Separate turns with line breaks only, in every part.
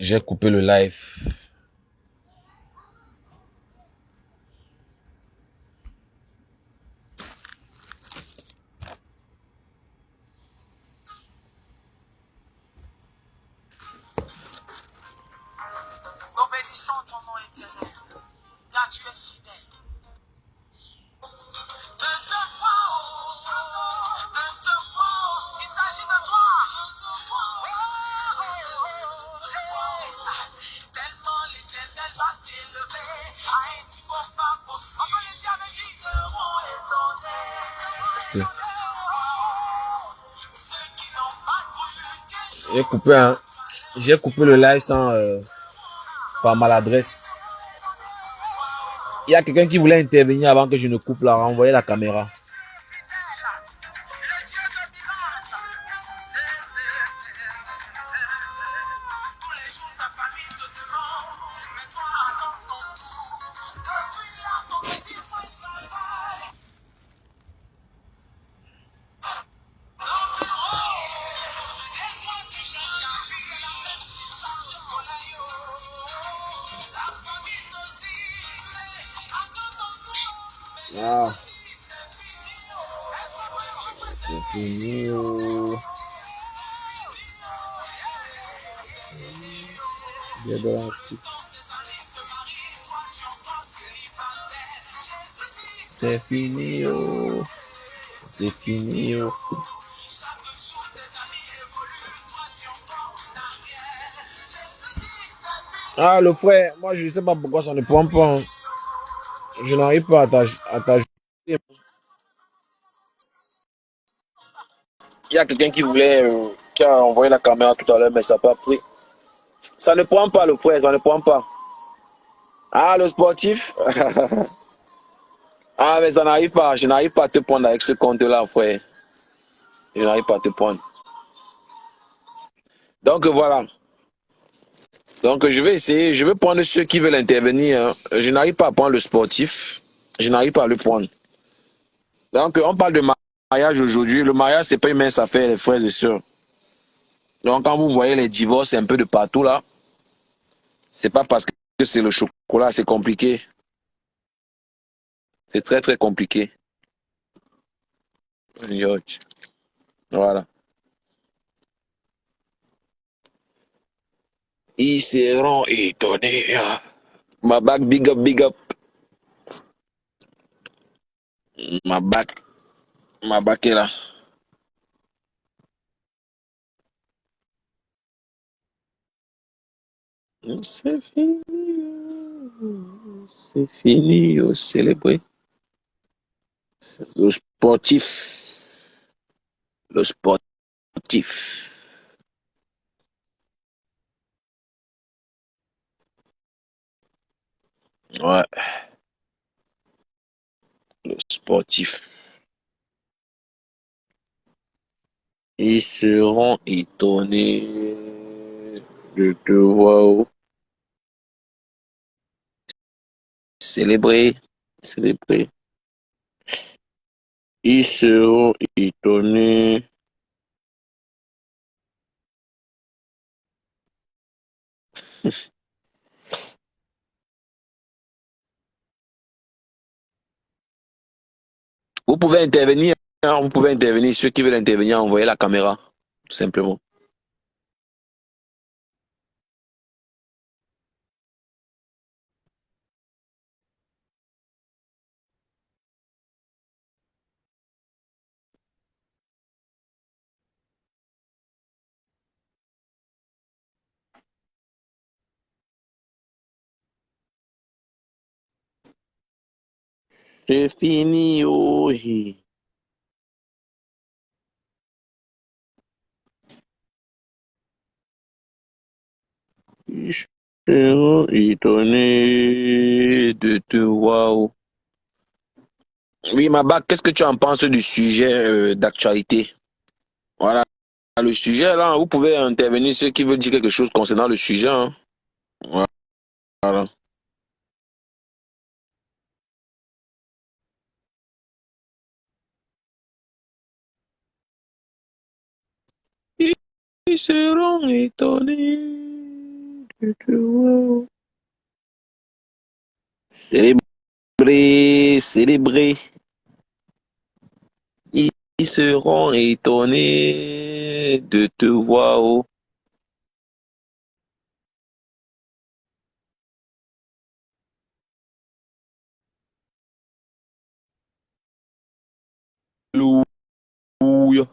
J'ai coupé le live.
Nous bénissons ton nom éternel, car tu es fidèle. De te voir, il s'agit de toi. Tellement l'éternel va t'élever à un niveau pas possible. On peut le dire avec lui. Seront étonnés. Ceux qui n'ont pas voulu
J'ai coupé le live sans par maladresse. Il y a quelqu'un qui voulait intervenir avant que je ne coupe là, renvoyer la caméra. Ah, c'est fini. C'est fini. C'est fini. Ah, le frère, moi je ne sais pas pourquoi ça ne prend pas. Hein. Je n'arrive pas à t'ajouter. Il y a quelqu'un qui a envoyé la caméra tout à l'heure, mais ça n'a pas pris. Ça ne prend pas, le frère, ça ne prend pas. Ah, le sportif. Ah, mais ça n'arrive pas. Je n'arrive pas à te prendre avec ce compte-là, frère. Je n'arrive pas à te prendre. Donc voilà. Donc je vais essayer. Je vais prendre ceux qui veulent intervenir. Hein. Je n'arrive pas à prendre le sportif. Je n'arrive pas à le prendre. Donc on parle de mariage aujourd'hui. Le mariage, c'est pas une mince affaire, les frères et sœurs. Donc quand vous voyez les divorces un peu de partout là, c'est pas parce que c'est le chocolat, c'est compliqué. C'est très très compliqué. Voilà. Ils seront étonnés. Ma back, big up, big up. Ma back, ma back est là. C'est fini. C'est fini, célébrer. Le sportif. Le sportif. Ouais, le sportif. Ils seront étonnés de te voir célébrer. Célébrer. Ils seront étonnés. Vous pouvez intervenir. Hein, vous pouvez intervenir. Ceux qui veulent intervenir, envoyez la caméra. Tout simplement. C'est fini, oh. Ils seront étonnés de te voir. Oui, Mabak, qu'est-ce que tu en penses du sujet d'actualité? Voilà, le sujet là, vous pouvez intervenir ceux qui veulent dire quelque chose concernant le sujet. Hein. Voilà. Ils seront étonnés De te voir. Célébrer, célébrer. Ils seront étonnés de te voir. Oh. Alléluia.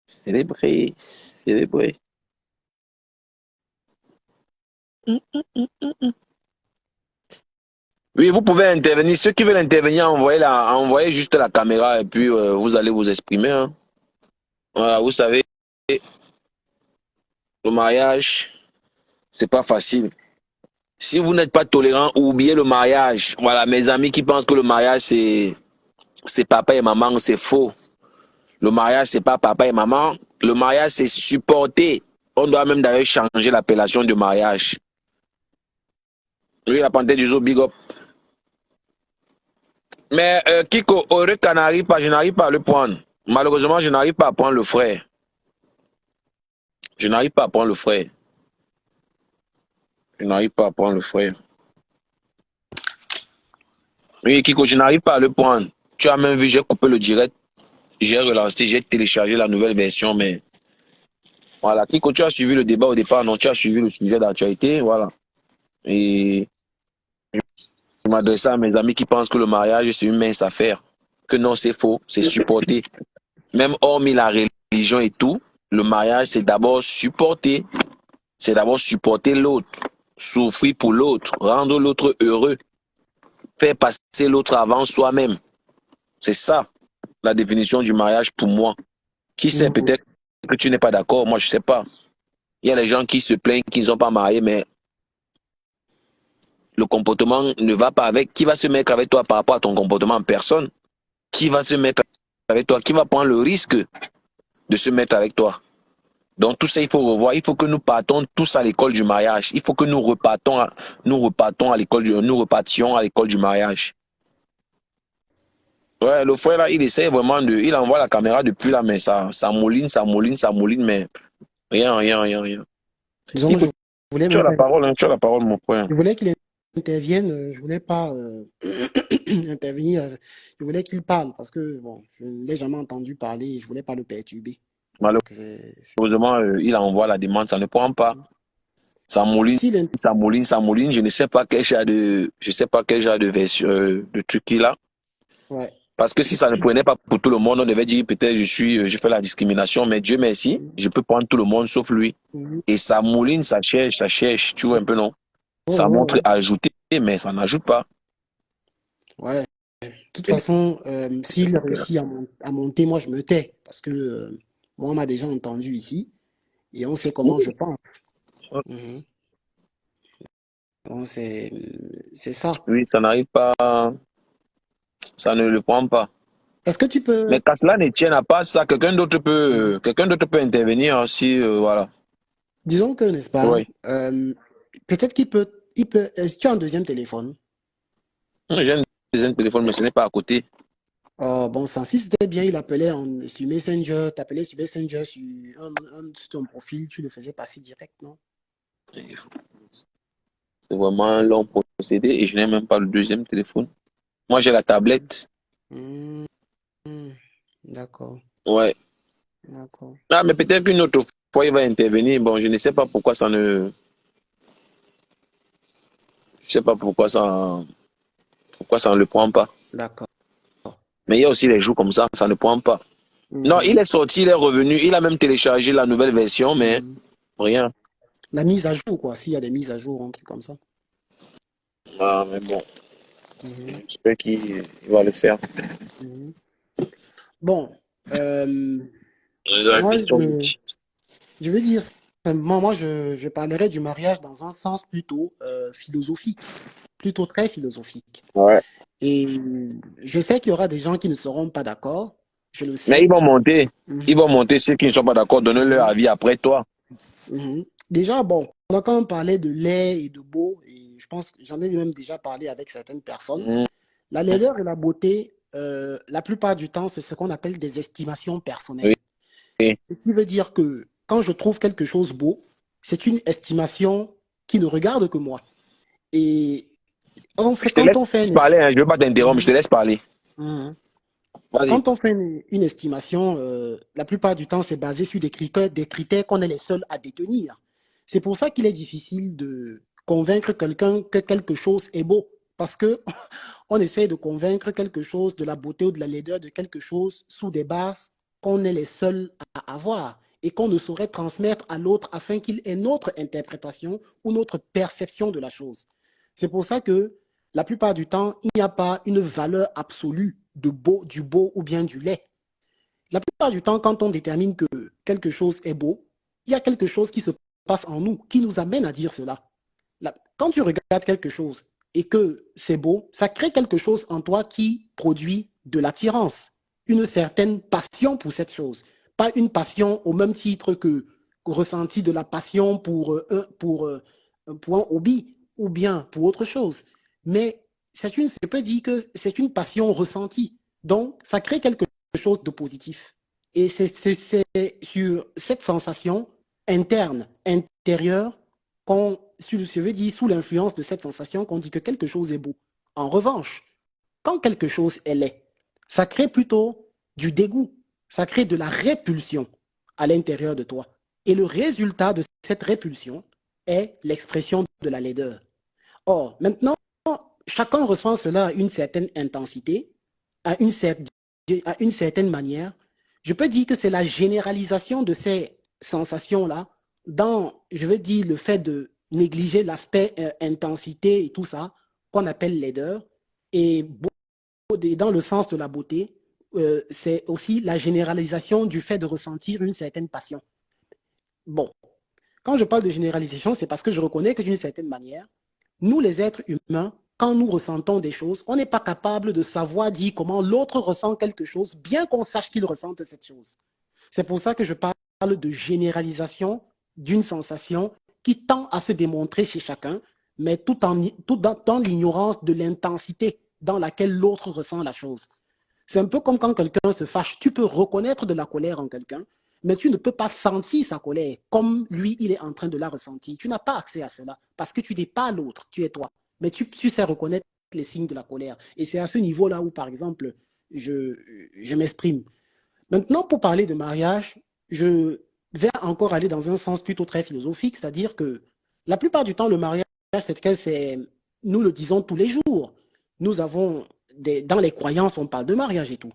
Célébrer, célébrer. Oui, vous pouvez intervenir. Ceux qui veulent intervenir, envoyez juste la caméra et puis vous allez vous exprimer. Hein. Voilà, vous savez, le mariage, c'est pas facile. Si vous n'êtes pas tolérant, oubliez le mariage. Voilà, mes amis qui pensent que le mariage, c'est papa et maman, c'est faux. Le mariage, c'est pas papa et maman. Le mariage, c'est supporter. On doit même d'ailleurs changer l'appellation du mariage. Oui, la panthère du zoo, big up. Mais Kiko, Eureka n'arrive pas, je n'arrive pas à le prendre. Malheureusement, je n'arrive pas à prendre le frère. Je n'arrive pas à prendre le frère. Je n'arrive pas à prendre le frère. Oui, Kiko, je n'arrive pas à le prendre. Tu as même vu, j'ai coupé le direct. J'ai relancé, j'ai téléchargé la nouvelle version, mais voilà. Kiko, tu as suivi le débat au départ, non? Tu as suivi le sujet d'actualité, voilà. Et je m'adresse à mes amis qui pensent que le mariage, c'est une mince affaire. Que non, c'est faux, c'est supporter. Même hormis la religion et tout, le mariage, c'est d'abord supporter. C'est d'abord supporter l'autre, souffrir pour l'autre, rendre l'autre heureux, faire passer l'autre avant soi-même. C'est ça, la définition du mariage pour moi. Qui sait, peut-être que tu n'es pas d'accord, moi je sais pas. Il y a les gens qui se plaignent qu'ils ne sont pas mariés, mais le comportement ne va pas avec. Qui va se mettre avec toi par rapport à ton comportement? Personne. Qui va se mettre avec toi? Qui va prendre le risque de se mettre avec toi? Donc tout ça, il faut revoir. Il faut que nous partons tous à l'école du mariage. Il faut que nous repartions à nous repartions à l'école du mariage. Ouais, le frère là, il essaie vraiment il envoie la caméra depuis là, mais ça mouline, mais rien.
Disons,
Écoute,
voulais
tu as
même
la
pas-
parole, hein, tu as la parole, mon frère.
je voulais qu'il intervienne, je voulais pas intervenir, je voulais qu'il parle parce que bon, je ne l'ai jamais entendu parler et je voulais pas le perturber. Donc,
Malheureusement, il envoie la demande, ça ne prend pas. Ça mouline,
s'il
ça mouline. Je ne sais pas quel genre de version, de truc qu'il a.
ouais.
Parce que si ça ne prenait pas pour tout le monde, on devait dire peut-être je fais la discrimination, mais Dieu merci, je peux prendre tout le monde sauf lui.
Mhm.
Et ça mouline, ça cherche, tu vois un peu, non?
Ouais,
Ça
ouais,
montre
ouais.
ajouter, mais ça n'ajoute pas.
Ouais. De toute façon, s'il réussit à monter, moi je me tais parce que moi on m'a déjà entendu ici et on sait comment je pense. Mhm. Donc, c'est ça.
Oui, ça n'arrive pas, ça ne le prend pas.
Est-ce que tu peux,
Mais qu'à cela ne tienne à pas ça, quelqu'un d'autre peut intervenir aussi, voilà.
disons que, n'est-ce pas,
Oui.
peut-être est-ce que tu as un deuxième téléphone?
J'ai un deuxième téléphone, mais ce n'est pas à côté.
Bon sang, si c'était bien, il appelait sur Messenger, t'appelais sur Messenger sur ton profil, tu le faisais passer direct, non?
C'est vraiment un long procédé et je n'ai même pas le deuxième téléphone. Moi, j'ai la tablette.
Hmm, d'accord,
Ouais.
d'accord.
Ah, mais peut-être qu'une autre fois, il va intervenir. Bon, je ne sais pas pourquoi ça ne. Je sais pas pourquoi ça ne le prend pas.
D'accord.
Mais il y a aussi les jours comme ça ne prend pas. Non, il
Mhm,
est sorti, il est revenu, il a même téléchargé la nouvelle version, mais
mhm.
rien.
La mise à jour, quoi, s'il y a des mises à jour, un truc comme ça.
Ah, mais bon,
Mhm,
j'espère qu'il va le faire.
mhm. Bon, euh,
La
moi,
question.
je veux dire, simplement, moi, je parlerai du mariage dans un sens plutôt philosophique, plutôt très philosophique.
Ouais.
Et je sais qu'il y aura des gens qui ne seront pas d'accord, je le
Mais ils
sais.
vont monter. Ils
Mhm,
vont monter ceux qui ne sont pas d'accord, donner leur
mhm,
avis après toi.
mhm. Déjà, bon, quand on parlait de laid et de beau, et je pense que j'en ai même déjà parlé avec certaines personnes,
Mm.
la laideur et la beauté, la plupart du temps, c'est ce qu'on appelle des estimations
Oui.
personnelles. Ce qui veut dire que quand je trouve quelque chose beau, c'est une estimation qui ne regarde que moi. Et
Je te
quand on fait
laisse parler, hein, je ne veux pas t'interrompre, je te
Mhm.
laisse parler.
Mhm.
Vas-y.
Quand on fait une estimation, la plupart du temps, c'est basé sur des critères qu'on est les seuls à détenir. C'est pour ça qu'il est difficile de convaincre quelqu'un que quelque chose est beau. Parce que on essaie de convaincre quelque chose de la beauté ou de la laideur de quelque chose sous des bases qu'on est les seuls à avoir et qu'on ne saurait transmettre à l'autre afin qu'il ait notre interprétation ou notre perception de la chose. C'est pour ça que la plupart du temps, il n'y a pas une valeur absolue de beau, du beau ou bien du laid. La plupart du temps, quand on détermine que quelque chose est beau, il y a quelque chose qui se passe en nous, qui nous amène à dire cela. Quand tu regardes quelque chose et que c'est beau, ça crée quelque chose en toi qui produit de l'attirance, une certaine passion pour cette chose. Pas une passion au même titre que ressenti de la passion pour un hobby ou bien pour autre chose. Mais je peux dire que c'est une passion ressentie. Donc, ça crée quelque chose de positif. Et c'est sur cette sensation interne, intérieure, je veux dire, sous l'influence de cette sensation, qu'on dit que quelque chose est beau. En revanche, quand quelque chose est laid, ça crée plutôt du dégoût, ça crée de la répulsion à l'intérieur de toi. Et le résultat de cette répulsion est l'expression de la laideur. Or, maintenant, chacun ressent cela à une certaine intensité, à une, à une certaine manière. Je peux dire que c'est la généralisation de ces sensations-là dans, je veux dire, le fait de négliger l'aspect intensité et tout ça, qu'on appelle laideur. Et dans le sens de la beauté, c'est aussi la généralisation du fait de ressentir une certaine passion. Bon, quand je parle de généralisation, c'est parce que je reconnais que d'une certaine manière, nous les êtres humains, quand nous ressentons des choses, on n'est pas capable de savoir dire comment l'autre ressent quelque chose, bien qu'on sache qu'il ressente cette chose. C'est pour ça que je parle de généralisation d'une sensation qui tend à se démontrer chez chacun, mais tout dans l'ignorance de l'intensité dans laquelle l'autre ressent la chose. C'est un peu comme quand quelqu'un se fâche. Tu peux reconnaître de la colère en quelqu'un, mais tu ne peux pas sentir sa colère comme lui, il est en train de la ressentir. Tu n'as pas accès à cela parce que tu n'es pas l'autre, tu es toi. Mais tu sais reconnaître les signes de la colère. Et c'est à ce niveau-là où, par exemple, je m'exprime. Maintenant, pour parler de mariage, je vais encore aller dans un sens plutôt très philosophique, c'est-à-dire que la plupart du temps, le mariage, nous le disons tous les jours. Nous avons, dans les croyances, on parle de mariage et tout.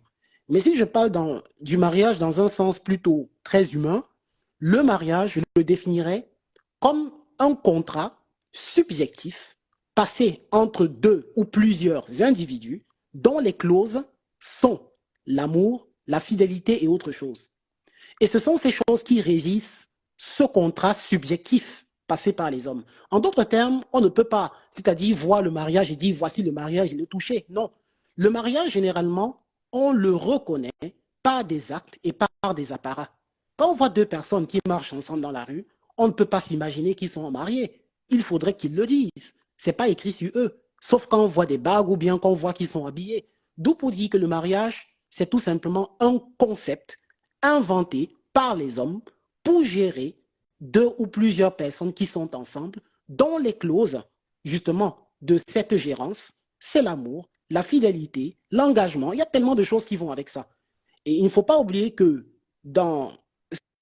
Mais si je parle du mariage dans un sens plutôt très humain, le mariage, je le définirais comme un contrat subjectif passé entre deux ou plusieurs individus dont les clauses sont l'amour, la fidélité et autre chose. Et ce sont ces choses qui régissent ce contrat subjectif passé par les hommes. En d'autres termes, on ne peut pas, c'est-à-dire voir le mariage et dire voici le mariage et le toucher. Non. Le mariage, généralement, on le reconnaît par des actes et par des apparats. Quand on voit deux personnes qui marchent ensemble dans la rue, on ne peut pas s'imaginer qu'ils sont mariés. Il faudrait qu'ils le disent. Ce n'est pas écrit sur eux. Sauf quand on voit des bagues ou bien qu'on voit qu'ils sont habillés. D'où pour dire que le mariage, c'est tout simplement un concept inventé par les hommes pour gérer deux ou plusieurs personnes qui sont ensemble, dont les clauses, justement, de cette gérance, c'est l'amour, la fidélité, l'engagement. Il y a tellement de choses qui vont avec ça. Et il ne faut pas oublier que dans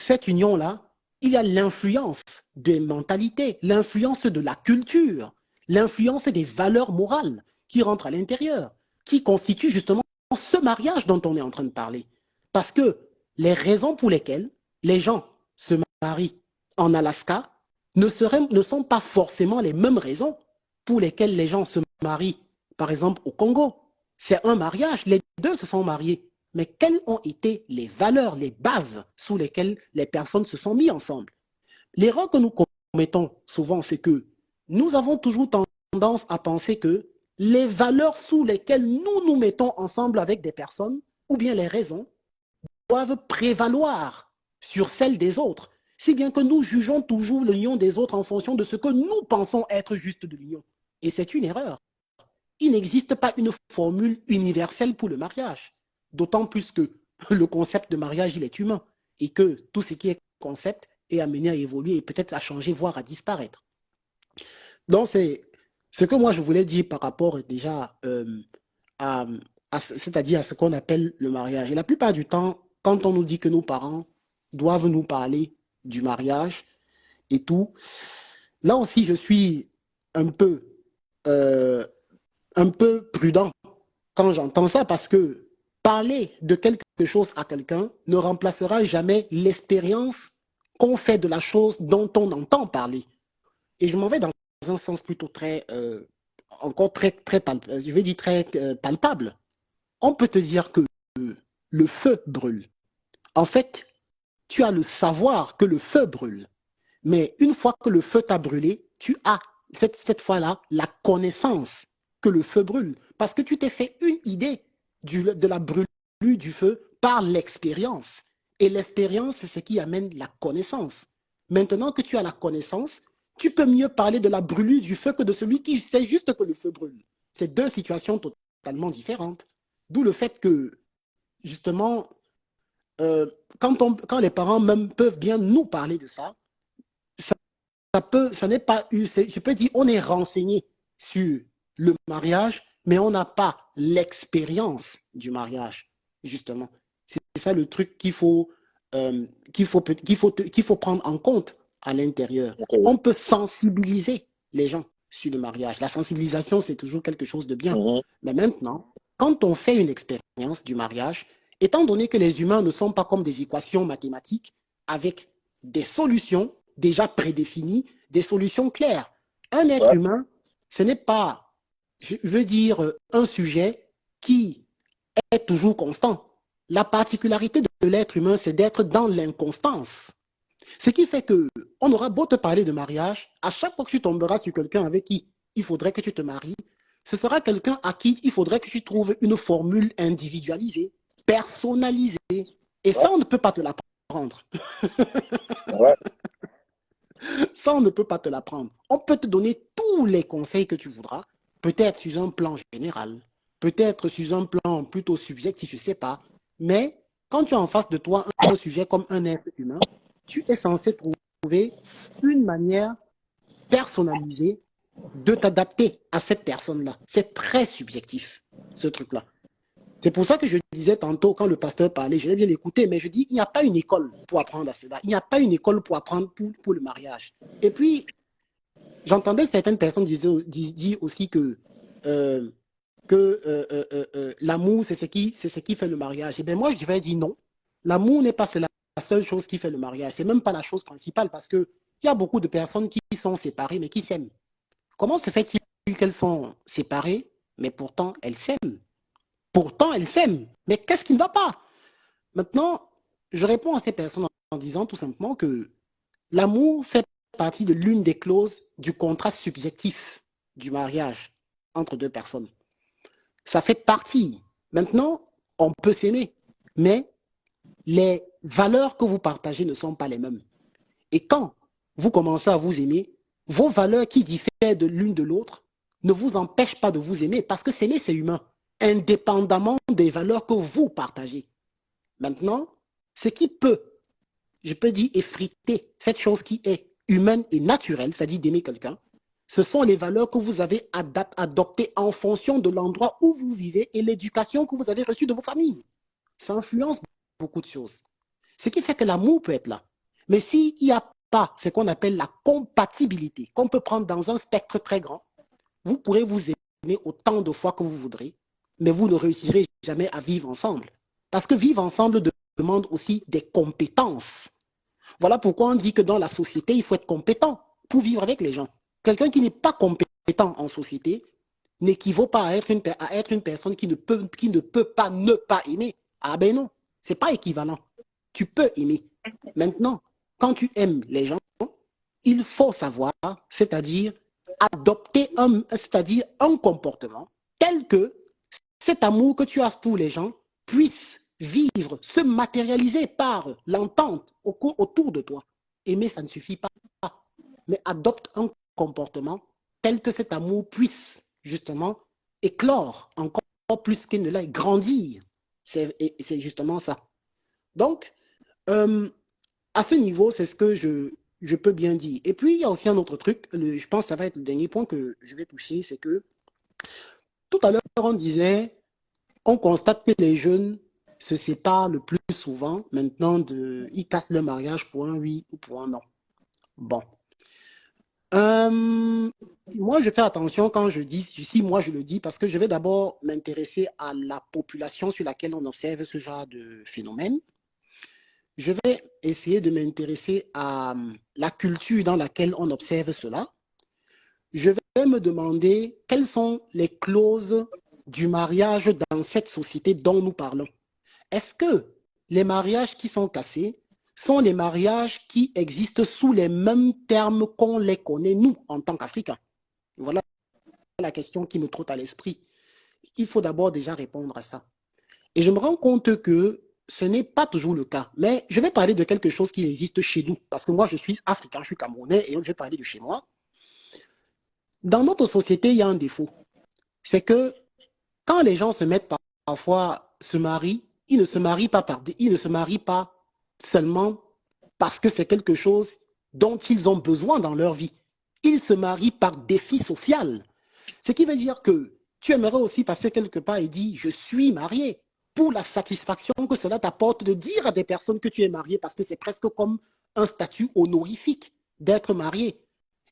cette union-là, il y a l'influence des mentalités, l'influence de la culture, l'influence des valeurs morales qui rentrent à l'intérieur, qui constituent justement ce mariage dont on est en train de parler. Parce que les raisons pour lesquelles les gens se marient en Alaska ne sont pas forcément les mêmes raisons pour lesquelles les gens se marient, par exemple, au Congo. C'est un mariage, les deux se sont mariés. Mais quelles ont été les valeurs, les bases sous lesquelles les personnes se sont mises ensemble? L'erreur que nous commettons souvent, c'est que nous avons toujours tendance à penser que les valeurs sous lesquelles nous nous mettons ensemble avec des personnes, ou bien les raisons, doivent prévaloir sur celles des autres, si bien que nous jugeons toujours l'union des autres en fonction de ce que nous pensons être juste de l'union. Et c'est une erreur. Il n'existe pas une formule universelle pour le mariage, d'autant plus que le concept de mariage, il est humain, et que tout ce qui est concept et amené à évoluer et peut-être à changer, voire à disparaître. Donc, c'est ce que moi je voulais dire par rapport déjà à, c'est-à-dire à ce qu'on appelle le mariage. Et la plupart du temps, quand on nous dit que nos parents doivent nous parler du mariage et tout, là aussi je suis un peu, euh, un peu prudent quand j'entends ça parce que parler de quelque chose à quelqu'un ne remplacera jamais l'expérience qu'on fait de la chose dont on entend parler. Et je m'en vais dans un sens plutôt très, encore très palpable, je vais dire très palpable. On peut te dire que le feu brûle. En fait, tu as le savoir que le feu brûle. Mais une fois que le feu t'a brûlé, tu as cette fois-là la connaissance que le feu brûle. Parce que tu t'es fait une idée de la brûlure du feu par l'expérience. Et l'expérience, c'est ce qui amène la connaissance. Maintenant que tu as la connaissance, tu peux mieux parler de la brûlure du feu que de celui qui sait juste que le feu brûle. C'est deux situations totalement différentes. D'où le fait que, justement, quand les parents même peuvent bien nous parler de ça, ça n'est pas eu, je peux dire, on est renseigné sur le mariage, mais on n'a pas l'expérience du mariage, justement. C'est ça le truc qu'il faut prendre en compte à l'intérieur.
Ok.
On peut sensibiliser les gens sur le mariage. La sensibilisation, c'est toujours quelque chose de bien.
Mhm.
Mais maintenant, quand on fait une expérience du mariage, étant donné que les humains ne sont pas comme des équations mathématiques avec des solutions déjà prédéfinies, des solutions claires. Un être
Ouais.
humain, ce n'est pas, je veux dire, un sujet qui est toujours constant. La particularité de l'être humain, c'est d'être dans l'inconstance. Ce qui fait que on aura beau te parler de mariage, à chaque fois que tu tomberas sur quelqu'un avec qui il faudrait que tu te maries, ce sera quelqu'un à qui il faudrait que tu trouves une formule individualisée, personnalisée. Et
Ouais.
ça, on ne peut pas te l'apprendre.
Ouais.
Ça, on ne peut pas te l'apprendre. On peut te donner tous les conseils que tu voudras, peut-être sur un plan général, peut-être sur un plan plutôt subjectif, je ne sais pas. Mais quand tu as en face de toi un sujet comme un être humain, tu es censé trouver une manière personnalisée de t'adapter à cette personne-là. C'est très subjectif, ce truc-là. C'est pour ça que je disais tantôt, quand le pasteur parlait, je l'ai bien écouté, mais je dis, il n'y a pas une école pour apprendre à cela. Il n'y a pas une école pour apprendre pour le mariage. Et puis, j'entendais certaines personnes dire aussi euh, que l'amour, c'est ce qui fait le mariage. Et bien moi, je vais dire non. L'amour n'est pas la seule chose qui fait le mariage. C'est même pas la chose principale parce qu'il y a beaucoup de personnes qui sont séparées, mais qui s'aiment. Comment se fait-il qu'elles sont séparées, mais pourtant elles s'aiment? Pourtant, elles s'aiment. Mais qu'est-ce qui ne va pas? Maintenant, je réponds à ces personnes en disant tout simplement que l'amour fait partie de l'une des clauses du contrat subjectif du mariage entre deux personnes. Ça fait partie. Maintenant, on peut s'aimer, mais les valeurs que vous partagez ne sont pas les mêmes. Et quand vous commencez à vous aimer, vos valeurs qui diffèrent de l'une de l'autre ne vous empêchent pas de vous aimer parce que s'aimer, c'est humain, indépendamment des valeurs que vous partagez. Maintenant, ce qui peut, je peux dire, effriter cette chose qui est humaine et naturelle, c'est-à-dire d'aimer quelqu'un, ce sont les valeurs que vous avez adoptées en fonction de l'endroit où vous vivez et l'éducation que vous avez reçue de vos familles. Ça influence beaucoup de choses. Ce qui fait que l'amour peut être là. Mais s'il n'y a pas ce qu'on appelle la compatibilité, qu'on peut prendre dans un spectre très grand, vous pourrez vous aimer autant de fois que vous voudrez, mais vous ne réussirez jamais à vivre ensemble. Parce que vivre ensemble demande aussi des compétences. Voilà pourquoi on dit que dans la société, il faut être compétent pour vivre avec les gens. Quelqu'un qui n'est pas compétent en société n'équivaut pas à être une personne qui ne peut pas ne pas aimer. Ah ben non, c'est pas équivalent. Tu peux aimer. Maintenant, quand tu aimes les gens, il faut savoir, c'est-à-dire adopter c'est-à-dire un comportement tel que cet amour que tu as pour les gens puisse vivre, se matérialiser par l'entente autour de toi. Aimer, ça ne suffit pas, mais adopte un comportement tel que cet amour puisse justement éclore encore plus qu'il ne l'a, grandir. C'est justement ça. Donc, À ce niveau, c'est ce que je peux bien dire. Et puis, il y a aussi un autre truc, je pense que ça va être le dernier point que je vais toucher, c'est que tout à l'heure, on disait, on constate que les jeunes se séparent le plus souvent. Maintenant, ils cassent leur mariage pour un oui ou pour un non. Bon. Moi, je fais attention quand je dis, si moi je le dis, parce que je vais d'abord m'intéresser à la population sur laquelle on observe ce genre de phénomène. Je vais essayer de m'intéresser à la culture dans laquelle on observe cela. Je vais me demander quelles sont les clauses du mariage dans cette société dont nous parlons. Est-ce que les mariages qui sont cassés sont les mariages qui existent sous les mêmes termes qu'on les connaît, nous, en tant qu'Africains? Voilà la question qui me trotte à l'esprit. Il faut d'abord déjà répondre à ça. Et je me rends compte que ce n'est pas toujours le cas. Mais je vais parler de quelque chose qui existe chez nous. Parce que moi, je suis africain, je suis camerounais et je vais parler de chez moi. Dans notre société, il y a un défaut. C'est que quand les gens se mettent parfois se marient, ils ne se marient pas seulement parce que c'est quelque chose dont ils ont besoin dans leur vie. Ils se marient par défi social. Ce qui veut dire que tu aimerais aussi passer quelque part et dire je suis marié pour la satisfaction que cela t'apporte de dire à des personnes que tu es marié parce que c'est presque comme un statut honorifique d'être marié.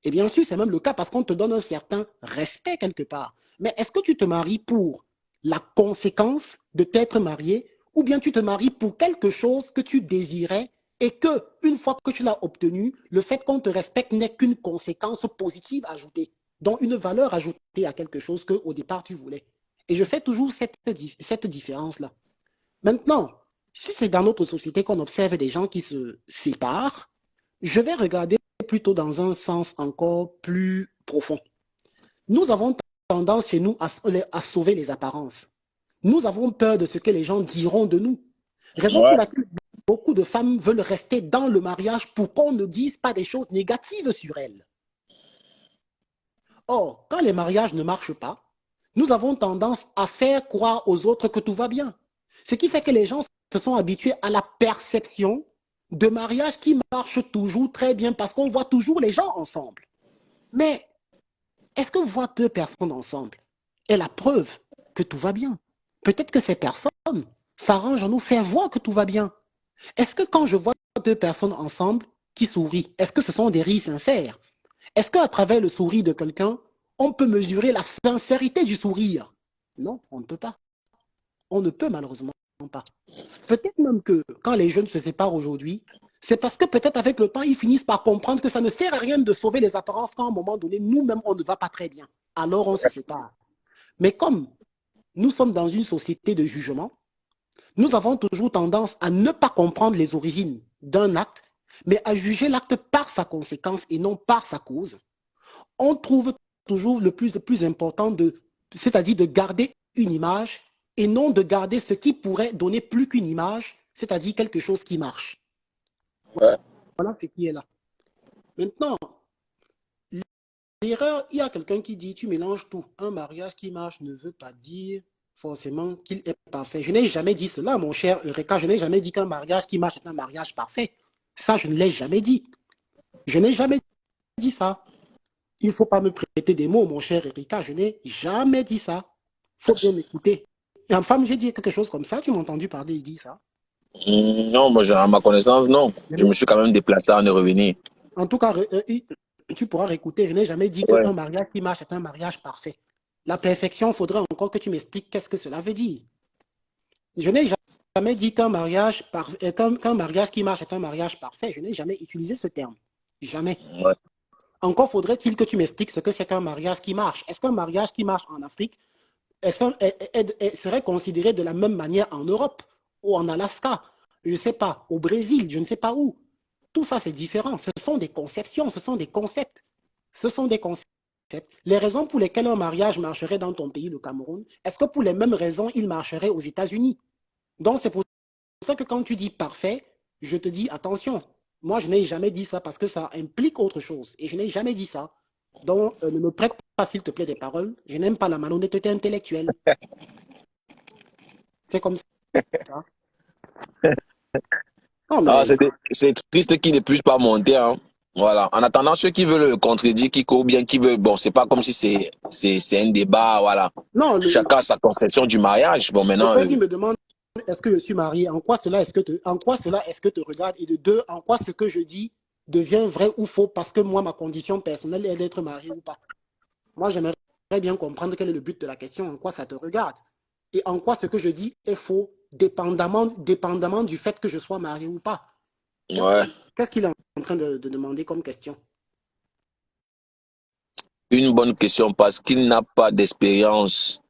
Et bien sûr, c'est même le cas parce qu'on te donne un certain respect quelque part. Mais est-ce que tu te maries pour la conséquence de t'être marié ou bien tu te maries pour quelque chose que tu désirais et que, une fois que tu l'as obtenu, le fait qu'on te respecte n'est qu'une conséquence positive ajoutée, donc une valeur ajoutée à quelque chose qu'au départ tu voulais. Et je fais toujours cette différence-là. Maintenant, si c'est dans notre société qu'on observe des gens qui se séparent, je vais regarder plutôt dans un sens encore plus profond. Nous avons tendance chez nous à sauver les apparences. Nous avons peur de ce que les gens diront de nous. Raison pour
Ouais.
laquelle beaucoup de femmes veulent rester dans le mariage pour qu'on ne dise pas des choses négatives sur elles. Or, quand les mariages ne marchent pas, nous avons tendance à faire croire aux autres que tout va bien. Ce qui fait que les gens se sont habitués à la perception de mariages qui marchent toujours très bien parce qu'on voit toujours les gens ensemble. Mais est-ce que voir deux personnes ensemble est la preuve que tout va bien? Peut-être que ces personnes s'arrangent à nous faire voir que tout va bien. Est-ce que quand je vois deux personnes ensemble qui sourient, est-ce que ce sont des rires sincères? Est-ce qu'à travers le sourire de quelqu'un, on peut mesurer la sincérité du sourire? Non, on ne peut pas. On ne peut malheureusement pas. Peut-être même que quand les jeunes se séparent aujourd'hui, c'est parce que peut-être avec le temps, ils finissent par comprendre que ça ne sert à rien de sauver les apparences quand à un moment donné, nous-mêmes, on ne va pas très bien. Alors on se sépare. Mais comme nous sommes dans une société de jugement, nous avons toujours tendance à ne pas comprendre les origines d'un acte, mais à juger l'acte par sa conséquence et non par sa cause. On trouve toujours le plus important, c'est-à-dire de garder une image et non de garder ce qui pourrait donner plus qu'une image, c'est-à-dire quelque chose qui marche.
Ouais.
Voilà ce qui est là. Maintenant, l'erreur, il y a quelqu'un qui dit, tu mélanges tout. Un mariage qui marche ne veut pas dire forcément qu'il est parfait. Je n'ai jamais dit cela, mon cher Eureka. Je n'ai jamais dit qu'un mariage qui marche est un mariage parfait. Ça, je ne l'ai jamais dit. Je n'ai jamais dit ça. Il ne faut pas me prêter des mots, mon cher Erika. Je n'ai jamais dit ça. Il faut bien m'écouter. Et en femme, j'ai dit quelque chose comme ça. Tu m'as entendu parler, il dit ça.
Non, moi, à ma connaissance, non. Je me suis quand même déplacé à en revenir.
En tout cas, tu pourras réécouter. Je n'ai jamais dit
Ouais.
qu'un mariage qui marche est un mariage parfait. La perfection, il faudrait encore que tu m'expliques qu'est-ce que cela veut dire. Je n'ai jamais dit qu'un mariage qui marche est un mariage parfait. Je n'ai jamais utilisé ce terme. Jamais.
Ouais.
Encore faudrait-il que tu m'expliques ce que c'est qu'un mariage qui marche. Est-ce qu'un mariage qui marche en Afrique serait considéré de la même manière en Europe ou en Alaska? Je ne sais pas. Au Brésil, je ne sais pas où. Tout ça, c'est différent. Ce sont des conceptions, ce sont des concepts. Ce sont des concepts. Les raisons pour lesquelles un mariage marcherait dans ton pays, le Cameroun, est-ce que pour les mêmes raisons, il marcherait aux États-Unis? Donc, c'est pour ça que quand tu dis parfait, je te dis attention. Moi, je n'ai jamais dit ça parce que ça implique autre chose. Et je n'ai jamais dit ça. Donc, ne me prête pas, s'il te plaît, des paroles. Je n'aime pas la malhonnêteté intellectuelle. C'est comme ça. Non,
Ah,
mais
c'est triste qu'il ne puisse pas monter, hein. Voilà. En attendant, ceux qui veulent le contredire, ou bien qui veulent, bon, c'est pas comme si c'est un débat, voilà.
non,
Chacun a sa conception du mariage. Bon,
le
maintenant,
fait qu'il me demande est-ce que je suis marié, en quoi cela est-ce que te regarde, et de deux, en quoi ce que je dis devient vrai ou faux parce que moi, ma condition personnelle est d'être marié ou pas. Moi, j'aimerais bien comprendre quel est le but de la question, en quoi ça te regarde, et en quoi ce que je dis est faux, dépendamment du fait que je sois marié ou pas.
ouais.
Qu'est-ce qu'il est en train de demander comme question?
Une bonne question parce qu'il n'a pas d'expérience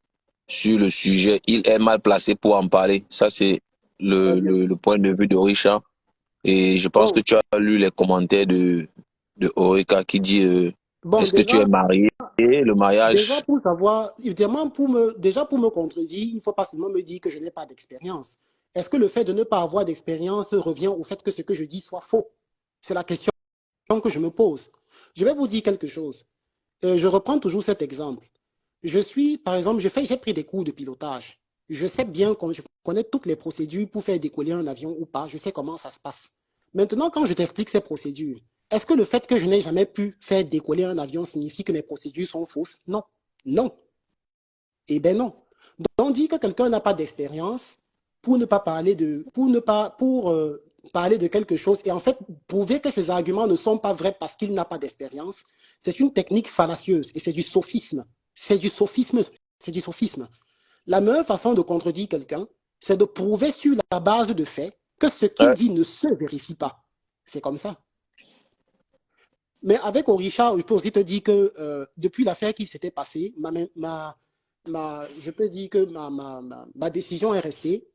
sur le sujet. Il est mal placé pour en parler. Ça, c'est
Très bien.
le point de vue de Richard. Et je pense que
Bon,
tu as lu les commentaires de Orica qui dit
bon
est-ce que tu es
déjà,
marié? Le
Déjà
mariage.
pour savoir, évidemment, déjà pour me contredire, il ne faut pas seulement me dire que je n'ai pas d'expérience. Est-ce que le fait de ne pas avoir d'expérience revient au fait que ce que je dis soit faux? C'est la question que je me pose. Je vais vous dire quelque chose. Je reprends toujours cet exemple. Par exemple, j'ai pris des cours de pilotage. Je sais bien, je connais toutes les procédures pour faire décoller un avion ou pas. Je sais comment ça se passe. Maintenant, quand je t'explique ces procédures, est-ce que le fait que je n'ai jamais pu faire décoller un avion signifie que mes procédures sont fausses? Non. Non. Eh bien non. Donc, on dit que quelqu'un n'a pas d'expérience pour ne pas parler parler de quelque chose et en fait prouver que ses arguments ne sont pas vrais parce qu'il n'a pas d'expérience, c'est une technique fallacieuse et c'est du sophisme. C'est du sophisme. C'est du sophisme. La meilleure façon de contredire quelqu'un, c'est de prouver sur la base de faits que ce qu'il
Ouais.
dit ne se vérifie pas. C'est comme ça. Mais avec Orisha, je peux aussi te dire que depuis l'affaire qui s'était passée, je peux dire que ma décision est restée.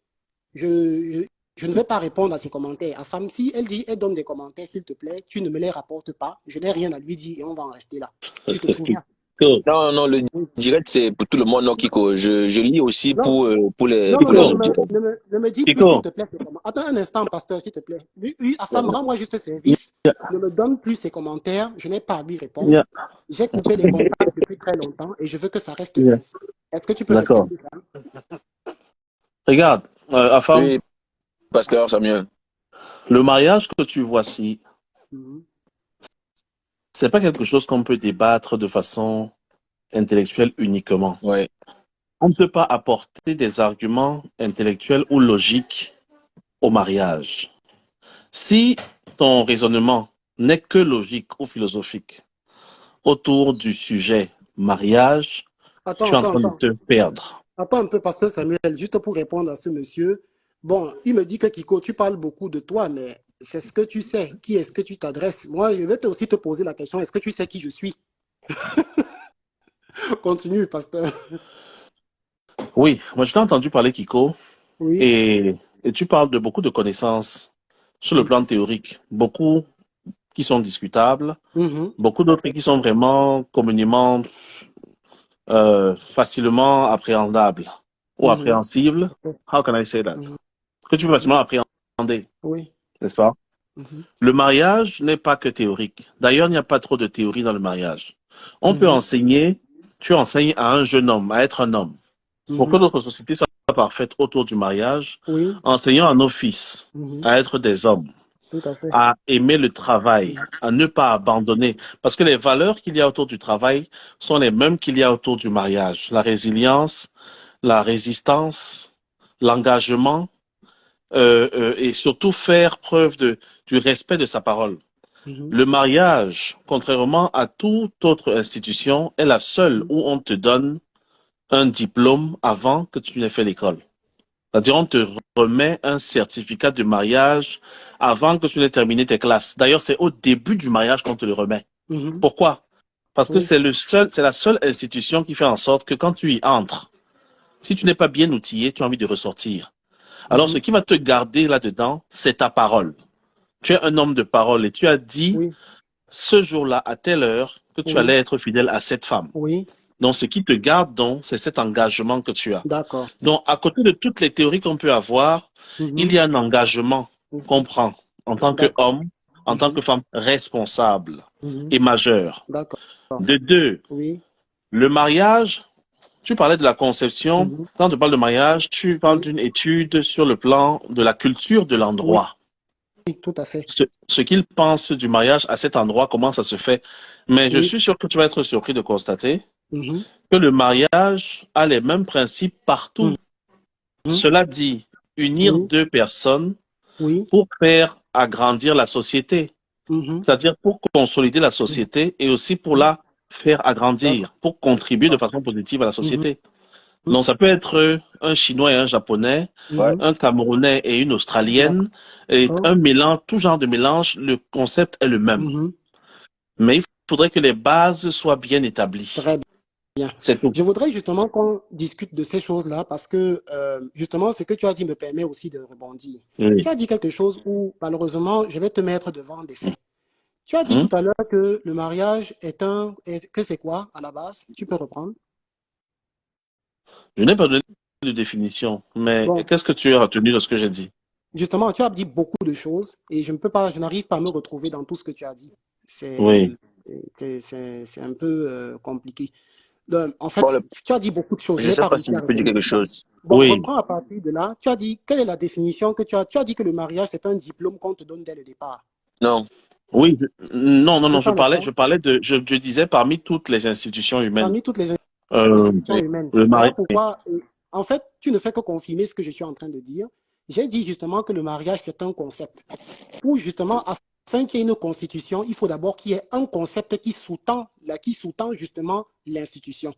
Je, je ne vais pas répondre à ses commentaires. À femme, si elle dit, elle donne des commentaires, s'il te plaît, tu ne me les rapportes pas. Je n'ai rien à lui dire et on va en rester là. Tu te souviens?
Kiko,
Non, non, le
Oui.
direct, c'est pour tout le monde, non, Kiko. Je lis aussi
Non, non,
pour
mais
les
Kiko,
auditeurs.
ne me dis plus, s'il
Kiko.
te plaît, ses commentaires. Attends un instant, pasteur, s'il te plaît. Oui, oui, Afam, rends-moi juste service. Ne me donne plus ses commentaires. Je n'ai pas à lui répondre.
Yeah,
J'ai coupé les contacts depuis très longtemps et je veux que ça reste
yeah.
ainsi. Est-ce que tu peux
D'accord.
respecter ça?
Regarde, Afam,
Oui, pasteur Samuel.
le mariage que tu vois ci,
Mhm.
c'est pas quelque chose qu'on peut débattre de façon intellectuelle uniquement.
Ouais.
On ne peut pas apporter des arguments intellectuels ou logiques au mariage. Si ton raisonnement n'est que logique ou philosophique autour du sujet mariage, tu
Attends,
es en
attends,
train de
attends.
te perdre.
Attends un peu, pasteur Samuel, juste pour répondre à ce monsieur. Bon, il me dit que Kiko, tu parles beaucoup de toi, mais c'est ce que tu sais. Qui est-ce que tu t'adresses? Moi, je vais aussi te poser la question, est-ce que tu sais qui je suis? Continue, pasteur.
Oui, moi je t'ai entendu parler, Kiko,
Oui.
et, et tu parles de beaucoup de connaissances sur le plan théorique, beaucoup qui sont discutables,
Mhm,
beaucoup d'autres qui sont vraiment communément facilement appréhendables ou
mhm,
appréhensibles. How can I say that?
mhm,
Que tu peux facilement appréhender,
oui.
n'est-ce pas?
Mhm,
Le mariage n'est pas que théorique. D'ailleurs, il n'y a pas trop de théorie dans le mariage. On peut
mhm,
enseigner, tu enseignes à un jeune homme à être un homme. Pour que
mhm,
notre société soit parfaite autour du mariage,
oui.
enseignons à nos fils
Mhm,
à être des hommes,
tout à fait.
à aimer le travail,
Mhm,
à ne pas abandonner. Parce que les valeurs qu'il y a autour du travail sont les mêmes qu'il y a autour du mariage. La résilience, la résistance, l'engagement, et surtout faire preuve du respect de sa parole.
mhm,
Le mariage, contrairement à toute autre institution, est la seule
mhm,
où on te donne un diplôme avant que tu n'aies fait l'école. C'est-à-dire, on te remet un certificat de mariage avant que tu n'aies terminé tes classes. D'ailleurs, c'est au début du mariage qu'on te le remet.
mhm,
Pourquoi? Parce que
oui.
c'est la seule institution qui fait en sorte que quand tu y entres, si tu n'es pas bien outillé, tu as envie de ressortir. Alors, ce
Mhm,
qui va te garder là-dedans, c'est ta parole. Tu es un homme de parole et tu as dit
oui.
ce jour-là, à telle heure, que tu
Oui.
allais être fidèle à cette femme.
Oui.
Donc, ce qui te garde, donc, c'est cet engagement que tu as.
D'accord.
Donc, à côté de toutes les théories qu'on peut avoir, il
Mhm,
y a un engagement qu'on prend en tant
d'accord.
qu'homme, en tant
Mhm,
que femme responsable
mhm,
et majeur.
d'accord.
De deux,
Oui.
le mariage, tu parlais de la conception.
Mhm,
Quand tu parles de mariage, tu parles
oui.
d'une étude sur le plan de la culture de
Oui.
l'endroit.
tout à fait.
Ce qu'ils pensent du mariage à cet endroit, comment ça se fait. Mais je
Oui.
suis sûr que tu vas être surpris de constater
Mhm.
que le mariage a les mêmes principes partout.
Mhm.
Cela dit, unir
Oui.
deux personnes
Oui.
pour faire agrandir la société,
Mhm.
c'est-à-dire pour consolider la société et aussi pour la faire agrandir, pour contribuer de façon positive à la
Mhm.
société. Donc, ça peut être un Chinois et un Japonais,
Ouais.
Mhm.
un Camerounais et une Australienne, et
D'accord.
un mélange, tout genre de mélange, le concept est le même.
Mhm.
Mais il faudrait que les bases soient bien établies.
Très bien.
C'est tout.
Je voudrais justement qu'on discute de ces choses-là parce que justement, ce que tu as dit me permet aussi de rebondir. Tu
Oui.
as dit quelque chose où, malheureusement, je vais te mettre devant des faits. Tu as dit
Mhm.
tout à l'heure que le mariage que c'est quoi à la base? Tu peux reprendre?
Je n'ai pas donné de définition, mais
Bon,
qu'est-ce que tu as retenu de ce que j'ai dit?
justement, tu as dit beaucoup de choses et je n'arrive pas à me retrouver dans tout ce que tu as dit. C'est,
Oui.
c'est un peu compliqué. Donc, en
Bon,
fait, tu as dit beaucoup de choses. Je
je
n'ai
sais
pas
pas si
réussi à
je peux dire
retenir
quelque
tout ça.
chose.
Bon,
Oui.
reprends à partir de là. Tu as dit, quelle est la définition que tu as dit que le mariage, c'est un diplôme qu'on te donne dès le départ.
Non.
Oui. Non,
C'est
je
ça,
parlais,
d'accord?
je parlais je disais parmi toutes les institutions humaines.
Parmi toutes les institutions
Oui.
humaines.
Le
Voilà
mariage.
pourquoi, en fait, tu ne fais que confirmer ce que je suis en train de dire. J'ai dit justement que le mariage, c'est un concept. Pour justement, afin qu'il y ait une constitution, il faut d'abord qu'il y ait un concept qui sous-tend justement l'institution.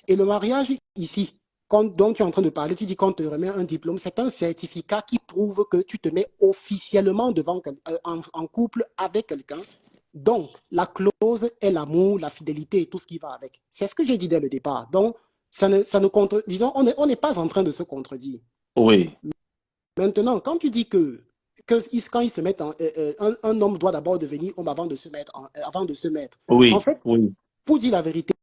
Et le mariage, ici, dont tu es en train de parler, tu dis qu'on te remet un diplôme, c'est un certificat qui prouve que tu te mets officiellement en couple avec quelqu'un. Donc, la clause est l'amour, la fidélité et tout ce qui va avec. C'est ce que j'ai dit dès le départ. Donc, disons, on n'est pas en train de se contredire.
Oui.
Maintenant, quand tu dis quand ils se mettent un homme doit d'abord devenir homme avant de se mettre. En
Oui.
fait,
Oui.
pour dire la vérité,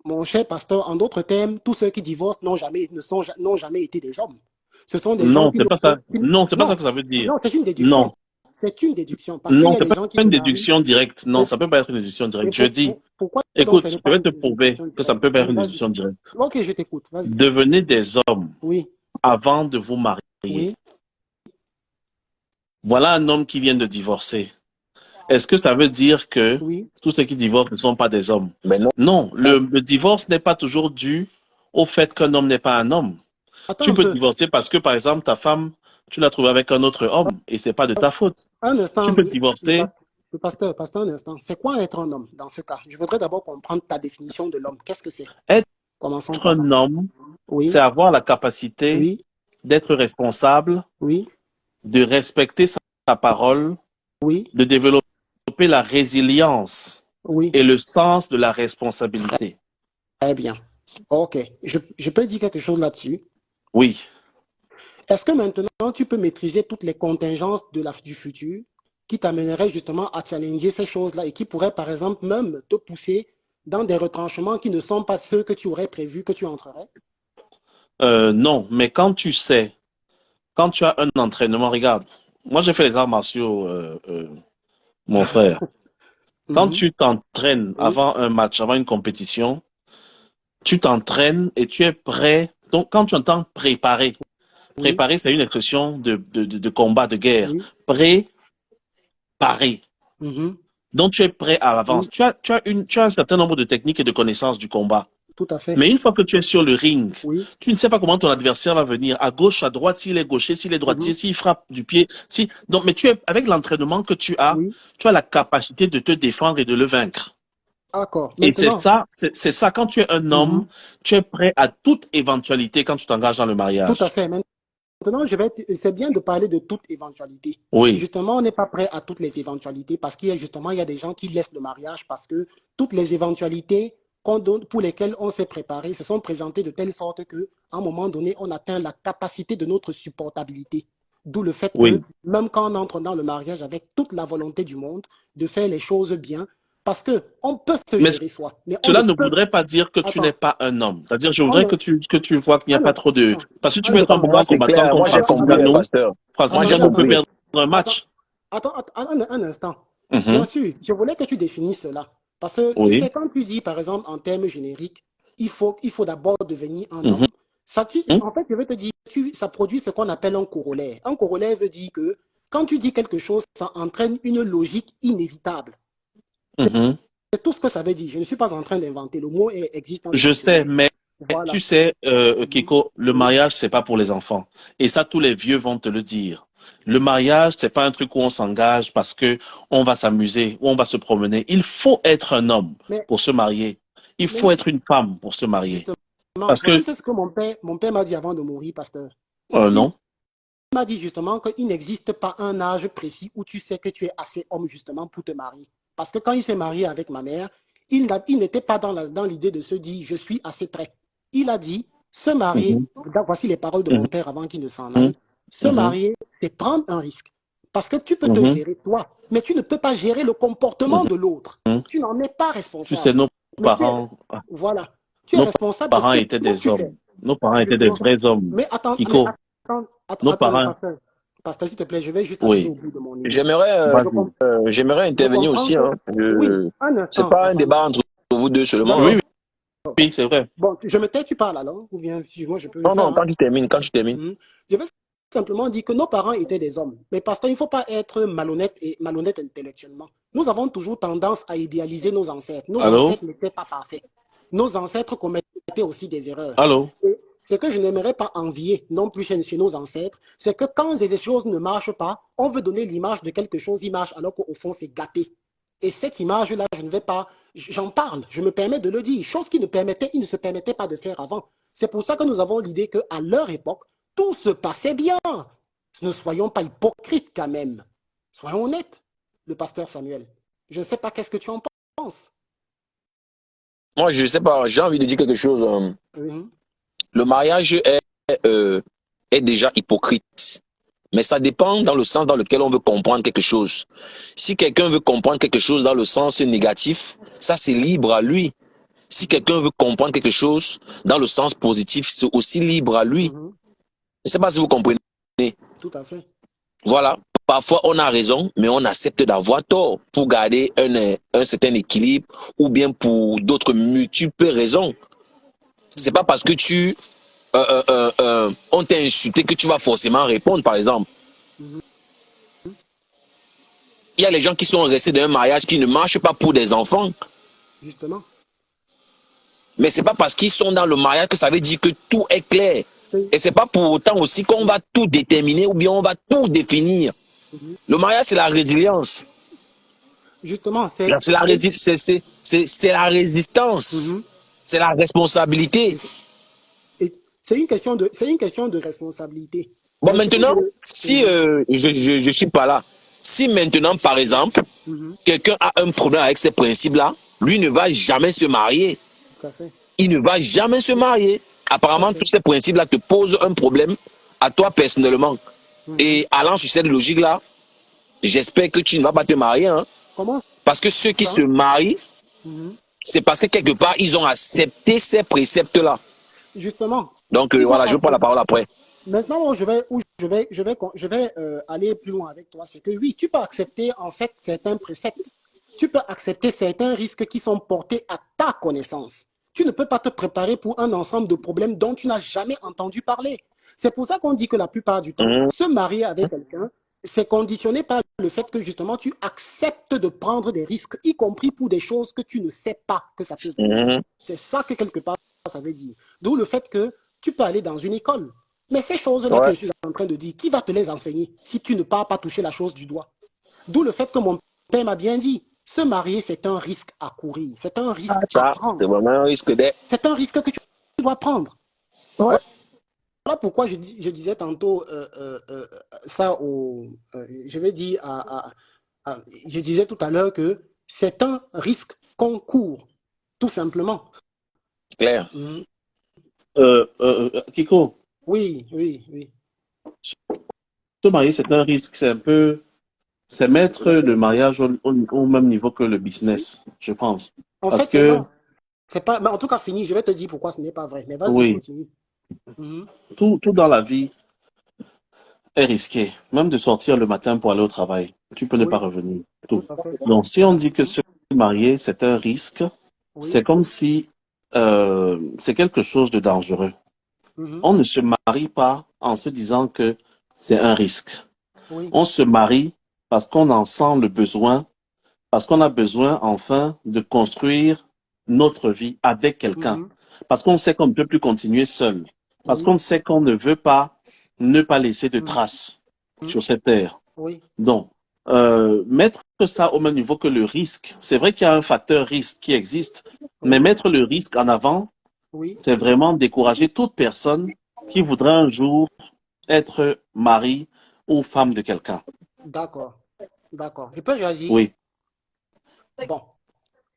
mon cher pasteur, en d'autres termes, tous ceux qui divorcent n'ont jamais été des hommes. Ce sont des gens
Non,
qui
c'est pas ça. Non, c'est pas ça
non,
que ça veut dire.
non, c'est une déduction.
Non.
C'est une déduction. Parce qu'il
Non,
y a
c'est
des
pas
gens qui se
une
marient.
déduction directe. Non,
Mais,
ça peut pas être une déduction
mais
directe. Je dis,
pourquoi donc ce
écoute,
n'est
je
pas
vais
une
te prouver
déduction
que ça
directe?
ne peut pas être
Oui,
une
vas-y.
déduction directe.
Ok, je t'écoute. Vas-y.
Devenez des hommes
Oui,
avant de vous marier.
oui,
Voilà un homme qui vient de divorcer. Est-ce que ça veut dire que
oui.
tous ceux qui divorcent ne sont pas des hommes?
Ben non.
Non, le divorce n'est pas toujours dû au fait qu'un homme n'est pas un homme.
Attends
Tu
un
peux
peu.
divorcer parce que, par exemple, ta femme, tu l'as trouvée avec un autre homme et c'est pas de ta faute.
Un
Tu
instant,
peux divorcer.
pasteur, un instant. C'est quoi être un homme dans ce cas? Je voudrais d'abord comprendre ta définition de l'homme. Qu'est-ce que c'est?
Être
Commençons par là.
un homme, c'est
Oui,
avoir la capacité
oui,
d'être responsable,
oui,
de respecter sa parole,
oui,
de développer la résilience
oui.
et le sens de la responsabilité.
Très bien. Ok. Je peux dire quelque chose là-dessus.
Oui.
Est-ce que maintenant tu peux maîtriser toutes les contingences du futur qui t'amèneraient justement à challenger ces choses-là et qui pourraient par exemple même te pousser dans des retranchements qui ne sont pas ceux que tu aurais prévu que tu entrerais?
Non, mais quand tu sais, quand tu as un entraînement, regarde, moi j'ai fait les arts martiaux, mon frère. Quand
Mhm.
tu t'entraînes
Oui,
avant un match, avant une compétition, tu t'entraînes et tu es prêt. Donc, quand tu entends préparer,
oui,
préparer, c'est une expression de combat, de guerre.
oui.
Préparer.
Mhm.
Donc, tu es prêt à
Oui,
l'avance. Tu as un certain nombre de techniques et de connaissances du combat.
tout à fait.
Mais une fois que tu es sur le ring,
Oui.
tu ne sais pas comment ton adversaire va venir, à gauche, à droite, s'il est gaucher, s'il est droitier,
Mhm.
s'il frappe du pied. Si... Donc, mais tu es, avec l'entraînement que
Oui.
tu as la capacité de te défendre et de le vaincre.
D'accord.
Et
Maintenant,
c'est ça, quand tu es un homme,
mhm.
tu es prêt à toute éventualité quand tu t'engages dans le
Tout à
mariage.
fait. Maintenant, c'est bien de parler de toute éventualité.
Oui,
Justement, on n'est pas prêt à toutes les éventualités parce qu'il y a justement, il y a des gens qui laissent le mariage parce que toutes les éventualités pour lesquelles on s'est préparé se sont présentées de telle sorte qu'à un moment donné, on atteint la capacité de notre supportabilité. D'où le fait que
oui.
même quand on entre dans le mariage avec toute la volonté du monde de faire les choses bien, parce qu'on peut se
Mais
gérer soi, mais on ne
cela ne
peut...
voudrait pas dire que tu n'es
Attends,
pas un homme. C'est-à-dire, je
on
voudrais
ne...
que tu vois qu'il n'y a
un
pas trop de...
instant,
Parce que tu
un
peux être un
Pour
instant.
moi,
grand
c'est
combattant
clair.
comme
Moi, j'ai
Francis
compris,
Ngannou.
pasteur. Moi,
Francis
j'ai
Attendez,
Ngannou peut
compris.
perdre un
attends,
match.
un instant. Bien
Mhm.
sûr, je voulais que tu définisses cela. Parce que tu
Oui.
sais, quand tu dis, par exemple, en termes génériques, il faut d'abord devenir un
Mhm.
homme. En fait, je vais te dire, ça produit ce qu'on appelle un corollaire. Un corollaire veut dire que Quand tu dis quelque chose, ça entraîne une logique inévitable.
Mhm.
C'est tout ce que ça veut dire. Je ne suis pas en train d'inventer. Le mot existe dans le
Je sais,
dictionnaire.
mais
Voilà.
tu sais,
Mhm.
Kiko, le
Oui.
mariage, c'est pas pour les enfants. Et ça, tous les vieux vont te le dire. Le mariage, c'est pas un truc où on s'engage parce que on va s'amuser, où on va se promener. Il faut être un homme
Mais,
pour se marier. Il
mais
faut être une femme pour se marier.
justement,
Parce
tu
que,
sais ce que mon père m'a dit avant de mourir, pasteur. Il
non.
m'a dit justement qu'il n'existe pas un âge précis où tu sais que tu es assez homme justement pour te marier. Parce que quand il s'est marié avec ma mère, il n'était pas dans l'idée de se dire je suis assez prêt. Il a dit se marier,
Mhm,
voici les paroles de
mhm,
mon père avant qu'il ne s'en
mhm,
aille, se marier, c'est prendre un risque. Parce que tu peux te
mhm,
gérer toi, mais tu ne peux pas gérer le comportement
mhm,
de l'autre.
mhm.
Tu n'en es pas
Tu sais,
responsable. Mais voilà, tu es
nos
responsable de
parents
ce
étaient
que
des
tu fais.
hommes. Nos parents étaient des
Justement.
vrais hommes.
Mais
Kiko, nos
attends, le
parents,
pasteur. Pasteur, s'il te plaît, je vais juste arriver
oui,
au bout de mon idée.
J'aimerais
Je,
vas-y.
com-
j'aimerais
je
intervenir
comprends
aussi.
que,
Hein.
oui, un
C'est
instant,
pas un
enfant de
débat
Dieu.
entre vous deux seulement.
Oui,
Hein.
D'accord.
oui, oui, c'est vrai.
Bon, je me tais, tu parles alors, ou bien si moi je peux le
Non,
faire.
non,
Hein.
quand tu termines.
Mhm. Je vais simplement dire que nos parents étaient des hommes. Mais pasteur, il ne faut pas être malhonnête intellectuellement. Nous avons toujours tendance à idéaliser nos ancêtres. Nos
Allô?
ancêtres n'étaient pas parfaits. Nos ancêtres commettaient aussi des erreurs.
Allô?
Et ce que je n'aimerais pas envier non plus chez nos ancêtres, c'est que quand des choses ne marchent pas, on veut donner l'image de quelque chose qui marche alors qu'au fond c'est gâté. Et cette image-là, je ne vais pas, j'en parle, je me permets de le dire, chose qui ils ne se permettaient pas de faire avant. C'est pour ça que nous avons l'idée qu'à leur époque, tout se passait bien. Ne soyons pas hypocrites quand même. Soyons honnêtes, le pasteur Samuel. Je ne sais pas qu'est-ce que tu en penses.
Moi, je sais pas, j'ai envie de dire quelque chose.
Mhm.
Le mariage euh, est déjà hypocrite. Mais ça dépend dans le sens dans lequel on veut comprendre quelque chose. Si quelqu'un veut comprendre quelque chose dans le sens négatif, ça c'est libre à lui. Si quelqu'un veut comprendre quelque chose dans le sens positif, c'est aussi libre à lui.
Mhm.
Je ne sais pas si vous comprenez.
Tout à fait.
Voilà. Parfois, on a raison, mais on accepte d'avoir tort pour garder un certain équilibre ou bien pour d'autres multiples raisons. C'est pas parce que on t'a insulté que tu vas forcément répondre, par exemple.
Mhm.
Il y a les gens qui sont restés dans un mariage qui ne marche pas pour des enfants.
Justement.
Mais c'est pas parce qu'ils sont dans le mariage que ça veut dire que tout est clair.
C'est-
Et c'est pas pour autant aussi qu'on va tout déterminer ou bien on va tout définir.
Mhm.
Le mariage, c'est la résilience.
Justement,
C'est la, c'est la résistance.
Mhm.
C'est la responsabilité.
Et c'est une question de responsabilité.
Bon,
Mais ce que
maintenant,
je...
si
Mhm.
je suis pas là, si maintenant, par exemple,
Mhm.
quelqu'un a un problème avec ces principes-là, lui ne va jamais se marier.
Tout à fait.
Il ne va jamais se marier.
Tout à
Apparemment,
fait.
tous ces principes-là te posent un problème à toi personnellement.
Mhm.
Et allant sur cette logique-là, j'espère que tu ne vas pas te marier. Hein,
Comment
parce que ceux qui
ça?
se marient,
Mhm.
c'est parce que quelque part, ils ont accepté ces préceptes-là.
Justement,
Donc
ils ont
voilà, je prends la
accepté.
parole après.
Maintenant, je vais aller plus loin avec toi. C'est que oui, tu peux accepter en fait certains préceptes. Tu peux accepter certains risques qui sont portés à ta connaissance. Tu ne peux pas te préparer pour un ensemble de problèmes dont tu n'as jamais entendu parler. C'est pour ça qu'on dit que la plupart du temps,
Mhm,
se marier avec quelqu'un, c'est conditionné par le fait que justement tu acceptes de prendre des risques, y compris pour des choses que tu ne sais pas que ça peut venir.
mhm.
C'est ça que quelque part ça veut dire. D'où le fait que tu peux aller dans une école. Mais ces choses-là que
Ouais.
je suis en train de dire, qui va te les enseigner si tu ne pars pas toucher la chose du doigt? D'où le fait que mon père m'a bien dit, se marier, c'est un risque à courir, c'est un risque à
Ça, c'est
prendre.
vraiment un risque d'être.
C'est un risque que tu dois prendre.
Ouais.
Voilà pourquoi je disais tantôt ça je vais dire je disais tout à l'heure que c'est un risque qu'on court, tout simplement.
Clair.
Mhm.
Kiko,
Oui, oui, oui.
se marier, c'est un risque. C'est mettre le mariage au même niveau que le business, je pense.
En
Parce
fait, c'est
que,
non. C'est pas, mais en tout cas, fini. Je vais te dire pourquoi ce n'est pas vrai. Mais vas-y,
oui,
continue. Mhm.
tout dans la vie est risqué. Même de sortir le matin pour aller au travail, tu peux ne pas
Oui,
revenir.
tout
Tout.
à fait.
Donc, si on dit que se marier, c'est un risque,
Oui.
c'est comme si c'est quelque chose de dangereux.
Mhm.
On ne se marie pas en se disant que c'est un risque.
Oui.
On se marie parce qu'on en sent le besoin, parce qu'on a besoin enfin de construire notre vie avec quelqu'un,
Mhm.
parce qu'on sait qu'on ne peut plus continuer seul, parce
Oui.
qu'on sait qu'on ne veut pas ne pas laisser de
Mhm.
traces sur cette terre.
Oui.
Donc, mettre ça au même niveau que le risque, c'est vrai qu'il y a un facteur risque qui existe, mais
Oui.
mettre le risque en avant,
Oui.
c'est vraiment décourager toute personne qui voudrait un jour être mari ou femme de quelqu'un.
D'accord. D'accord. Je peux réagir?
Oui,
Bon.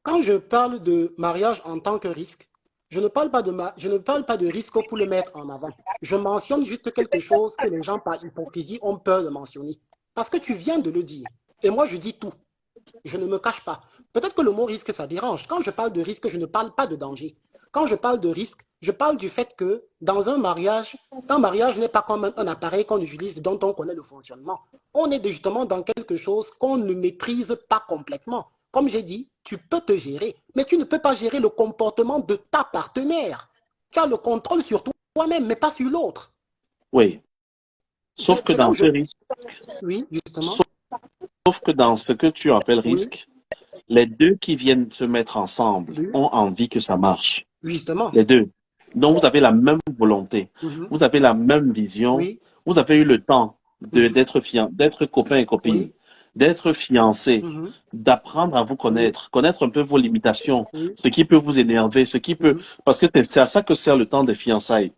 Quand je parle de mariage en tant que risque, je ne parle pas de risque pour le mettre en avant. Je mentionne juste quelque chose que les gens, par hypocrisie, ont peur de mentionner. Parce que tu viens de le dire. Et moi, je dis tout. Je ne me cache pas. Peut-être que le mot risque, ça dérange. Quand je parle de risque, je ne parle pas de danger. Quand je parle de risque, je parle du fait que dans un mariage n'est pas comme un appareil qu'on utilise dont on connaît le fonctionnement. On est justement dans quelque chose qu'on ne maîtrise pas complètement. Comme j'ai dit, tu peux te gérer, mais tu ne peux pas gérer le comportement de ta partenaire. Tu as le contrôle sur toi-même, mais pas sur l'autre.
oui. Sauf que
C'est là
dans
où je...
ce risque,
Oui, justement.
sauf que dans ce que tu appelles
Oui,
risque, les deux qui viennent se mettre ensemble
oui,
ont envie que ça marche.
justement.
Les deux. Donc, vous avez la même volonté.
Mhm.
Vous avez la même vision.
Oui,
Vous avez eu le temps
mhm.
d'être copain et copine,
Oui,
d'être fiancé,
mhm.
d'apprendre à vous
Oui,
connaître un peu vos limitations,
oui,
ce qui peut vous énerver, ce qui peut,
mhm.
parce que c'est à ça que sert le temps des fiançailles.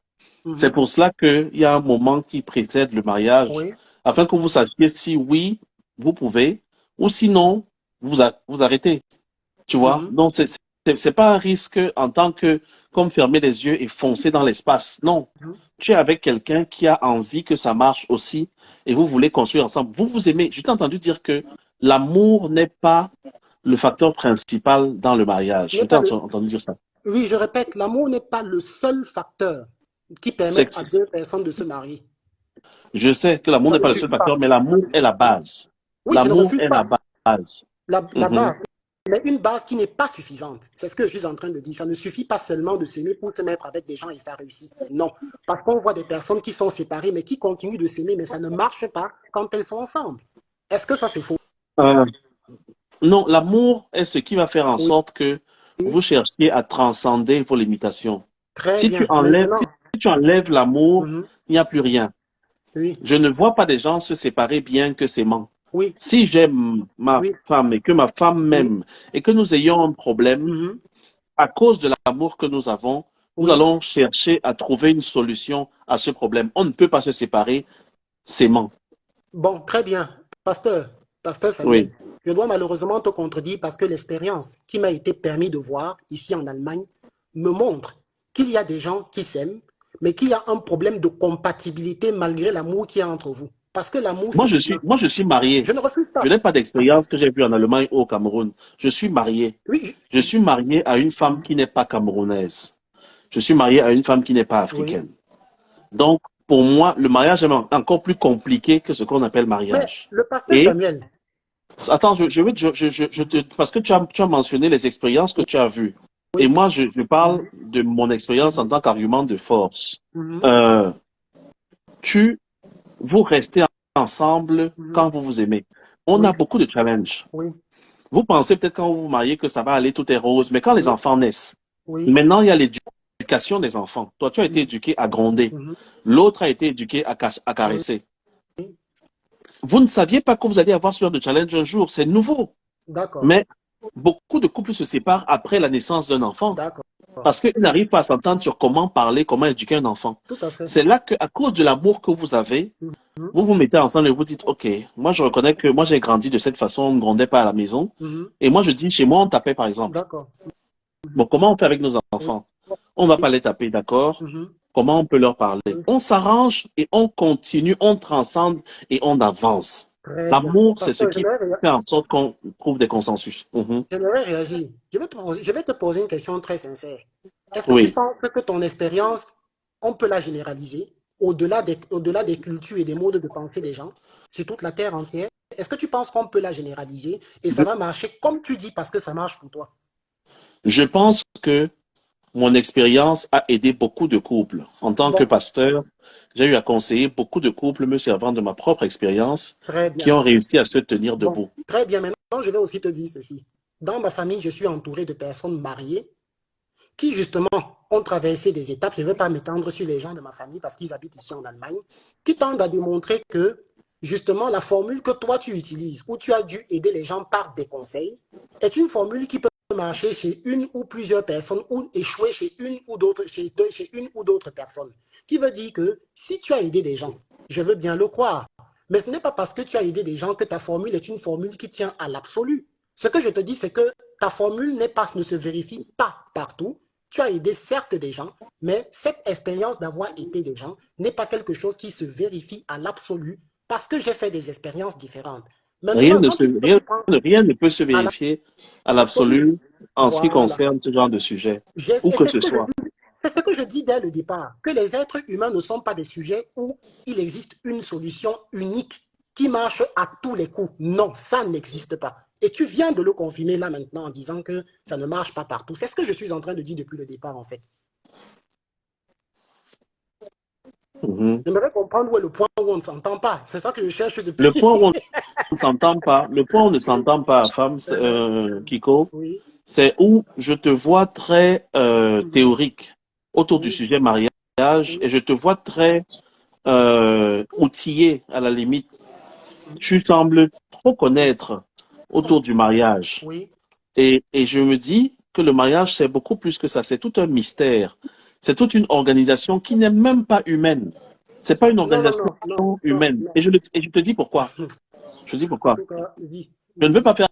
C'est
Mhm.
pour cela qu'il y a un moment qui précède le mariage,
Oui,
afin que vous sachiez si oui, vous pouvez, ou sinon, vous arrêtez. Tu vois?
mhm.
Donc, c'est pas un risque en tant que, comme fermer les yeux et foncer dans l'espace. Non.
Mhm.
Tu es avec quelqu'un qui a envie que ça marche aussi et vous voulez construire ensemble. Vous vous aimez. Je t'ai entendu dire que l'amour n'est pas le facteur principal dans le mariage. Je
N'est
t'ai
pas le...
entendu dire ça.
Oui, je répète, l'amour n'est pas le seul facteur qui permette à
C'est-
deux personnes de se marier.
Je sais que l'amour
Ça
n'est
ne
pas le seul
suffit pas.
facteur, mais l'amour est la base.
Oui, je ne
L'amour
refuse
est la
pas
base.
la
Mhm.
base, mais une base qui n'est pas suffisante. C'est ce que je suis en train de dire. Ça ne suffit pas seulement de s'aimer pour se mettre avec des gens et ça réussit. Non. Parce qu'on voit des personnes qui sont séparées, mais qui continuent de s'aimer, mais ça ne marche pas quand elles sont ensemble. Est-ce que ça, c'est faux?
Euh, non, l'amour est ce qui va faire en
Oui,
sorte que vous cherchiez à transcender vos limitations.
très
Si tu
bien.
enlèves, si
Maintenant,
tu enlèves l'amour,
mhm,
il n'y a plus rien.
oui,
Je ne vois pas des gens se séparer bien que s'aimant.
oui,
Si j'aime ma
oui,
femme et que ma femme
oui,
m'aime et que nous ayons un problème,
mhm,
à cause de l'amour que nous avons, nous
oui.
allons chercher à trouver une solution à ce problème. On ne peut pas se séparer s'aimant.
Bon, très bien. Pasteur
Oui.
Samuel, je dois malheureusement te contredire parce que l'expérience qui m'a été permis de voir ici en Allemagne me montre qu'il y a des gens qui s'aiment, mais qu'il y a un problème de compatibilité malgré l'amour qu'il y a entre vous. Parce que l'amour, c'est humain.
Moi, je suis marié.
Je ne refuse
Je
pas.
n'ai pas d'expérience que j'ai vue en Allemagne ou au Cameroun. Je suis marié.
Oui,
Je suis marié à une femme qui n'est pas camerounaise. Je suis marié à une femme qui n'est pas
oui.
africaine. Donc, pour moi, le mariage est encore plus compliqué que ce qu'on appelle
Mais
mariage.
le pasteur
Et,
Samuel,
attends, parce que tu as mentionné les expériences que tu as vues. Et
oui.
moi, je parle
Mhm,
de mon expérience en
mhm,
tant qu'argument de force.
mhm,
Euh, tu, vous restez ensemble
mhm,
quand vous vous aimez. On a
oui,
beaucoup de challenges.
oui,
Vous pensez peut-être quand vous vous mariez que ça va aller, tout est rose, mais quand les
oui,
enfants naissent,
oui.
maintenant, il y a l'éducation des enfants. Toi, tu as été éduqué à gronder.
Mhm,
L'autre a été éduqué à
oui,
caresser. Vous ne saviez pas que vous alliez avoir ce genre de challenge un jour. C'est nouveau.
d'accord,
Mais beaucoup de couples se séparent après la naissance d'un enfant
d'accord.
parce qu'ils n'arrivent pas à s'entendre sur comment parler, comment éduquer un enfant.
Tout à fait.
C'est là qu'à cause de l'amour que vous avez,
Mhm,
vous vous mettez ensemble et vous dites, OK, moi je reconnais que moi j'ai grandi de cette façon, on ne grondait pas à la maison.
mhm,
Et moi je dis, chez moi on tapait par exemple.
d'accord.
Bon, comment on fait avec nos
Oui,
enfants? On ne va pas les taper, d'accord?
mhm,
Comment on peut leur parler?
oui.
On s'arrange et on continue, on transcende et on avance.
Très bien.
L'amour, c'est ce
Pasteur,
qui fait en sorte qu'on trouve des consensus. Mhm.
j'aimerais réagir. Je vais te poser une question très sincère. Est-ce que tu
Oui.
penses que ton expérience, on peut la généraliser au-delà des cultures et des modes de pensée des gens sur toute la terre entière? Est-ce que tu penses qu'on peut la généraliser et ça
Je,
va marcher comme tu dis parce que ça marche pour toi?
je pense que mon expérience a aidé beaucoup de couples. En tant que
Bon,
pasteur, j'ai eu à conseiller beaucoup de couples me servant de ma propre expérience
très
qui
bien.
ont réussi à se tenir
Bon,
debout.
très bien. Maintenant, je vais aussi te dire ceci. Dans ma famille, je suis entouré de personnes mariées qui, justement, ont traversé des étapes. Je ne veux pas m'étendre sur les gens de ma famille parce qu'ils habitent ici en Allemagne, qui tendent à démontrer que, justement, la formule que toi, tu utilises, où tu as dû aider les gens par des conseils, est une formule qui peut marcher chez une ou plusieurs personnes ou échouer chez une ou d'autres, chez une ou d'autres personnes. Qui veut dire que si tu as aidé des gens, je veux bien le croire, mais ce n'est pas parce que tu as aidé des gens que ta formule est une formule qui tient à l'absolu. Ce que je te dis, c'est que ta formule ne se vérifie pas partout. Tu as aidé certes des gens, mais cette expérience d'avoir aidé des gens n'est pas quelque chose qui se vérifie à l'absolu parce que j'ai fait des expériences différentes.
Rien
Maintenant,
ne
quand
se,
tu
rien,
prends
rien ne peut se
à
vérifier à
l'absolu,
l'absolu en ce qui
voilà.
concerne ce genre de sujet, où
Et
que ce soit.
c'est ce que je dis dès le départ, que les êtres humains ne sont pas des sujets où il existe une solution unique qui marche à tous les coups. Non, ça n'existe pas. Et tu viens de le confirmer là maintenant en disant que ça ne marche pas partout. C'est ce que je suis en train de dire depuis le départ en fait.
Mhm.
J'aimerais comprendre où est le point où on ne s'entend pas. C'est ça que je cherche
Le
depuis.
point où on ne s'entend pas, le point où on ne s'entend pas, femme, Kiko,
Oui.
c'est où je te vois très
Mhm.
théorique autour du
Oui.
sujet mariage et
Oui.
je te vois très outillé à la limite. Tu sembles trop connaître autour du mariage.
Oui.
Et je me dis que le mariage, c'est beaucoup plus que ça. C'est tout un mystère. C'est toute une organisation qui n'est même pas humaine. C'est pas une
Non, non,
organisation
non, non, non,
humaine.
non.
Et je te dis pourquoi. Je dis
En
pourquoi.
tout cas, oui.
Je ne veux
Mhm.
pas faire,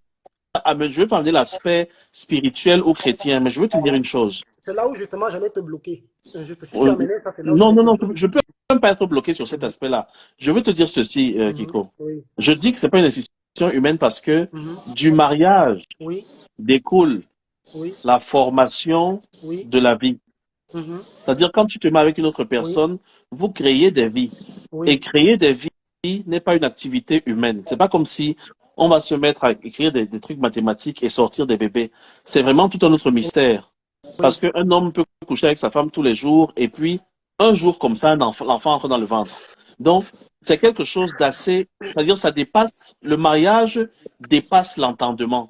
je veux pas amener l'aspect spirituel ou chrétien, mais je veux te dire une chose.
C'est là où justement j'allais te bloquer. Juste, si tu amènes ça, c'est là où
Non,
j'allais
non,
te
non,
bloquer.
je peux même pas être bloqué sur cet
Mhm.
aspect-là. Je veux te dire ceci,
Mhm.
Kiko.
Oui.
Je dis que c'est pas une institution humaine parce que
Mhm.
du mariage
Oui.
découle
Oui.
la formation
Oui.
de la vie.
Mhm.
C'est-à-dire, quand tu te mets avec une autre
Oui.
personne, vous créez des vies. Et
Oui.
créer des vies n'est pas une activité humaine. C'est pas comme si on va se mettre à écrire des trucs mathématiques et sortir des bébés. C'est vraiment tout un autre mystère. Parce
Oui.
qu'un homme peut coucher avec sa femme tous les jours et puis, un jour comme ça, l'enfant entre dans le ventre. Donc, c'est quelque chose d'assez, c'est-à-dire, ça dépasse, le mariage dépasse l'entendement.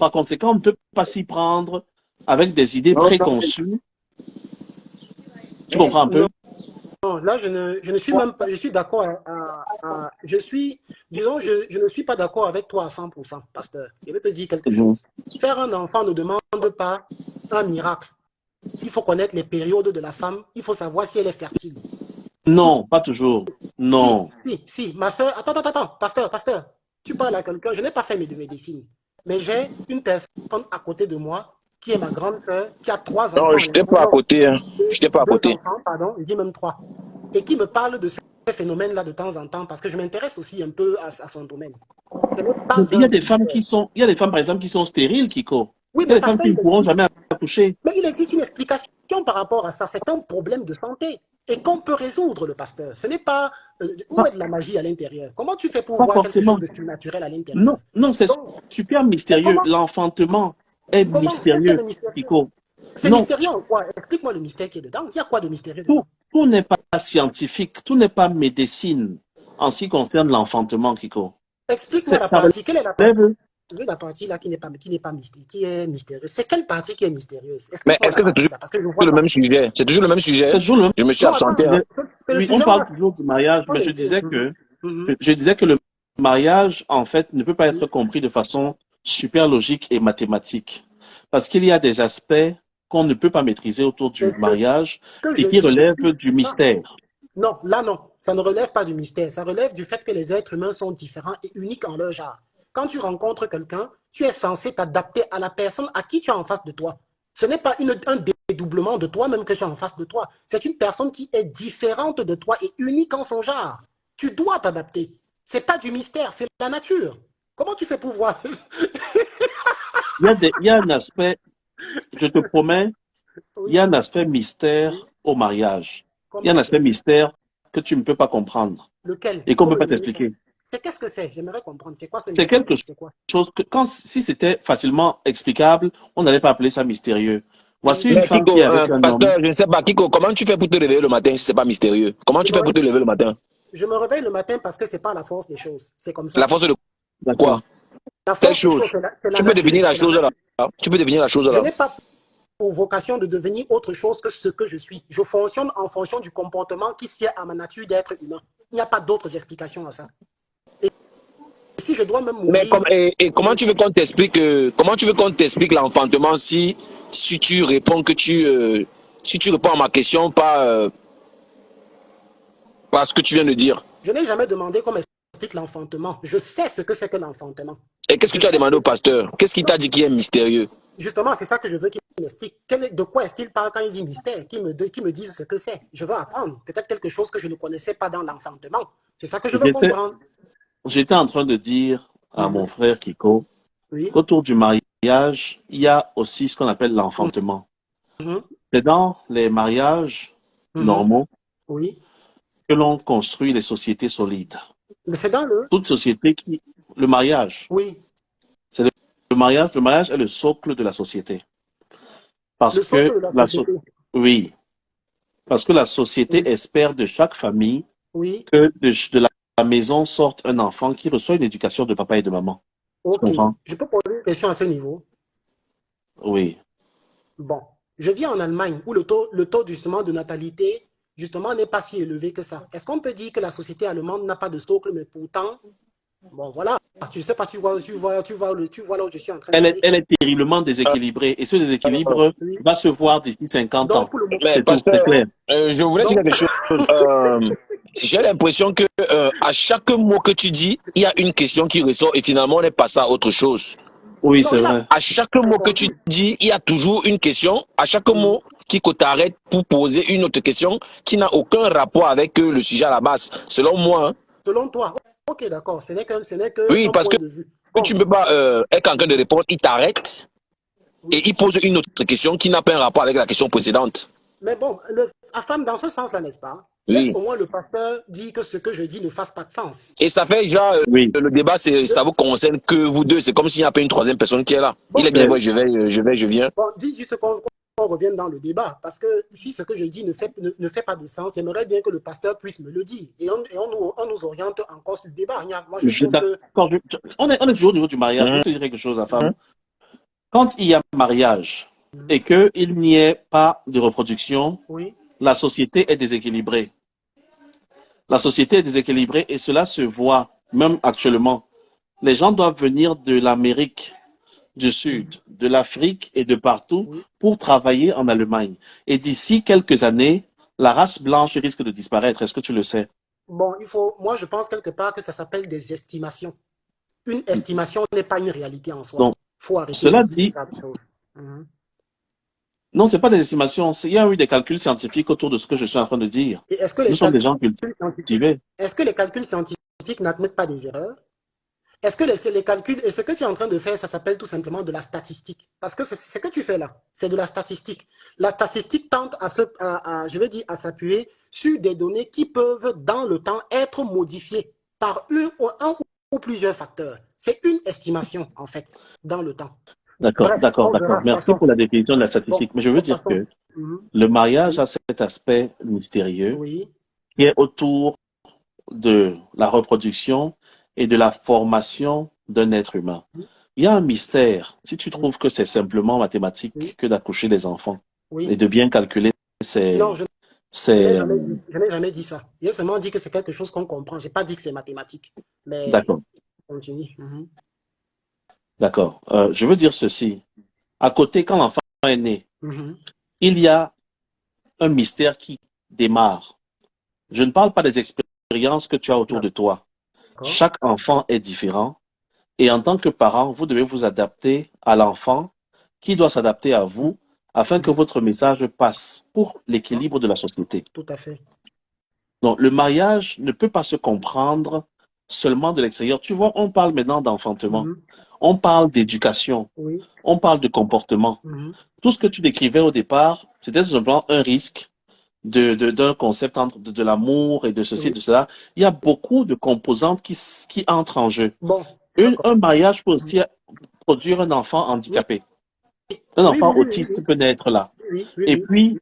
Par conséquent, on ne peut pas s'y prendre avec des idées
Non, non.
préconçues. Tu comprends un
Non,
peu?
non, là, je ne suis même pas, je suis d'accord je suis, disons, je ne suis pas d'accord avec toi à 100%, pasteur. Je vais te dire quelque
Mhm.
chose. Faire un enfant ne demande pas un miracle. Il faut connaître les périodes de la femme. Il faut savoir si elle est fertile. Tout,
Non, pas toujours. Non.
si, ma soeur, attends, pasteur, tu parles à quelqu'un, je n'ai pas fait de médecine, mais j'ai une personne à côté de moi qui est ma grande soeur, qui a trois
Non,
enfants,
je n'étais pas à
non,
côté. Hein. Je n'étais pas à
deux
côté.
enfants, pardon, je dis même trois, et qui me parle de ces phénomènes-là de temps en temps, parce que je m'intéresse aussi un peu à son domaine. Ce n'est pas
Il
un
y a des femmes
mystère.
qui sont, il y a des femmes, par exemple, qui sont stériles, Kiko.
Oui,
Il y
mais
a des femmes
pasteur,
qui ne pourront jamais accoucher.
mais il existe une explication par rapport à ça. C'est un problème de santé et qu'on peut résoudre, le pasteur. Ce n'est pas où
Pas,
est de la magie à l'intérieur. Comment tu fais pour
pas
voir quelque chose
forcément.
de surnaturel à l'intérieur?
Non, non, c'est
Donc,
super
mais
mystérieux. L'enfantement est
qu'est-ce que
mystérieux,
le mystérieux?
Kiko.
C'est
Non,
mystérieux en quoi? Explique-moi le mystère qui est dedans. Il y a quoi de mystérieux
tout,
dedans?
tout n'est pas scientifique, tout n'est pas médecine en ce qui concerne l'enfantement, Kiko.
Explique-moi la
Ça
partie. Quelle est
relève.
la partie là qui n'est pas mystique, qui est mystérieuse? C'est quelle partie qui est mystérieuse?
Mais
Explique-moi
est-ce
la
que c'est
partie
toujours
là, parce que je ne vois
le
pas.
même sujet? C'est toujours le même sujet?
C'est toujours le
Je me suis
Non, attends,
absenté. Hein.
c'est le
Oui, on
sujet,
parle toujours du mariage,
on
mais
est deux.
je disais que le mariage, en fait, ne peut pas être compris de façon super logique et mathématique. Parce qu'il y a des aspects qu'on ne peut pas maîtriser autour du
C'est ce
mariage
que
et
je
qui
dis
relèvent
depuis.
du
Non,
mystère.
non, là non, ça ne relève pas du mystère, ça relève du fait que les êtres humains sont différents et uniques en leur genre. Quand tu rencontres quelqu'un, tu es censé t'adapter à la personne à qui tu as en face de toi. Ce n'est pas un dédoublement de toi-même que tu as en face de toi. C'est une personne qui est différente de toi et unique en son genre. Tu dois t'adapter. Ce n'est pas du mystère, c'est la nature. Comment tu fais pour voir?
Il y a un aspect, je te promets, il y a
Oui,
un aspect
oui.
mystère au mariage. Il y
Comment
a un aspect
lequel?
mystère que tu ne peux pas comprendre
Lequel?
et
Il
qu'on
faut
ne peut
me
pas
le donner.
t'expliquer.
C'est qu'est-ce que c'est? J'aimerais comprendre. C'est quoi ce
C'est quelque
mystère-là? C'est quoi?
chose que, si c'était facilement explicable, on n'allait pas appeler ça mystérieux. Voici une
Mais
femme qui
Kiko,
est avec un homme.
pasteur, je ne sais pas, Kiko, comment tu fais pour te réveiller le matin si ce n'est pas mystérieux? Comment tu fais pour te lever le matin?
Je me réveille le matin parce que c'est pas la force des choses. C'est comme
La
ça.
force de
D'accord.
quoi?
La
Quelle
force des choses,
chose?
c'est la
Tu peux
nature.
définir la
C'est la
chose là.
nature.
Tu peux définir la chose
Je
là.
n'ai pas pour vocation de devenir autre chose que ce que je suis. Je fonctionne en fonction du comportement qui sied à ma nature d'être humain. Il n'y a pas d'autres explications à ça. Et si je dois même
Mais
mourir,
et comment tu veux qu'on t'explique l'enfantement si tu réponds que si tu réponds à ma question par ce que tu viens de dire?
je n'ai jamais demandé qu'on m'explique l'enfantement. Je sais ce que c'est que l'enfantement.
Et qu'est-ce que
Je
tu as
sais.
demandé au pasteur? Qu'est-ce qu'il t'a dit qui est mystérieux?
Justement, c'est ça que je veux qu'il m'explique. De quoi est-ce qu'il parle quand il dit mystère? Qu'il me dise ce que c'est. Je veux apprendre. Peut-être quelque chose que je ne connaissais pas dans l'enfantement. C'est ça que je veux comprendre.
J'étais en train de dire à mon frère Kiko
Oui.
qu'autour du mariage, il y a aussi ce qu'on appelle l'enfantement. C'est dans les mariages normaux
Oui.
que l'on construit les sociétés solides.
Mais c'est dans le...
Toute société qui... Le mariage.
Oui.
C'est le mariage est le socle de la société. Parce
Le socle
que
de la société.
oui. Parce que la société espère de chaque famille que de la maison sorte un enfant qui reçoit une éducation de papa et de maman.
Ok. Je peux poser une question à ce niveau?
Oui.
Bon. Je vis en Allemagne où le taux justement de natalité justement n'est pas si élevé que ça. Est-ce qu'on peut dire que la société allemande n'a pas de socle, mais pourtant, bon voilà, je ne sais pas si tu vois là où je suis en train d'aller.
Elle est terriblement déséquilibrée et ce déséquilibre va se voir d'ici 50 ans.
Mais pasteur, je voulais dire quelque chose. J'ai l'impression que à chaque mot que tu dis, il y a une question qui ressort et finalement on est passé à autre chose.
Oui, c'est vrai.
À chaque mot que tu dis, il y a toujours une question. À chaque mot, Kiko t'arrête pour poser une autre question qui n'a aucun rapport avec le sujet à la base, selon moi. Hein.
Selon toi, ok, d'accord. Ce n'est que
oui, parce que
de vue.
Tu ne peux pas être en train de répondre, il t'arrête et il pose une autre question qui n'a pas un rapport avec la question précédente.
Mais bon, Afam, dans ce sens-là, n'est-ce pas?
Oui.
Au moins, le pasteur dit que ce que je dis ne fasse pas de sens.
Et ça fait déjà, le débat, ça vous concerne que vous deux. C'est comme s'il n'y a pas une troisième personne qui est là. Bon, il est bien, je viens.
Bon, dis juste qu'on revienne dans le débat. Parce que si ce que je dis ne fait pas de sens, j'aimerais bien que le pasteur puisse me le dire. Et on nous oriente encore sur le débat. Moi, je trouve que...
On est toujours au niveau du mariage. Je vais te dire quelque chose, Afam. Quand il y a mariage et qu'il n'y ait pas de reproduction, la société est déséquilibrée. La société est déséquilibrée et cela se voit même actuellement. Les gens doivent venir de l'Amérique du Sud, de l'Afrique et de partout pour travailler en Allemagne. Et d'ici quelques années, la race blanche risque de disparaître. Est-ce que tu le sais?
Bon, moi je pense quelque part que ça s'appelle des estimations. Une estimation n'est pas une réalité en soi.
Donc,
faut arrêter.
Cela dit... Non, ce n'est pas des estimations. Il y a eu des calculs scientifiques autour de ce que je suis en train de dire. Nous sommes des gens cultivés.
Est-ce que les calculs scientifiques n'admettent pas des erreurs? Est-ce que les calculs, et ce que tu es en train de faire, ça s'appelle tout simplement de la statistique? Parce que c'est ce que tu fais là, c'est de la statistique. La statistique tente à s'appuyer sur des données qui peuvent, dans le temps, être modifiées par un ou plusieurs facteurs. C'est une estimation, en fait, dans le temps.
D'accord. Merci pour la définition de la statistique. Mais je veux dire que le mariage a cet aspect mystérieux qui est autour de la reproduction et de la formation d'un être humain. Il y a un mystère. Si tu trouves que c'est simplement mathématique que d'accoucher des enfants et de bien calculer, c'est...
Non, je n'ai jamais dit ça. J'ai seulement dit que c'est quelque chose qu'on comprend. Je n'ai pas dit que c'est mathématique.
D'accord.
Continue.
D'accord. Je veux dire ceci. À côté, quand l'enfant est né, il y a un mystère qui démarre. Je ne parle pas des expériences que tu as autour de toi. Chaque enfant est différent. Et en tant que parent, vous devez vous adapter à l'enfant qui doit s'adapter à vous afin que votre message passe pour l'équilibre de la société.
Tout à fait.
Donc, le mariage ne peut pas se comprendre seulement de l'extérieur. Tu vois, on parle maintenant d'enfantement. On parle d'éducation. On parle de comportement. Tout ce que tu décrivais au départ, c'était simplement un risque d'un concept entre de l'amour et de ceci et de cela. Il y a beaucoup de composantes qui entrent en jeu.
Bon,
un mariage peut aussi produire un enfant handicapé. Un
Oui, oui,
enfant
oui, oui,
autiste peut naître là.
oui, oui,
Et
oui.
puis,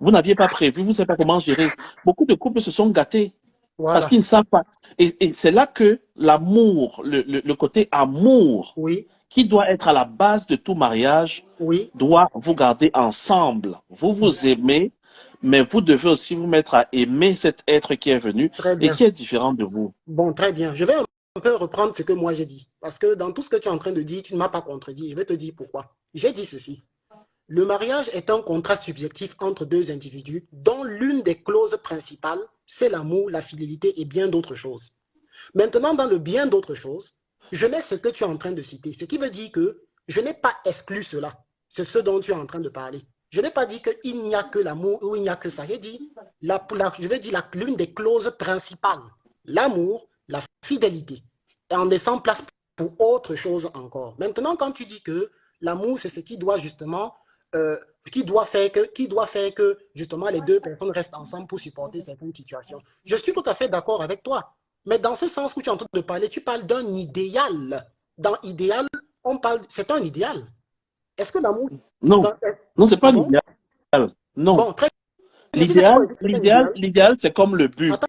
vous n'aviez pas prévu, vous ne savez pas comment gérer. Beaucoup de couples se sont gâtés parce
Voilà.
qu'ils ne savent pas. Et c'est là que l'amour, le côté amour,
Oui,
qui doit être à la base de tout mariage,
oui.
doit vous garder ensemble. Vous vous aimez, mais vous devez aussi vous mettre à aimer cet être qui est venu
Très
et
bien.
qui est différent de vous.
Bon, très bien. Je vais un peu reprendre ce que moi j'ai dit. Parce que dans tout ce que tu es en train de dire, tu ne m'as pas contredit. Je vais te dire pourquoi. J'ai dit ceci. Le mariage est un contrat subjectif entre deux individus dont l'une des clauses principales, c'est l'amour, la fidélité et bien d'autres choses. Maintenant, dans le bien d'autres choses, je mets ce que tu es en train de citer. Ce qui veut dire que je n'ai pas exclu cela. C'est ce dont tu es en train de parler. Je n'ai pas dit qu'il n'y a que l'amour ou il n'y a que ça. J'ai dit, je vais dire l'une des clauses principales. L'amour, la fidélité. En laissant place pour autre chose encore. Maintenant, quand tu dis que l'amour, c'est ce qui doit justement qui doit faire que justement les deux personnes restent ensemble pour supporter certaines situations. Je suis tout à fait d'accord avec toi. Mais dans ce sens où tu es en train de parler, tu parles d'un idéal. Dans idéal, c'est un idéal. Est-ce que l'amour...
Non, non, c'est pas
Ah bon?
l'idéal. Non.
Bon, très bien. Tu sais
L'idéal,
pourquoi je dis que c'est un idéal?
c'est comme le but.
Attends.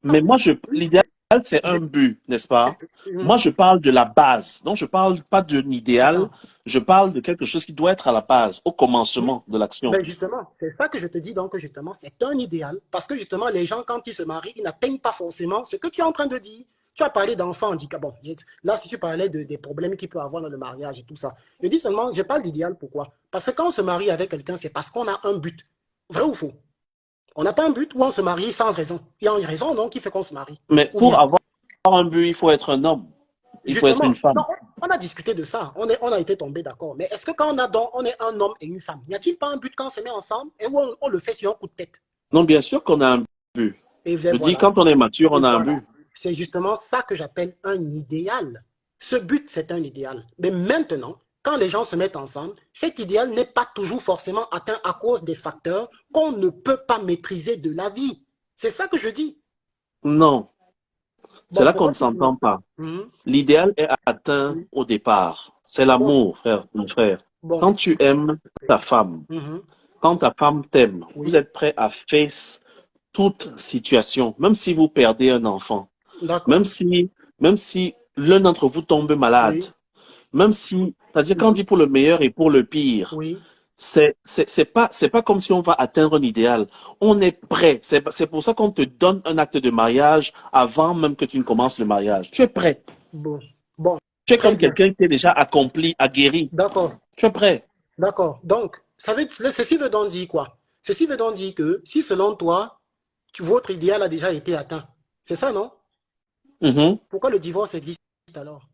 Mais moi, l'idéal, c'est
Je-
un but, n'est-ce pas?
Mhm.
Moi, je parle de la base. Donc, je parle pas d'un idéal.
Attends.
Je parle de quelque chose qui doit être à la base, au commencement de l'action.
Ben justement, c'est ça que je te dis donc justement, c'est un idéal. Parce que justement, les gens, quand ils se marient, ils n'atteignent pas forcément ce que tu es en train de dire. Tu as parlé d'enfants handicapés. Bon, là, si tu parlais des problèmes qu'il peut avoir dans le mariage et tout ça, je dis seulement, je parle d'idéal, pourquoi? Parce que quand on se marie avec quelqu'un, c'est parce qu'on a un but. Vrai ou faux? On n'a pas un but ou on se marie sans raison. Il y a une raison, donc, qui fait qu'on se marie.
Mais
Ou
pour
bien,
avoir un but, il faut être un homme. Il faut être une
justement,
femme.
non, on a discuté de ça, on a été tombé d'accord. Mais est-ce que quand on est un homme et une femme, n'y a-t-il pas un but quand on se met ensemble et où on le fait sur un coup de tête?
Non, bien sûr qu'on a un but.
Et bien
Je dis,
voilà.
quand on est mature,
Et
on a un
voilà.
but.
C'est justement ça que j'appelle un idéal. Ce but, c'est un idéal. Mais maintenant, quand les gens se mettent ensemble, cet idéal n'est pas toujours forcément atteint à cause des facteurs qu'on ne peut pas maîtriser de la vie. C'est ça que je dis.
Non, c'est
Bon,
là qu'on ne
pourquoi tu dis?
s'entend pas.
Mhm.
L'idéal est atteint
Oui.
au départ. C'est
Bon,
l'amour, frère, mon frère.
bon.
Quand tu aimes ta femme,
Mhm.
quand ta femme t'aime, vous
Oui,
êtes prêt à face toute situation, même si vous perdez un enfant, même
d'accord.
si, même si l'un d'entre vous tombe malade,
Oui,
même si, c'est-à-dire quand on
mhm.
dit pour le meilleur et pour le pire,
Oui.
c'est pas comme si on va atteindre un idéal. On est prêt. C'est pour ça qu'on te donne un acte de mariage avant même que tu ne commences le mariage. Tu es prêt.
Bon, bon,
Tu es
très
comme
bien.
quelqu'un qui est déjà accompli, aguerri.
D'accord,
Tu es prêt.
d'accord. Donc, ceci veut donc dire quoi? Ceci veut donc dire que si selon toi, votre idéal a déjà été atteint, c'est ça, non?
Mhm.
Pourquoi le divorce existe alors?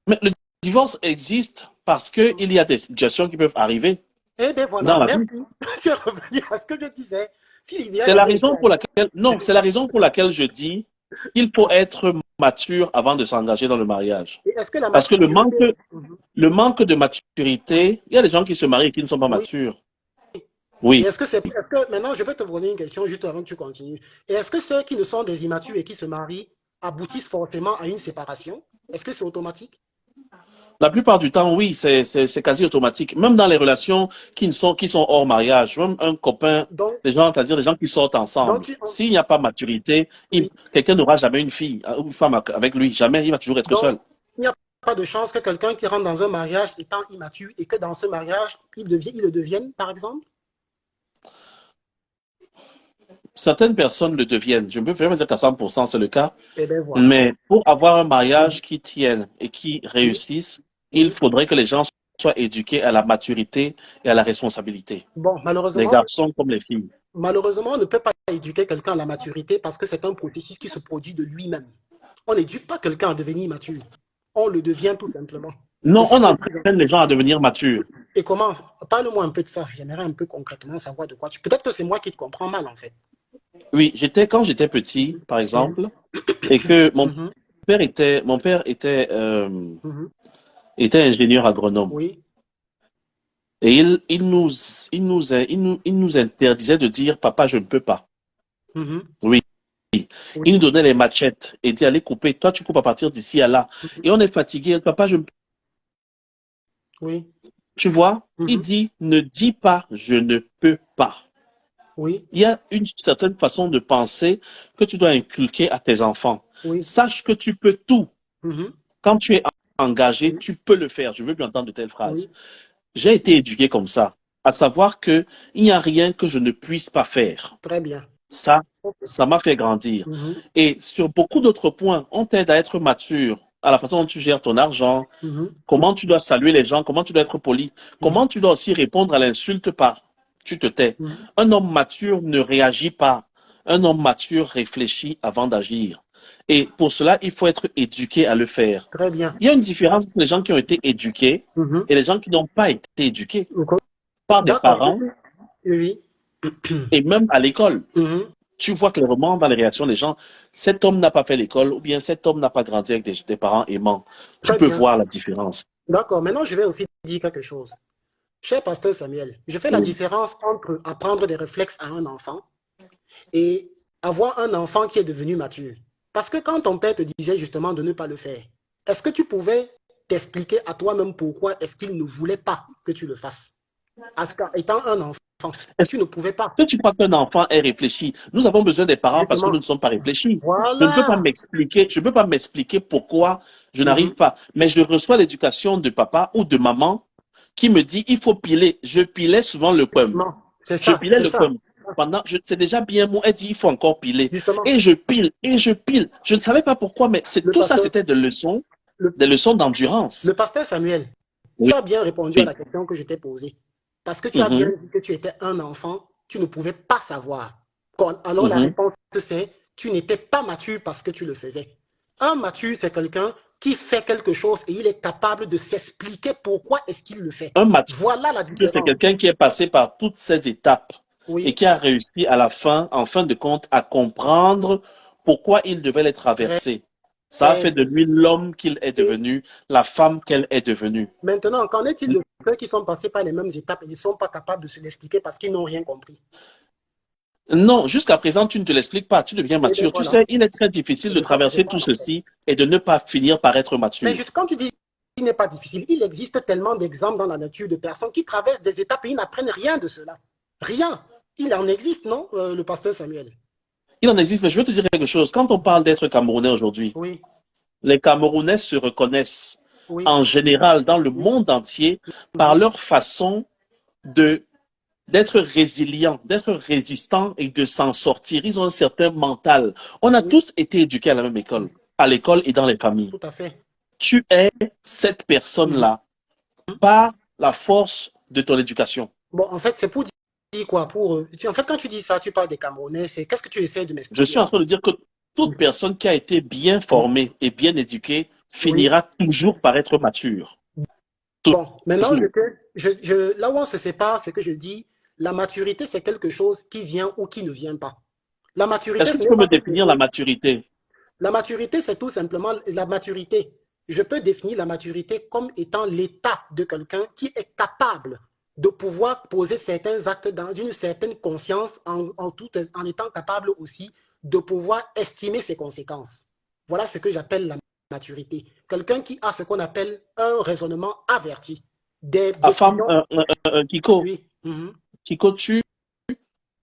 Mais le divorce existe parce qu'il y a des situations qui peuvent arriver
Eh bien
dans
voilà,
la vie.
merci. Tu es revenu à ce que je disais. Si l'idéal
C'est la
avait été
raison pour
atteint,
laquelle, non, c'est la raison pour laquelle je dis qu'il faut être mature avant de s'engager dans le mariage.
et est-ce que la
Parce que
maturité... Mhm.
le manque de maturité, il y a des gens qui se marient et qui ne sont pas
Oui.
matures.
Et
Oui.
maintenant, je vais te poser une question juste avant que tu continues. Et est-ce que ceux qui ne sont des immatures et qui se marient aboutissent forcément à une séparation? Est-ce que c'est automatique?
La plupart du temps, oui, c'est quasi automatique. Même dans les relations qui sont hors mariage, même un copain,
Donc,
des gens, c'est-à-dire des gens qui sortent
donc
ensemble.
tu-
S'il n'y a pas maturité,
oui.
quelqu'un n'aura jamais une fille ou une femme avec lui. Jamais, il va toujours être
Donc,
seul.
il n'y a pas de chance que quelqu'un qui rentre dans un mariage étant immature et que dans ce mariage, il le devienne, par exemple?
Certaines personnes le deviennent. Je ne peux vraiment dire qu'à 100% c'est le cas.
Eh bien, voilà.
Mais pour avoir un
Mhm.
mariage qui tienne et qui
Oui,
réussisse, il
oui.
faudrait que les gens soient éduqués à la maturité et à la responsabilité.
Bon,
Les garçons comme les filles.
malheureusement, on ne peut pas éduquer quelqu'un à la maturité parce que c'est un processus qui se produit de lui-même. On n'éduque pas quelqu'un à devenir mature. On le devient tout simplement. C'est
Non,
ça
on
qui est plus
entraîne les gens à devenir matures.
Et comment? Parle-moi un peu de ça. J'aimerais un peu concrètement savoir de quoi tu... Peut-être que c'est moi qui te comprends mal, en fait.
Oui, quand j'étais petit, par
Mhm,
exemple, et que
mhm,
mon père
mhm.
était ingénieur agronome.
Oui.
Et il nous interdisait de dire, papa, je ne peux pas.
Mhm,
Oui.
oui.
Il nous donnait les machettes et dit, allez couper. Toi, tu coupes à partir d'ici à là.
Mhm,
Et on est fatigué. Papa, je ne
oui.
Tu vois, il
Mhm.
dit, ne dis pas, je ne peux pas.
Oui,
Il y a une certaine façon de penser que tu dois inculquer à tes enfants.
oui.
Sache que tu peux tout.
Mhm.
Quand tu es engagé,
Oui,
tu peux le faire. Je veux bien entendre de telles phrases.
oui.
J'ai été éduqué comme ça, à savoir que il n'y a rien que je ne puisse pas faire.
Très bien.
Ça,
Ok.
ça m'a fait grandir.
Mhm.
Et sur beaucoup d'autres points, on t'aide à être mature, à la façon dont tu gères ton argent,
Mhm.
comment tu dois saluer les gens, comment tu dois être poli,
Mhm.
comment tu dois aussi répondre à l'insulte par tu te tais.
Mhm.
Un homme mature ne réagit pas. Un homme mature réfléchit avant d'agir. Et pour cela, il faut être éduqué à le faire.
Très bien.
Il y a une différence entre les gens qui ont été éduqués
Mhm.
et les gens qui n'ont pas été éduqués
Ok.
par des
D'accord.
parents
Oui.
et même à l'école.
Mhm.
Tu vois clairement dans les réactions des gens, cet homme n'a pas fait l'école ou bien cet homme n'a pas grandi avec des parents aimants. Tu
Très
peux
bien.
voir la différence.
D'accord. Maintenant, je vais aussi dire quelque chose. Cher pasteur Samuel, je fais la
Oui.
différence entre apprendre des réflexes à un enfant et avoir un enfant qui est devenu mature. Parce que quand ton père te disait justement de ne pas le faire, est-ce que tu pouvais t'expliquer à toi-même pourquoi est-ce qu'il ne voulait pas que tu le fasses? Étant un enfant,
Est-ce
tu ne pouvais pas.
que tu crois qu'un enfant est réfléchi? Nous avons besoin des parents parce que nous
Justement.
ne sommes pas réfléchis.
Voilà.
Je ne peux pas m'expliquer pourquoi je n'arrive
Mhm.
pas. Mais je reçois l'éducation de papa ou de maman qui me dit il faut piler. Je pilais souvent le pomme.
Non, c'est
Je
ça,
pilais
c'est
le
ça.
pomme. C'est déjà bien mou. Elle dit il faut encore piler.
Justement,
Et je pile, et je pile. Je ne savais pas pourquoi, mais c'est
le
tout ça,
pasteur,
c'était
le,
des leçons d'endurance.
le pasteur Samuel, tu
Oui.
as bien répondu à la question que je t'ai posée. Parce que tu as bien
Mhm,
dit que tu étais un enfant, tu ne pouvais pas savoir. Alors la
mhm.
réponse, c'est tu n'étais pas mature parce que tu le faisais. Un mature, c'est quelqu'un qui fait quelque chose et il est capable de s'expliquer pourquoi est-ce qu'il le fait.
Un mature,
Voilà la
c'est
différence.
quelqu'un qui est passé par toutes ces étapes et
Oui,
qui a réussi à la fin, en fin de compte, à comprendre pourquoi il devait les
très
traverser. Ça a fait de
bien.
lui l'homme qu'il est
Et
devenu, la femme qu'elle est devenue.
maintenant, qu'en est-il de ceux qui sont passés par les mêmes étapes et ils ne sont pas capables de se l'expliquer parce qu'ils n'ont rien compris?
Non, jusqu'à présent, tu ne te l'expliques pas, tu deviens
Et bien
mature. Tu
voilà,
sais, il est très difficile de
c'est
traverser
ça
tout
en fait.
ceci et de ne pas finir par être
Mais
mature.
juste quand tu dis qu'il n'est pas difficile, il existe tellement d'exemples dans la nature de personnes qui traversent des étapes et ils n'apprennent rien de cela. Rien. Il en existe, non, le pasteur Samuel?
Il en existe, mais je veux te dire quelque chose. Quand on parle d'être Camerounais aujourd'hui,
Oui,
les Camerounais se reconnaissent
oui,
en général dans le
oui.
monde entier par
Mhm.
leur façon de d'être résilient, d'être résistant et de s'en sortir. Ils ont un certain mental. On a
Oui,
tous été éduqués à la même école, à l'école et dans les familles.
tout à fait.
Tu es cette
Mhm.
personne-là par la force de ton éducation.
Bon, en fait, c'est pour dire quoi? En fait, quand tu dis ça, tu parles des Camerounais, c'est qu'est-ce que tu essaies de
Je
m'expliquer
suis en
en
train de
fait?
dire que toute
Mhm.
personne qui a été bien
Mhm.
formée et bien éduquée
Oui.
finira toujours par être mature.
Bon, maintenant,
Toujours.
là où on se sépare, c'est que je dis, la maturité, c'est quelque chose qui vient ou qui ne vient pas. La
Est-ce
maturité,
que
ce
tu
n'est
peux me
pas quelque
définir la
chose.
maturité?
La maturité, c'est tout simplement la maturité. Je peux définir la maturité comme étant l'état de quelqu'un qui est capable de pouvoir poser certains actes dans une certaine conscience en étant capable aussi de pouvoir estimer ses conséquences. Voilà ce que j'appelle la maturité. Quelqu'un qui a ce qu'on appelle un raisonnement averti. Des
Afam,
décisions.
Kiko,
Oui. Mhm.
Kiko, tu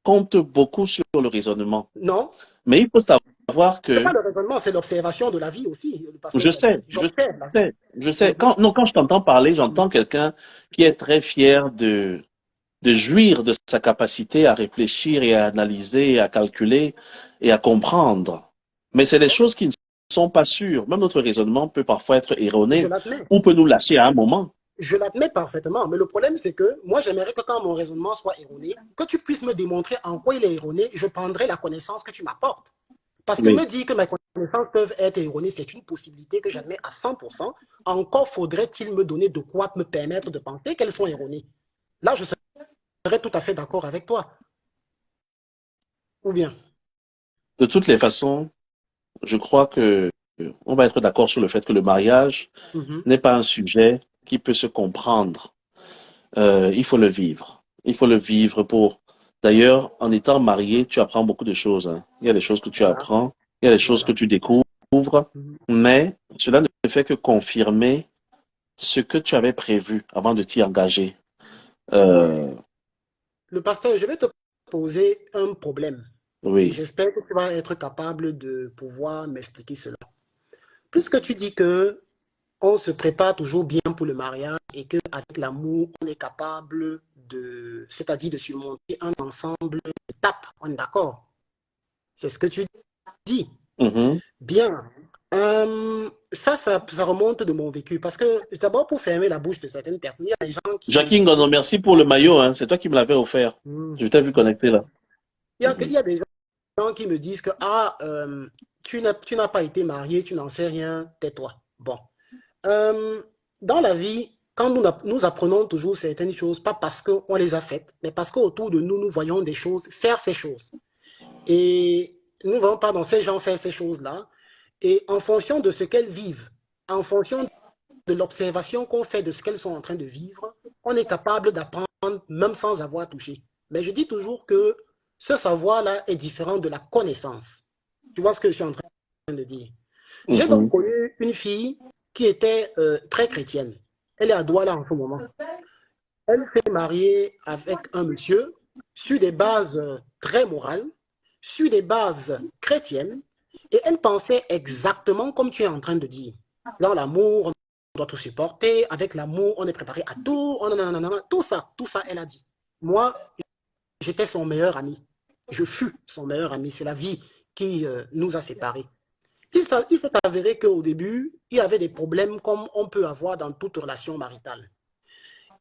comptes beaucoup sur le raisonnement.
Non,
Mais il faut savoir
ce n'est pas
que
le raisonnement, c'est l'observation de la vie aussi, le pasteur
je sais,
Samuel. J'observe la vie.
je sais.
Mhm.
Quand je t'entends parler,
Mhm.
j'entends quelqu'un qui est très fier de jouir de sa capacité à réfléchir et à analyser, et à calculer et à comprendre. Mais c'est des choses qui ne sont pas sûres. Même notre raisonnement peut parfois être
Je
erroné
l'admets.
ou peut nous lâcher à un moment.
Je l'admets parfaitement. Mais le problème, c'est que moi, j'aimerais que quand mon raisonnement soit erroné, que tu puisses me démontrer en quoi il est erroné, je prendrai la connaissance que tu m'apportes. Parce que
Oui.
me dire que mes connaissances peuvent être erronées, c'est une possibilité que j'admets à 100%. Encore faudrait-il me donner de quoi me permettre de penser qu'elles sont erronées. Là, je serais tout à fait d'accord avec toi. Ou bien.
De toutes les façons, je crois que on va être d'accord sur le fait que le mariage
Mhm.
n'est pas un sujet qui peut se comprendre. Il faut le vivre. Il faut le vivre pour. D'ailleurs, en étant marié, tu apprends beaucoup de choses, hein. Il y a des choses que tu
Voilà.
apprends, il y a des choses que
Voilà.
tu découvres,
Mhm.
mais cela ne fait que confirmer ce que tu avais prévu avant de t'y engager.
Le pasteur, je vais te poser un problème. Et
Oui.
j'espère que tu vas être capable de pouvoir m'expliquer cela. Puisque tu dis que on se prépare toujours bien pour le mariage et qu'avec l'amour, on est capable de, c'est-à-dire de surmonter un ensemble d'étapes. On est d'accord? C'est ce que tu dis. Bien. Ça remonte de mon vécu. Parce que d'abord, pour fermer la bouche de certaines personnes, il y a des gens qui...
Jackie Ngono, merci pour le maillot. Hein. C'est toi qui me l'avais offert. Je t'ai vu connecter là.
Il y a des gens qui me disent que tu n'as pas été marié, tu n'en sais rien, tais-toi. Bon. Dans la vie, quand nous apprenons toujours certaines choses, pas parce qu'on les a faites, mais parce qu'autour de nous, nous voyons des choses, faire ces choses. Et nous ne voyons pas dans ces gens faire ces choses-là. Et en fonction de ce qu'elles vivent, en fonction de l'observation qu'on fait de ce qu'elles sont en train de vivre, on est capable d'apprendre même sans avoir touché. Mais je dis toujours que ce savoir-là est différent de la connaissance. Tu vois ce que je suis en train de dire? J'ai donc connu une fille qui était très chrétienne. Elle est à Douala en ce moment. Elle s'est mariée avec un monsieur sur des bases très morales, sur des bases chrétiennes, et elle pensait exactement comme tu es en train de dire. Dans l'amour, on doit tout supporter, avec l'amour, on est préparé à tout, tout ça, elle a dit. Moi, j'étais son meilleur ami. Je fus son meilleur ami. C'est la vie qui nous a séparés. Il s'est avéré qu'au début, il y avait des problèmes comme on peut avoir dans toute relation maritale.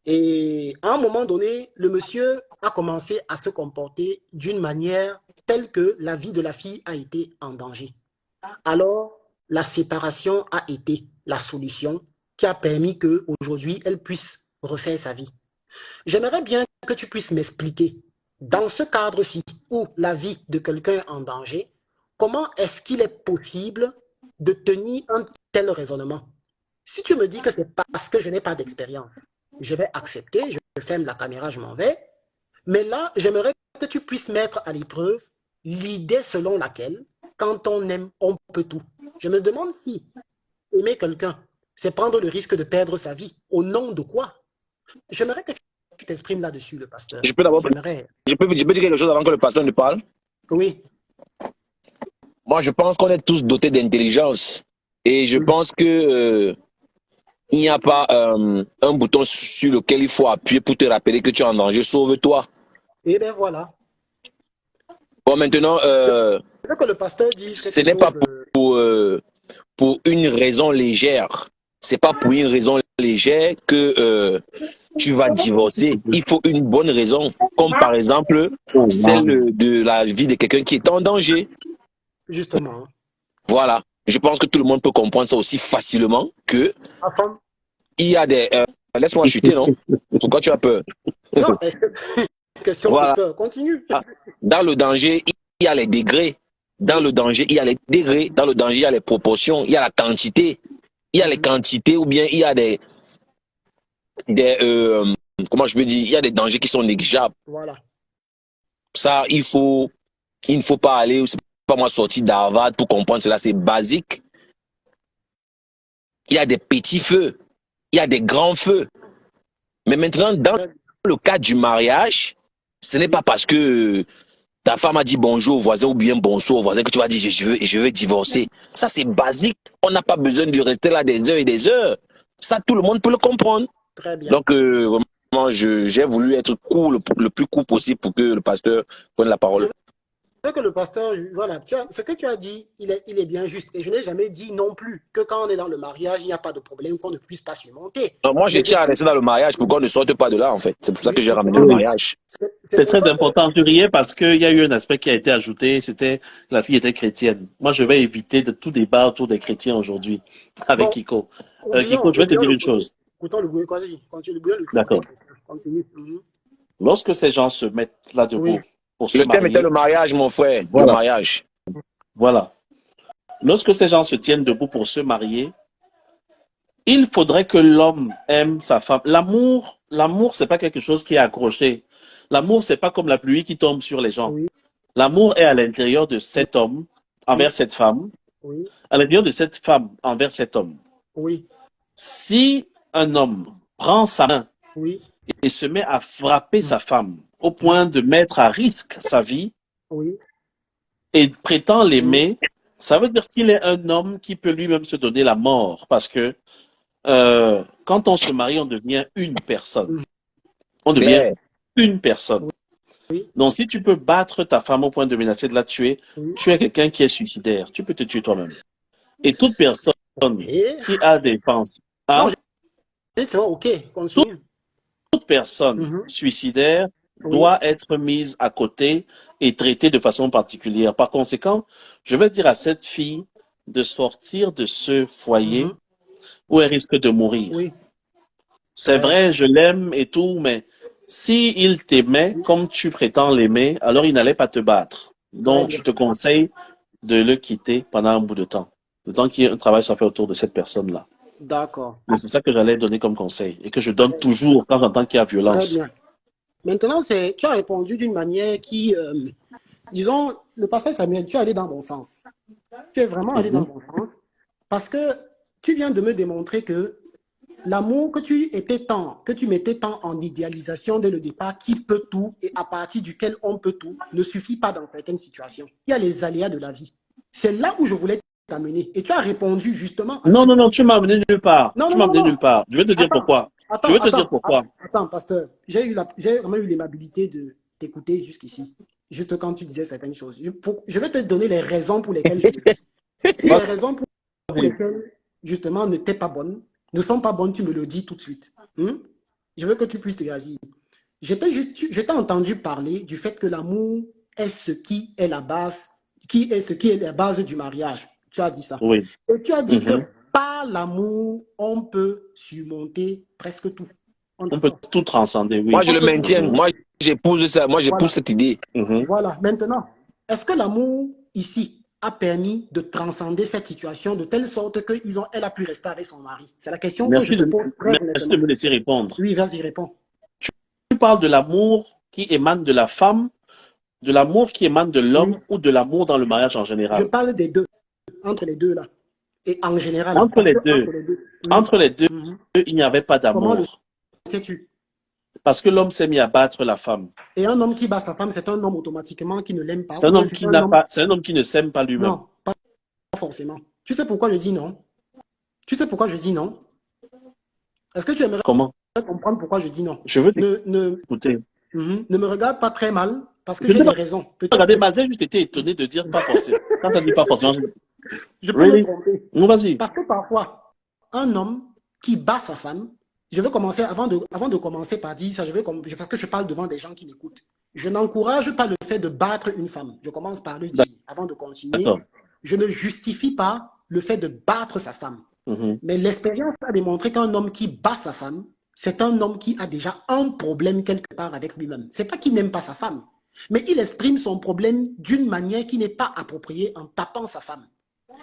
Et à un moment donné, le monsieur a commencé à se comporter d'une manière telle que la vie de la fille a été en danger. Alors, la séparation a été la solution qui a permis qu'aujourd'hui, elle puisse refaire sa vie. J'aimerais bien que tu puisses m'expliquer, dans ce cadre-ci, où la vie de quelqu'un est en danger, comment est-ce qu'il est possible de tenir un tel raisonnement? Si tu me dis que c'est parce que je n'ai pas d'expérience, je vais accepter, je ferme la caméra, je m'en vais. Mais là, j'aimerais que tu puisses mettre à l'épreuve l'idée selon laquelle, quand on aime, on peut tout. Je me demande si aimer quelqu'un, c'est prendre le risque de perdre sa vie. Au nom de quoi? J'aimerais que tu t'exprimes là-dessus, le pasteur.
Je peux dire quelque chose avant que le pasteur ne parle?
Oui.
Moi, je pense qu'on est tous dotés d'intelligence. Et je pense que il n'y a pas un bouton sur lequel il faut appuyer pour te rappeler que tu es en danger. Sauve-toi.
Et bien voilà.
Bon, maintenant,
que le pasteur dise
ce n'est pas pour une raison légère. C'est pas pour une raison légère que tu vas divorcer. Il faut une bonne raison, comme par exemple celle de la vie de quelqu'un qui est en danger.
Justement.
Voilà. Je pense que tout le monde peut comprendre ça aussi facilement que il y a des... laisse-moi chuter, non? Pourquoi tu as peur?
Non, question de peur. Continue.
Dans le danger, il y a les degrés. Dans le danger, il y a les degrés. Dans le danger, il y a les proportions. Il y a la quantité. Il y a les quantités ou bien il y a des comment je peux dire? Il y a des dangers qui sont négligeables.
Voilà.
Ça, il ne faut pas aller, c'est pas moi sorti d'Harvard pour comprendre cela, c'est basique. Il y a des petits feux, il y a des grands feux. Mais maintenant, dans le cas du mariage, ce n'est pas parce que ta femme a dit bonjour au voisin ou bien bonsoir au voisin que tu vas dire je veux divorcer. Ça, c'est basique. On n'a pas besoin de rester là des heures et des heures. Ça, tout le monde peut le comprendre.
Très bien.
Donc, vraiment, j'ai voulu être court, le plus court possible pour que le pasteur prenne la parole.
Je veux que le pasteur, voilà, ce que tu as dit, il est bien juste. Et je n'ai jamais dit non plus que quand on est dans le mariage, il n'y a pas de problème qu'on ne puisse pas surmonter.
Non, moi, je tiens à rester dans le mariage pour qu'on ne sorte pas de là, en fait. C'est pour ça que j'ai ramené le mariage.
C'est très important. Tu riais parce qu'il y a eu un aspect qui a été ajouté, c'était que la fille était chrétienne. Moi, je vais éviter de tout débat autour des chrétiens aujourd'hui avec Kiko. Kiko, je vais te dire une chose.
Écoutons le bruit, vas-y, continue le
D'accord. Lorsque ces gens se mettent là debout pour se marier...
Le thème était le mariage, mon frère, le mariage.
Voilà. Lorsque ces gens se tiennent debout pour se marier, il faudrait que l'homme aime sa femme. L'amour, c'est pas quelque chose qui est accroché. L'amour, c'est pas comme la pluie qui tombe sur les gens.
Oui.
L'amour est à l'intérieur de cet homme envers cette femme, à l'intérieur de cette femme envers cet homme.
Oui.
Si un homme prend sa main
Oui,
et se met à frapper sa femme au point de mettre à risque sa vie
oui,
et prétend
oui,
l'aimer, ça veut dire qu'il est un homme qui peut lui-même se donner la mort. Parce que quand on se marie, on devient une personne. On devient
Claire.
une personne.
oui,
Donc, si tu peux battre ta femme au point de menacer de la tuer,
oui.
tu es quelqu'un qui est suicidaire. Tu peux te tuer toi-même. Et toute personne
Et...
qui a des pensées,
Non,
hein,
c'est bon, ok,
toute
continue.
personne
Mhm.
suicidaire
Oui,
doit être mise à côté et traitée de façon particulière. Par conséquent, je vais dire à cette fille de sortir de ce foyer
mhm.
où elle risque de mourir.
Oui,
C'est
très,
vrai, je l'aime et tout, mais si il t'aimait comme tu prétends l'aimer, alors il n'allait pas te battre.
très
Donc,
bien.
je te conseille de le quitter pendant un bout de temps. Le temps qu'il y ait un travail soit fait autour de cette personne-là.
D'accord.
Mais c'est ça que j'allais donner comme conseil et que je donne toujours quand j'entends qu'il y a
Très
violence.
bien. Maintenant, tu as répondu d'une manière qui, disons, le pasteur Samuel, tu es allé dans mon sens. Tu es vraiment allé dans
Mhm.
mon sens parce que tu viens de me démontrer que l'amour que tu mettais tant en idéalisation dès le départ, qui peut tout et à partir duquel on peut tout, ne suffit pas dans certaines situations. Il y a les aléas de la vie. C'est là où je voulais t'amener. Et tu as répondu justement à ce
Non,
que...
non, non, tu m'as amené nulle part.
Non,
Tu
non,
m'as
non,
amené
non.
nulle part. Je vais te dire
Attends,
pourquoi. Je vais te dire pourquoi.
attends, pasteur. J'ai quand même eu l'aimabilité de t'écouter jusqu'ici. Juste quand tu disais certaines choses. Je vais te donner les raisons pour lesquelles je le dis. Si les raisons pour
Vas-y.
lesquelles, justement, n'étaient pas bonnes, ne sont pas bonnes, tu me le dis tout de suite. Je veux que tu puisses réagir. Je t'ai entendu parler du fait que l'amour est ce qui est la base, ce qui est la base du mariage. Tu as dit ça.
Oui.
Et tu as dit que
Mhm.
par l'amour, on peut surmonter presque tout. On est
On peut
d'accord.
tout transcender,
Moi,
oui.
je
On
le
peut tout
maintiens.
Mhm.
transcender.
Moi, j'épouse ça. Moi, j'épouse
Voilà.
cette idée.
Mhm.
Voilà. Maintenant, est-ce que l'amour ici a permis de transcender cette situation de telle sorte qu'elle a pu rester avec son mari? C'est la question que je
Merci
te
de,
pose très
merci de
honnêtement.
me laisser répondre.
Oui, vas-y, réponds.
Tu parles de l'amour qui émane de la femme, de l'amour qui émane de
Oui,
l'homme ou de l'amour dans le mariage en
je
général.
parle des deux, entre les deux là. Et en général,
Entre
parce
les
que
deux,
entre les deux, oui.
entre les deux,
Mhm.
il n'y avait pas
Comment le
d'amour.
sais-tu?
Parce que l'homme s'est mis à battre la femme.
Et un homme qui bat sa femme, c'est un homme automatiquement qui ne l'aime pas,
C'est
ou
un
bien
homme
c'est
qui
un
n'a
homme...
pas, c'est un homme qui ne s'aime pas lui-même.
Non, pas forcément. Tu sais pourquoi je dis non? Tu sais pourquoi je dis non? Est-ce que tu aimerais
Comment?
comprendre pourquoi je dis non?
Je veux
Ne, ne,
t'écouter.
ne me regarde pas très mal, parce que
Je ne
j'ai
t'ai
des
pas
raisons. Peut-être
regardé
que
mal, j'ai juste été étonné de dire pas forcément. Quand tu as dit pas forcément,
je peux me
really?
tromper.
Non, vas-y.
Parce que parfois, un homme qui bat sa femme, je vais commencer, avant de commencer par dire ça, parce que je parle devant des gens qui m'écoutent. Je n'encourage pas le fait de battre une femme. Je commence par le dire. Avant de continuer,
D'accord.
je ne justifie pas le fait de battre sa femme.
Mhm.
Mais l'expérience a démontré qu'un homme qui bat sa femme, c'est un homme qui a déjà un problème quelque part avec lui-même. C'est pas qu'il n'aime pas sa femme, mais il exprime son problème d'une manière qui n'est pas appropriée en tapant sa femme.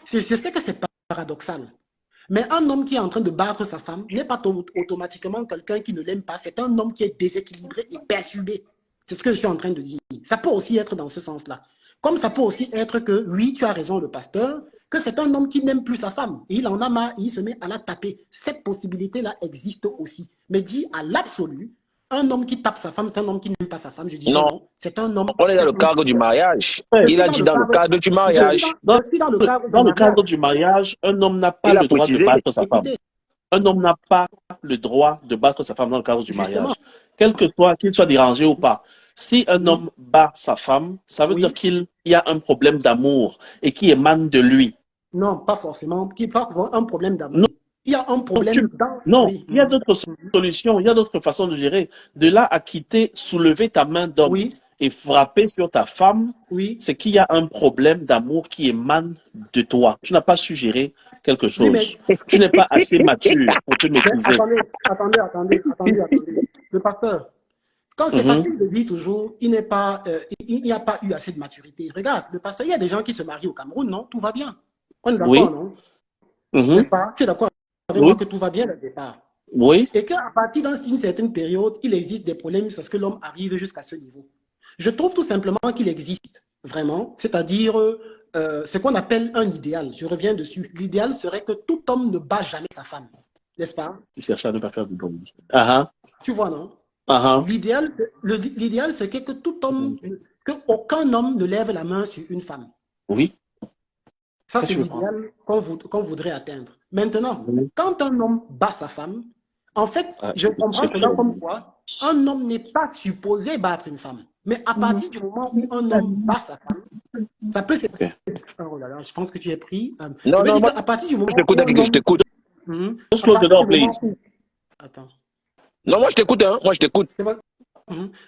Je sais que c'est paradoxal. Mais un homme qui est en train de battre sa femme n'est pas automatiquement quelqu'un qui ne l'aime pas. C'est un homme qui est déséquilibré et perturbé. C'est ce que je suis en train de dire. Ça peut aussi être dans ce sens-là. Comme ça peut aussi être que, oui, tu as raison, le pasteur, que c'est un homme qui n'aime plus sa femme. Et il en a marre, et il se met à la taper. Cette possibilité-là existe aussi. Mais dit à l'absolu, un homme qui tape sa femme, c'est un homme qui n'aime pas sa femme. Je dirais
Non,
non. C'est un homme
on est
qui
dans
a
le
un
cadre du
problème.
mariage.
Ouais.
Je
Il
suis
a
dans
dit
le
dans le
cadre,
cadre du
je suis
mariage.
je
Dans,
suis dans le cadre du
dans le
mariage.
cadre du mariage, un homme n'a pas
Il a
le droit de
précisé.
battre sa femme.
Écoutez,
Un homme n'a pas le droit de battre sa femme dans le cadre du
justement,
mariage. Quel que soit, qu'il soit dérangé ou pas. Si un
oui,
homme bat sa femme, ça veut dire
oui,
qu'il y a un problème d'amour et qui émane de lui.
non, pas forcément, qui va avoir un problème
Non,
d'amour. Il y a un problème dans...
non,
Oui,
il y a d'autres solutions, il y a d'autres façons de gérer. De là à quitter, soulever ta main d'homme
oui,
et frapper sur ta femme,
oui,
c'est qu'il y a un problème d'amour qui émane de toi. Tu n'as pas su gérer quelque
oui, mais,
chose. Tu n'es pas assez mature pour te
mais
maîtriser.
attendez. Le pasteur, quand c'est
Mhm.
facile de dire toujours, il n'y a pas eu assez de maturité. Regarde, le pasteur, il y a des gens qui se marient au Cameroun, non? Tout va bien. On est d'accord,
Oui.
non?
Mhm.
N'est-ce pas? Tu es d'accord avec moi
Oui.
que tout va bien dès le départ.
Oui.
Et qu'à partir d'une certaine période, il existe des problèmes parce que l'homme arrive jusqu'à ce niveau. Je trouve tout simplement qu'il existe vraiment, c'est-à-dire ce qu'on appelle un idéal. Je reviens dessus. L'idéal serait que tout homme ne bat jamais sa femme. n'est-ce pas?
Tu cherches à ne pas faire du bruit. Ah
Tu vois, non?
ah,
L'idéal, c'est que tout homme, que aucun homme ne lève la main sur une femme.
oui,
Ça,
ça
c'est
tu veux pas.
l'idéal qu'on voudrait atteindre. Maintenant,
Oui.
quand un homme bat sa femme, en fait,
Ah,
je comprends
c'est
cela
trop.
comme quoi un homme n'est pas supposé battre une femme. Mais à partir du moment où un homme bat sa femme, ça peut se...
Ok.
Oh là là, je pense que tu es pris. Je
Non,
veux
non,
dire
moi,
qu'à partir du
je
moment
t'écoute,
où un
Akeke, je
homme...
t'écoute.
Just
À
close the
partir du
door,
moment
please.
où... Attends.
Non, moi, je t'écoute, hein. Moi, je t'écoute.
C'est bon.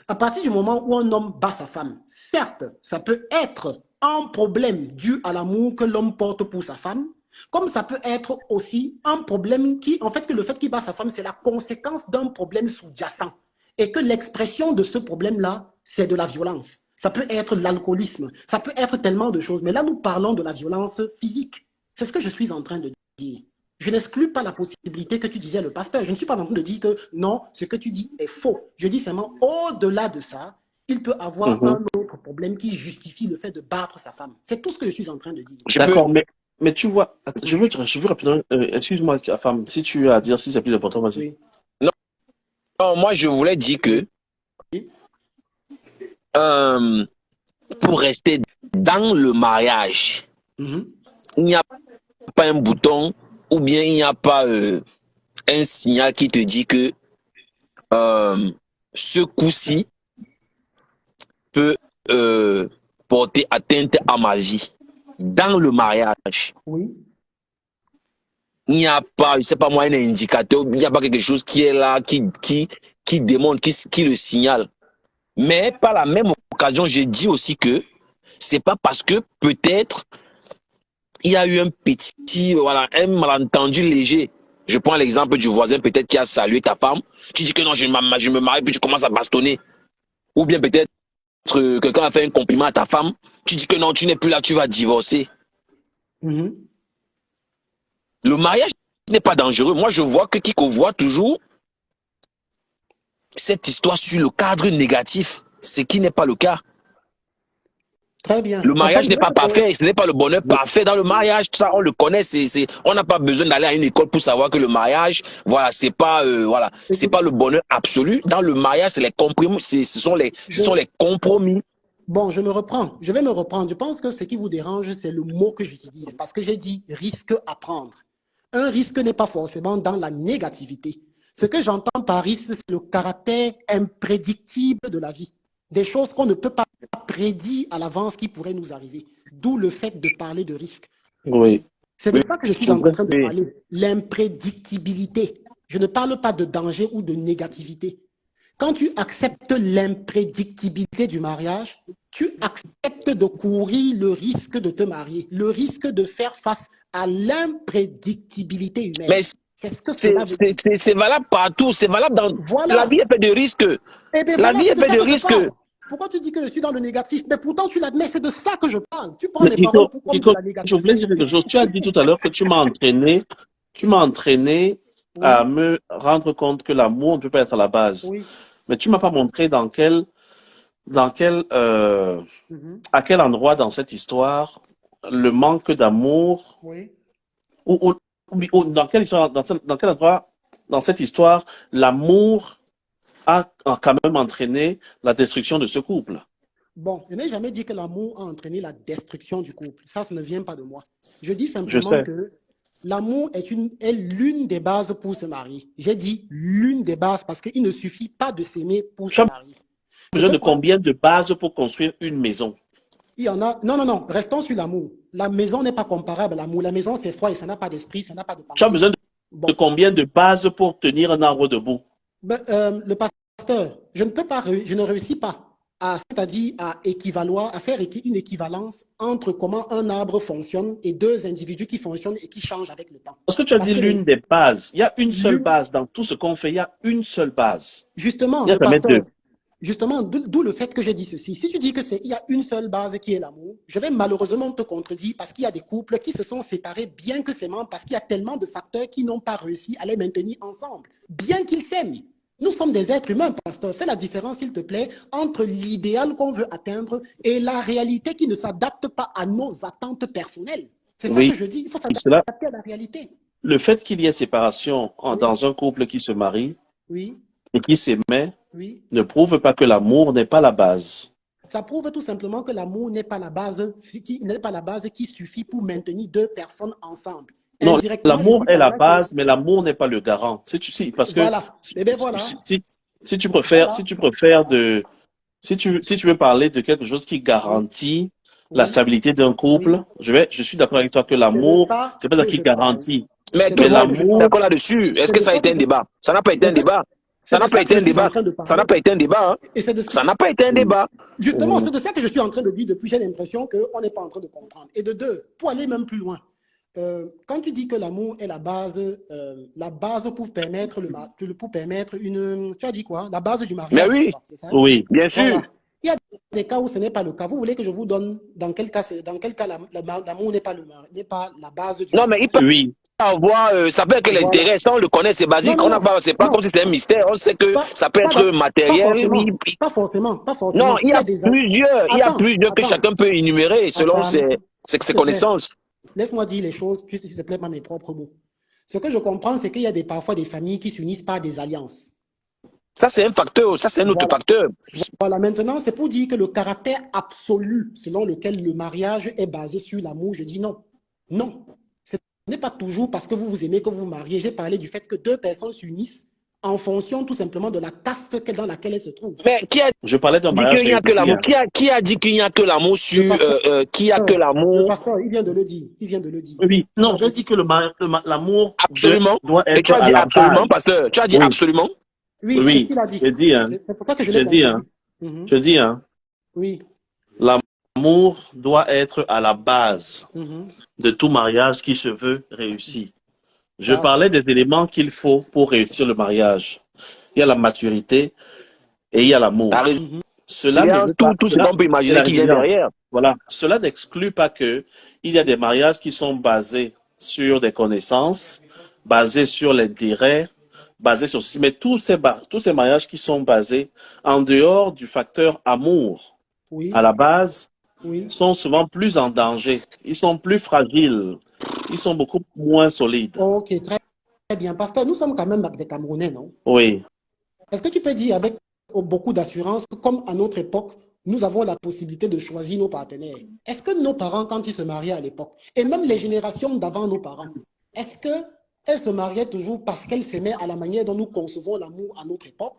À partir du moment où un homme bat sa femme, certes, ça peut être un problème dû à l'amour que l'homme porte pour sa femme, comme ça peut être aussi un problème qui, en fait, que le fait qu'il bat sa femme, c'est la conséquence d'un problème sous-jacent. Et que l'expression de ce problème-là, c'est de la violence. Ça peut être l'alcoolisme, ça peut être tellement de choses. Mais là, nous parlons de la violence physique. C'est ce que je suis en train de dire. Je n'exclus pas la possibilité que tu disais le pasteur. Je ne suis pas en train de dire que non, ce que tu dis est faux. Je dis seulement, au-delà de ça, il peut avoir
Mhm.
un autre problème qui justifie le fait de battre sa femme. C'est tout ce que je suis en train de dire.
Je peux.
D'accord, mais tu vois, je veux rapidement, excuse-moi, femme, si tu as à dire, si c'est plus important, vas-y.
Oui.
Non, moi, je voulais dire que
Oui.
euh, pour rester dans le mariage,
Mhm.
il n'y a pas un bouton ou bien il n'y a pas un signal qui te dit que ce coup-ci peut porter atteinte à ma vie. Dans le mariage,
Oui.
il n'y a pas, je sais pas moi, un indicateur, il n'y a pas quelque chose qui est là, qui démontre, qui le signale. Mais par la même occasion, j'ai dit aussi que c'est pas parce que peut-être il y a eu un petit, voilà, un malentendu léger. Je prends l'exemple du voisin peut-être qui a salué ta femme. Tu dis que non, je me marie, puis tu commences à bastonner. Ou bien peut-être quelqu'un a fait un compliment à ta femme. Tu dis que non, tu n'es plus là, tu vas divorcer.
Mhm.
Le mariage n'est pas dangereux. Moi, je vois que quiconque voit toujours cette histoire sur le cadre négatif, ce qui n'est pas le cas.
Très bien.
Le
En fait,
mariage n'est pas parfait, ce n'est pas le bonheur parfait dans le mariage. Tout ça, on le connaît. On n'a pas besoin d'aller à une école pour savoir que le mariage, voilà, c'est pas, voilà, c'est
écoute,
pas le bonheur absolu. Dans le mariage, c'est les compromis, ce sont les compromis.
bon, je me reprends. Je vais me reprendre. Je pense que ce qui vous dérange, c'est le mot que j'utilise. Parce que j'ai dit risque à prendre. Un risque n'est pas forcément dans la négativité. Ce que j'entends par risque, c'est le caractère imprédictible de la vie. Des choses qu'on ne peut pas prédire à l'avance qui pourraient nous arriver. D'où le fait de parler de risque.
Oui.
C'est de ça que je suis en train de
Oui.
parler. L'imprédictibilité. Je ne parle pas de danger ou de négativité. Quand tu acceptes l'imprédictibilité du mariage, tu acceptes de courir le risque de te marier, le risque de faire face à l'imprédictibilité humaine.
Mais
C'est ce que cela veut dire.
c'est valable partout, c'est valable dans...
Voilà.
La vie est faite de risques.
Eh bien,
La
voilà,
vie
c'est
est
de
faite
ça
de
que je
risques.
parle. Pourquoi tu dis que je suis dans le négatif? Mais pourtant, tu l'admets, c'est de ça que je parle. Tu prends
Mais
mes paroles comme de la
Je voulais
négativité.
dire quelque chose. Tu as dit tout à l'heure que tu m'as entraîné à
Oui,
me rendre compte que l'amour ne peut pas être à la base.
oui.
Mais tu m'as pas montré
Mhm.
à quel endroit dans cette histoire le manque d'amour
Oui.
ou dans quelle histoire, dans quel endroit dans cette histoire l'amour a quand même entraîné la destruction de ce couple.
Bon, je n'ai jamais dit que l'amour a entraîné la destruction du couple. Ça ne vient pas de moi. Je dis
Je
simplement
sais.
que l'amour est l'une des bases pour se marier. J'ai dit l'une des bases parce qu'il ne suffit pas de s'aimer pour
Tu
se
as
marier. Ce
besoin
que
de
moi,
combien de bases pour construire une maison?
il y en a. Non, non, non. Restons sur l'amour. La maison n'est pas comparable à l'amour. La maison, c'est froid et ça n'a pas d'esprit, ça n'a pas de
Tu as
pensée.
besoin de
Bon.
combien de bases pour tenir un arbre debout?
Ben, le pasteur, je ne réussis pas c'est-à-dire à équivaloir, à faire une équivalence entre comment un arbre fonctionne et deux individus qui fonctionnent et qui changent avec le temps.
Parce que tu as
Parce
dit
que
l'une des bases. Il y a une seule
l'une,
base dans tout ce qu'on fait. Il y a une seule base.
justement,
Il y a
le
jamais deux.
pasteur, justement, d'où le fait que j'ai dit ceci. Si tu dis que il y a une seule base qui est l'amour, je vais malheureusement te contredire parce qu'il y a des couples qui se sont séparés bien que s'aimant parce qu'il y a tellement de facteurs qui n'ont pas réussi à les maintenir ensemble, bien qu'ils s'aiment. Nous sommes des êtres humains, pasteur. Fais la différence, s'il te plaît, entre l'idéal qu'on veut atteindre et la réalité qui ne s'adapte pas à nos attentes personnelles. C'est ça que
Oui.
je dis. Il faut
Et cela,
s'adapter à la réalité.
le fait qu'il y ait séparation
Oui,
dans un couple qui se marie
oui,
et qui s'aimait
oui.
ne prouve pas que l'amour n'est pas la base.
Ça prouve tout simplement que l'amour n'est pas la base, n'est pas la base qui suffit pour maintenir deux personnes ensemble.
Non,
Indirectement, je
l'amour
dis
est
par
la
là que,
base, mais l'amour n'est pas le garant. Parce que
voilà. Eh bien voilà,
si tu préfères,
voilà.
si tu veux parler de quelque chose qui
Oui,
garantit la
oui,
stabilité d'un couple,
oui.
je suis d'accord avec toi que
C'est de
l'amour,
ça
c'est pas ça
que
qui
je parle.
garantit.
Mais
C'est
tout
de
Mais
le
ça
monde
que je
est
parle.
l'amour,
d'accord là-dessus. Est-ce
C'est
que
de
ça a
ça
été
que
un
je,
débat? Ça n'a pas été
c'est
un
de,
débat.
c'est
Ça
de
n'a pas
ça que
été
je
un
suis en
débat.
train de
Ça n'a
parler.
pas été un débat. Hein.
Et c'est de,
Ça n'a pas été un débat.
justement, c'est de ça que je suis en train de dire depuis. J'ai l'impression qu'on n'est pas en train de comprendre. Et de deux, pour aller même plus loin, quand tu dis que l'amour est la base pour permettre, pour permettre une. Tu as dit quoi? La base du
Mais
mariage, je
oui,
crois, c'est ça?
oui.
bien sûr.
Voilà. Il y a des cas où ce n'est pas le cas. Vous voulez que je vous donne dans quel cas, l'amour n'est pas, n'est pas la base du
Non, mais il peut
mariage?
Oui,
avoir, ça peut être
Voilà.
l'intérêt. Ça, on le connaît, c'est
Non,
basique.
non,
On n'a
non.
pas, c'est pas comme
Non.
si c'était un mystère. On sait que
Pas,
ça peut
pas,
être
pas
matériel.
forcément. Pas forcément. Pas
Non,
forcément.
il
Il
y
y
a
a des.
plusieurs, il y a
Attends,
plusieurs que
attends,
chacun peut énumérer selon
attends.
ses
S'il te plaît.
connaissances.
Laisse-moi dire les choses, puis s'il te plaît, par mes propres mots. Ce que je comprends, c'est qu'il y a parfois des familles qui s'unissent par des alliances.
Ça, c'est un facteur. Ça, c'est un autre
Voilà.
facteur.
Voilà. Maintenant, c'est pour dire que le caractère absolu selon lequel le mariage est basé sur l'amour, je dis non. Non. Ce n'est pas toujours parce que vous vous aimez que vous vous mariez. J'ai parlé du fait que deux personnes s'unissent en fonction tout simplement de la caste dans laquelle elles se trouvent.
Mais qui a
je parlais d'un
dit qu'il
mariage
n'y a que
réussi.
l'amour?
Hein.
Qui a dit qu'il n'y a que l'amour
Le
sur,
pasteur,
qui a que
le
l'amour?
pasteur, il vient de le dire. Il vient de le dire.
Oui, non, j'ai dit que l'amour
Absolument.
doit
Et tu
être
as
à
dit
la
absolument,
base.
pasteur. Tu as dit
Oui,
absolument.
Oui, c'est ce
oui,
qu'il a dit.
je dis, hein,
C'est pour ça que je l'ai
je dis,
contredit.
hein,
Mhm.
je dis, hein,
Oui.
l'amour doit être à la base
Mhm.
de tout mariage qui se veut réussi. Je
D'accord.
parlais des éléments qu'il faut pour réussir le mariage. Il y a la maturité et il y a
La
l'amour. Cela ne
résilience,
veut pas,
tout ce qu'on peut
et
imaginer
la
qui vient
résilience.
derrière.
Voilà. Cela n'exclut pas que il y a des mariages qui sont basés sur des connaissances, basés sur l'intérêt, basés sur ceci. Mais tous ces mariages qui sont basés en dehors du facteur amour à
Oui.
la base
Oui.
sont souvent plus en danger. Ils sont plus fragiles. Ils sont beaucoup moins solides.
Ok, très bien. Parce que nous sommes quand même des Camerounais, non?
Oui.
Est-ce que tu peux dire avec beaucoup d'assurance que comme à notre époque, nous avons la possibilité de choisir nos partenaires? Est-ce que nos parents, quand ils se mariaient à l'époque, et même les générations d'avant nos parents, est-ce qu'elles se mariaient toujours parce qu'elles s'aimaient à la manière dont nous concevons l'amour à notre époque?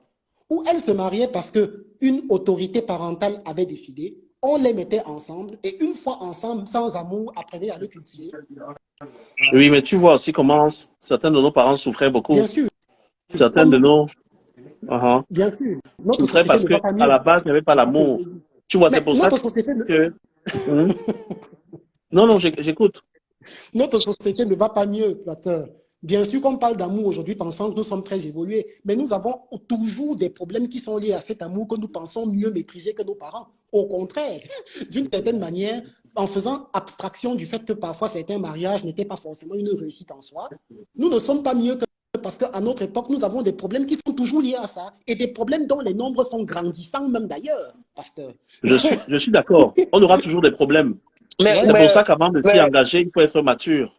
Ou elles se mariaient parce qu'une autorité parentale avait décidé, on les mettait ensemble, et une fois ensemble, sans amour, apprenait à le cultiver?
Oui, mais tu vois aussi comment certains de nos parents souffraient beaucoup.
Bien sûr,
Certains de
comme,
nos
bien sûr, notre
souffraient
société
parce
ne
que
va pas
à
mieux.
la base, il n'y avait pas
C'est ça que je
l'amour.
veux dire.
Tu vois, c'est
Mais
pour ça
notre société,
que... Hum? Non, non, j'écoute.
notre société ne va pas mieux, pasteur. Bien sûr qu'on parle d'amour aujourd'hui pensant que nous sommes très évolués, mais nous avons toujours des problèmes qui sont liés à cet amour que nous pensons mieux maîtriser que nos parents. Au contraire, d'une certaine manière, en faisant abstraction du fait que parfois certains mariages n'étaient pas forcément une réussite en soi, nous ne sommes pas mieux que parce qu'à notre époque, nous avons des problèmes qui sont toujours liés à ça, et des problèmes dont les nombres sont grandissants même d'ailleurs, pasteur.
Je suis d'accord. On aura toujours des problèmes.
Mais,
C'est
Ouais.
pour
mais,
ça qu'avant de s'y
mais,
engager, il faut être mature.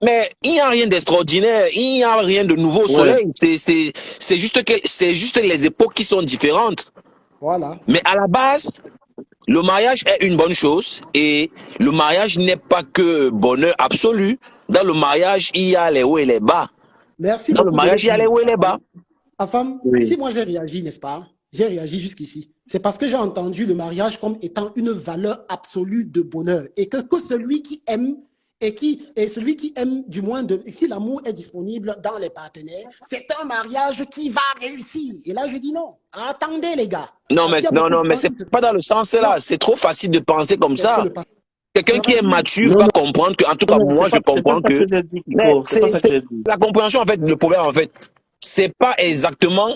mais il n'y a rien d'extraordinaire. Il n'y a rien de nouveau au
Ouais.
soleil. C'est juste les époques qui sont différentes.
Voilà.
Mais à la base, le mariage est une bonne chose et le mariage n'est pas que bonheur absolu. Dans le mariage, il y a les hauts et les bas.
Merci
Dans le
beaucoup de le
mariage, il y a les
dire.
hauts et les bas.
Afam,
Oui.
si moi j'ai réagi, n'est-ce pas? J'ai réagi jusqu'ici. C'est parce que j'ai entendu le mariage comme étant une valeur absolue de bonheur. Et que celui qui aime, et celui qui aime, du moins, si l'amour est disponible dans les partenaires, c'est un mariage qui va réussir. Et là, je dis non. Attendez, les gars.
Non,
Parce
mais,
qu'il y a
non,
beaucoup
non,
de
mais
gens
c'est
qui se...
pas dans le sens
Non,
là. C'est trop facile de penser comme
c'est ce que
ça.
le pasteur
Quelqu'un qui
a
est
dit.
mature
Non,
va
non,
comprendre que, en tout
non,
cas,
non,
moi, je
c'est pas
comprends
ça que
que,
j'ai dit,
mais
Kiko. C'est pas ça que j'ai dit.
la compréhension, en fait, le problème, en fait, c'est pas exactement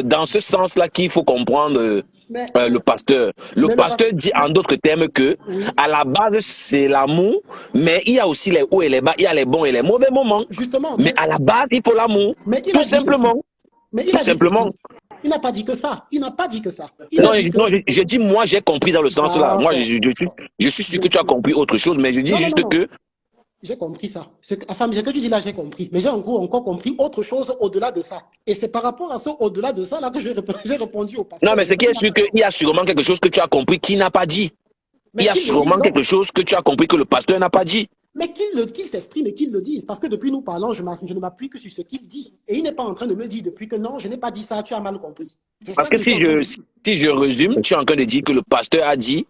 dans ce sens-là qu'il faut comprendre
Mais,
le pasteur. Le
mais le pasteur,
pasteur dit en d'autres termes que
oui,
à la base c'est l'amour, mais il y a aussi les hauts et les bas, il y a les bons et les mauvais moments.
justement,
Mais à la base, il faut l'amour,
mais il
tout
a dit ceci.
simplement,
Mais il
tout
a dit ceci.
simplement.
Il n'a pas dit que ça. Il n'a pas dit que ça. Il a
Non,
dit que...
non, je dis moi j'ai compris dans le sens là. Moi
D'accord.
je suis sûr
Bien
que tu as
sûr.
compris autre chose, mais je dis
Non, non, non,
juste
non.
que
J'ai compris ça. Enfin, ce que tu dis là, j'ai compris. Mais j'ai encore compris autre chose au-delà de ça. Et c'est par rapport à ça, au-delà de ça, là, que j'ai répondu au
Non,
pasteur.
mais
Je
c'est
veux
qu'il y a
dire,
sûr qu'il y a sûrement quelque chose que tu as compris qui n'a pas dit. Il
mais
y a
qu'il le dise
sûrement
donc.
quelque chose que tu as compris que le pasteur n'a pas dit.
Mais qu'il s'exprime et qu'il le dise. Parce que depuis nous parlons, je ne m'appuie que sur ce qu'il dit. Et il n'est pas en train de me dire depuis que non, je n'ai pas dit ça, tu as mal compris. C'est
Parce
ça que
que
je suis en train de dire.
si je résume, tu es en train de dire que le pasteur a dit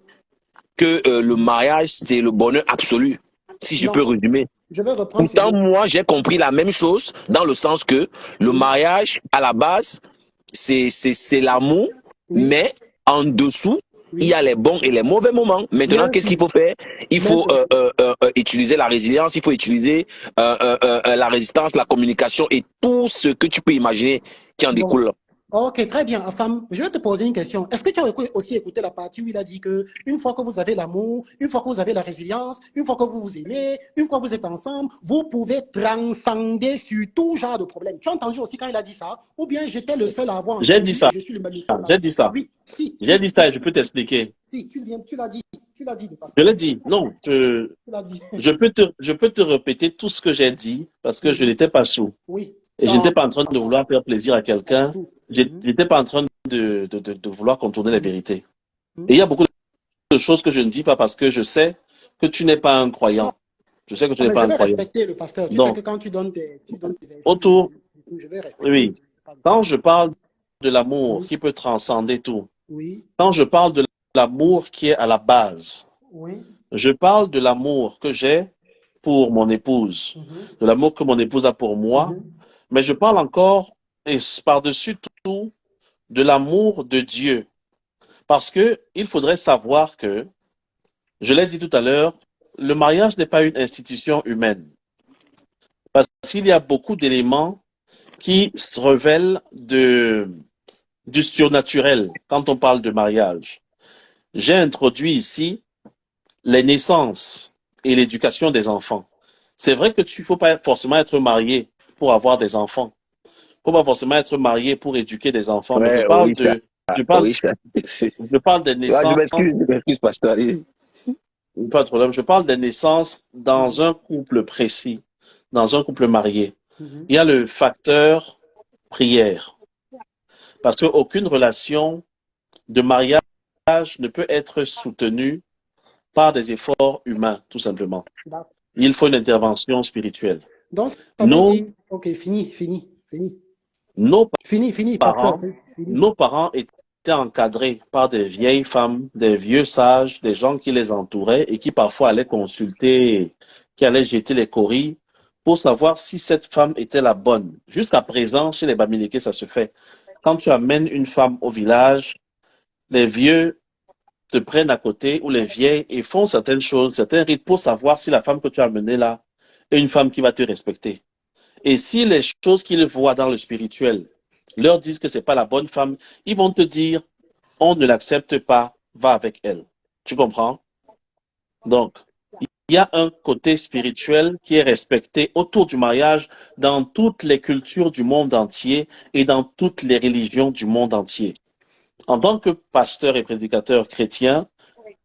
que le mariage, c'est le bonheur absolu. Si je peux
Non,
résumer.
je vais reprendre ces
Pourtant,
mots.
moi, j'ai compris la même chose dans le sens que le
Oui,
mariage, à la base, c'est l'amour,
oui,
mais en dessous, il y
oui.
a les bons et les mauvais moments. Maintenant,
Bien
qu'est-ce qu'il
sûr.
faut faire? Il
Bien
faut
sûr.
utiliser la résilience, il faut utiliser la résistance, la communication et tout ce que tu peux imaginer qui en
Bon.
découle.
Ok, très bien. Enfin, je vais te poser une question. Est-ce que tu as aussi écouté la partie où il a dit que une fois que vous avez l'amour, une fois que vous avez la résilience, une fois que vous vous aimez, une fois que vous êtes ensemble, vous pouvez transcender sur tout genre de problème. Tu as entendu aussi quand il a dit ça? Ou bien j'étais le seul à avoir
J'ai dit
entendu
ça.
et je suis le seul à...
J'ai dit ça.
Oui, si,
J'ai
si,
dit ça
si,
et je peux t'expliquer.
si, tu l'as dit. Tu l'as dit, le
Je
pasteur.
l'ai dit. Non,
Tu l'as dit.
je peux te répéter tout ce que j'ai dit parce que je
Mhm.
n'étais pas sous.
Oui,
Et je n'étais pas en train de vouloir faire plaisir à
pas du
quelqu'un.
tout.
Je
Mhm.
n'étais pas en train de vouloir contourner la
Mhm.
vérité. Et
Mhm.
il y a beaucoup de choses que je ne dis pas parce que je sais que tu n'es pas un
Non,
croyant. Je sais que tu n'es
mais je
pas un
vais
croyant.
respecter le pasteur. Tu sais que
Donc,
quand tu donnes tes versets
autour,
bibliques, je vais respecter.
oui,
Pas de
quand
problème.
je parle de l'amour
Oui,
qui peut transcender tout,
oui,
quand je parle de l'amour qui est à la base,
oui.
je parle de l'amour que j'ai pour mon épouse,
Mhm,
de l'amour que mon épouse a pour moi,
mhm.
mais je parle encore, et par-dessus tout, de l'amour de Dieu. Parce que il faudrait savoir que, je l'ai dit tout à l'heure, le mariage n'est pas une institution humaine. Parce qu'il y a beaucoup d'éléments qui se révèlent du surnaturel quand on parle de mariage. J'ai introduit ici les naissances et l'éducation des enfants. C'est vrai que tu ne faut pas forcément être marié pour avoir des enfants. Il ne faut pas forcément être marié pour éduquer des enfants. Mais
Ouais, oui, ça.
je parle,
Oui, ça.
je parle des
Ouais,
naissances,
je m'excuse, pasteur.
pas de problème. Je parle des naissances dans
Mhm,
un couple précis, dans un couple marié.
mhm.
Il y a le facteur prière. Parce qu'aucune relation de mariage ne peut être soutenue par des efforts humains, tout simplement.
D'accord.
Il faut une intervention spirituelle.
Donc, ça veut
Nos,
dire, ok, fini.
nos
Fini, pasteur.
parents,
Fini.
nos parents étaient encadrés par des vieilles femmes, des vieux sages, des gens qui les entouraient et qui parfois allaient consulter, qui allaient jeter les coris pour savoir si cette femme était la bonne. Jusqu'à présent, chez les Bamileke, ça se fait. Quand tu amènes une femme au village, les vieux te prennent à côté ou les vieilles et font certaines choses, certains rites pour savoir si la femme que tu as amenée là est une femme qui va te respecter. Et si les choses qu'ils voient dans le spirituel leur disent que c'est pas la bonne femme, ils vont te dire, on ne l'accepte pas, va avec elle. Tu comprends? Donc, il y a un côté spirituel qui est respecté autour du mariage dans toutes les cultures du monde entier et dans toutes les religions du monde entier. En tant que pasteur et prédicateur chrétien,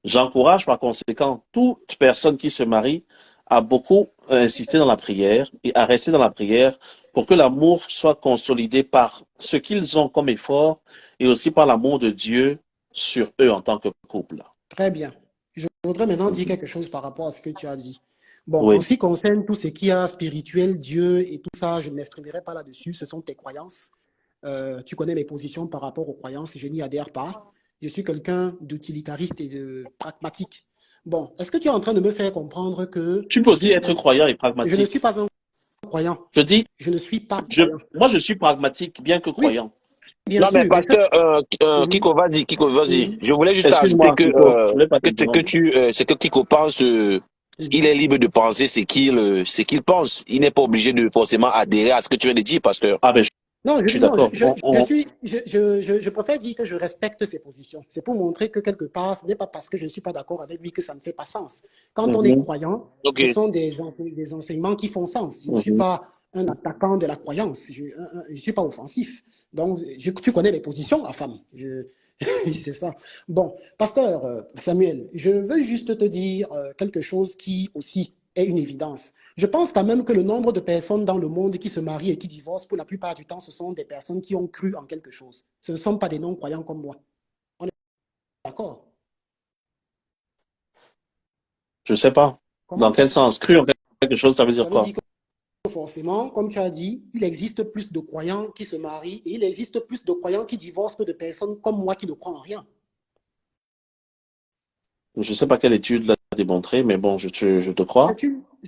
j'encourage par conséquent toute personne qui se marie à beaucoup insister dans la prière et à rester dans la prière pour que l'amour soit consolidé par ce qu'ils ont comme effort et aussi par l'amour de Dieu sur eux en tant que couple.
Très bien. Je voudrais maintenant dire quelque chose par rapport à ce que tu as dit. Bon, en
Oui.
ce qui concerne tout ce qui est spirituel, Dieu et tout ça, je ne m'exprimerai pas là-dessus. Ce sont tes croyances. Tu connais mes positions par rapport aux croyances. Je n'y adhère pas. Je suis quelqu'un d'utilitariste et de pragmatique. Bon, est-ce que tu es en train de me faire comprendre que
Tu peux aussi
d'une
être
certaine...
croyant et
Je ne suis
pragmatique.
pas un croyant.
Je dis,
Je ne suis pas croyant.
moi je suis pragmatique bien que
Oui,
croyant.
bien
Non, mais
sûr. Mais
pasteur,
Mhm,
Kiko, vas-y, Kiko, vas-y.
mhm,
Je voulais juste ajouter
Excuse-moi, Nico, je ne voulais pas t'interrompre.
ce que Kiko pense, il
mhm.
est libre de penser ce qu'il pense. Il n'est pas obligé de forcément adhérer à ce que tu viens de dire, pasteur.
Ah ben,
Non,
je suis
non,
d'accord.
je préfère dire que je respecte ses positions. C'est pour montrer que quelque part, ce n'est pas parce que je ne suis pas d'accord avec lui que ça ne fait pas sens. Quand on est
Mhm,
croyant,
Ok.
ce sont des enseignements qui font sens. Je ne suis
mhm.
pas un attaquant de la croyance. Je ne suis pas offensif. Donc, tu connais mes positions, la femme. C'est ça. Bon, pasteur Samuel, je veux juste te dire quelque chose qui aussi est une évidence. Je pense quand même que le nombre de personnes dans le monde qui se marient et qui divorcent, pour la plupart du temps, ce sont des personnes qui ont cru en quelque chose. Ce ne sont pas des non-croyants comme moi. On est d'accord?
Je ne sais pas.
Comment?
Dans quel sens? Cru en quelque chose, ça veut
Ça
dire
veut
quoi?
dire que forcément, comme tu as dit, il existe plus de croyants qui se marient et il existe plus de croyants qui divorcent que de personnes comme moi qui ne croient en rien.
Je ne sais pas quelle étude l'a démontré, mais bon, je te crois.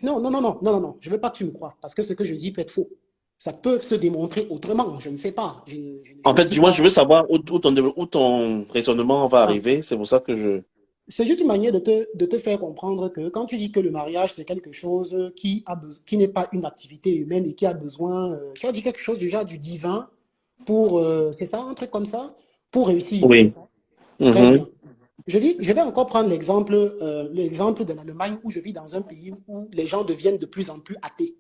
Non, non, non, non, non, non, non, je ne veux pas que tu me crois, parce que ce que je dis peut être faux. Ça peut se démontrer autrement, je ne sais pas. Je
En
ne
fait,
dis
du moins, je
pas.
veux savoir où ton raisonnement va
Ah,
arriver. C'est pour ça que je...
c'est juste une manière de te faire comprendre que quand tu dis que le mariage, c'est quelque chose qui n'est pas une activité humaine et qui a besoin, tu as dit quelque chose déjà du divin pour, c'est ça, un truc comme ça, pour réussir, c'est
Oui.
ça. Très
Mhm.
bien. Je vais encore prendre l'exemple de l'Allemagne où je vis dans un pays où les gens deviennent de plus en plus athées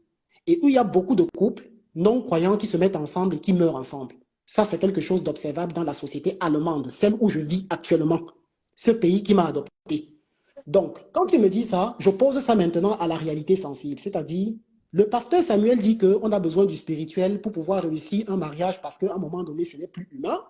et où il y a beaucoup de couples non-croyants qui se mettent ensemble et qui meurent ensemble. Ça, c'est quelque chose d'observable dans la société allemande, celle où je vis actuellement, ce pays qui m'a adopté. Donc, quand il me dit ça, j'oppose ça maintenant à la réalité sensible, c'est-à-dire, le pasteur Samuel dit qu'on a besoin du spirituel pour pouvoir réussir un mariage parce qu'à un moment donné, ce n'est plus humain,